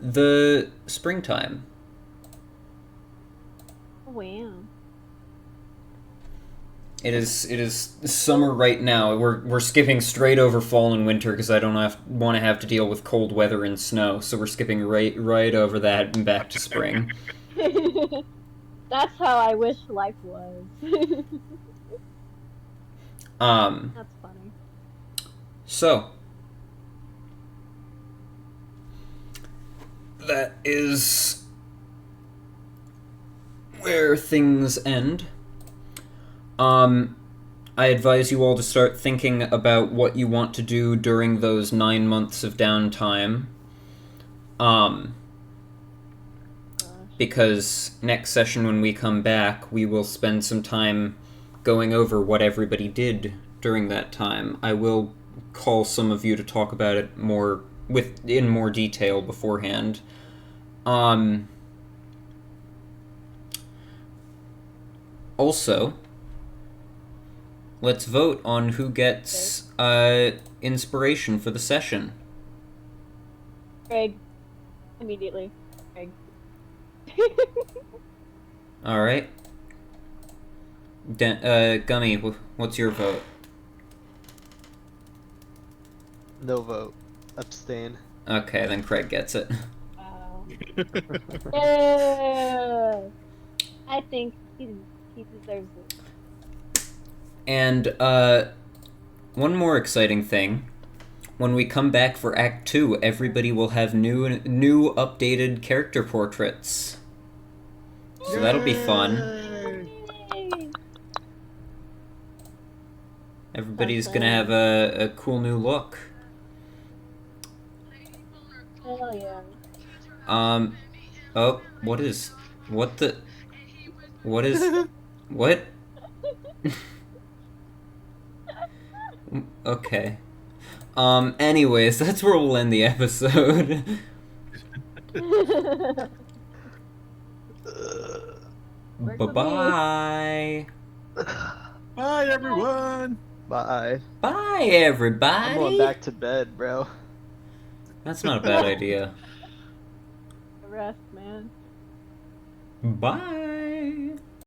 the springtime. Wow. It is summer right now. We're skipping straight over fall and winter because I don't want to have to deal with cold weather and snow. So we're skipping right over that and back to spring. That's how I wish life was. That's funny. So that is where things end. I advise you all to start thinking about what you want to do during those 9 months of downtime. Because next session when we come back, we will spend some time going over what everybody did during that time. I will call some of you to talk about it in more detail beforehand. Also, let's vote on who gets inspiration for the session. Greg. Immediately. Greg. Alright. Gummy, what's your vote? No vote. Abstain. Okay, then Craig gets it. Wow. Yeah. I think he deserves it. And, one more exciting thing. When we come back for Act 2, everybody will have new updated character portraits. So that'll be fun. Yay. Everybody's gonna have a cool new look. Hell yeah. Oh, what is what? Okay. Anyways, that's where we'll end the episode. Bye-bye. Bye, everyone. Bye. Bye, everybody. I'm going back to bed, bro. That's not a bad idea. Rest, man. Bye.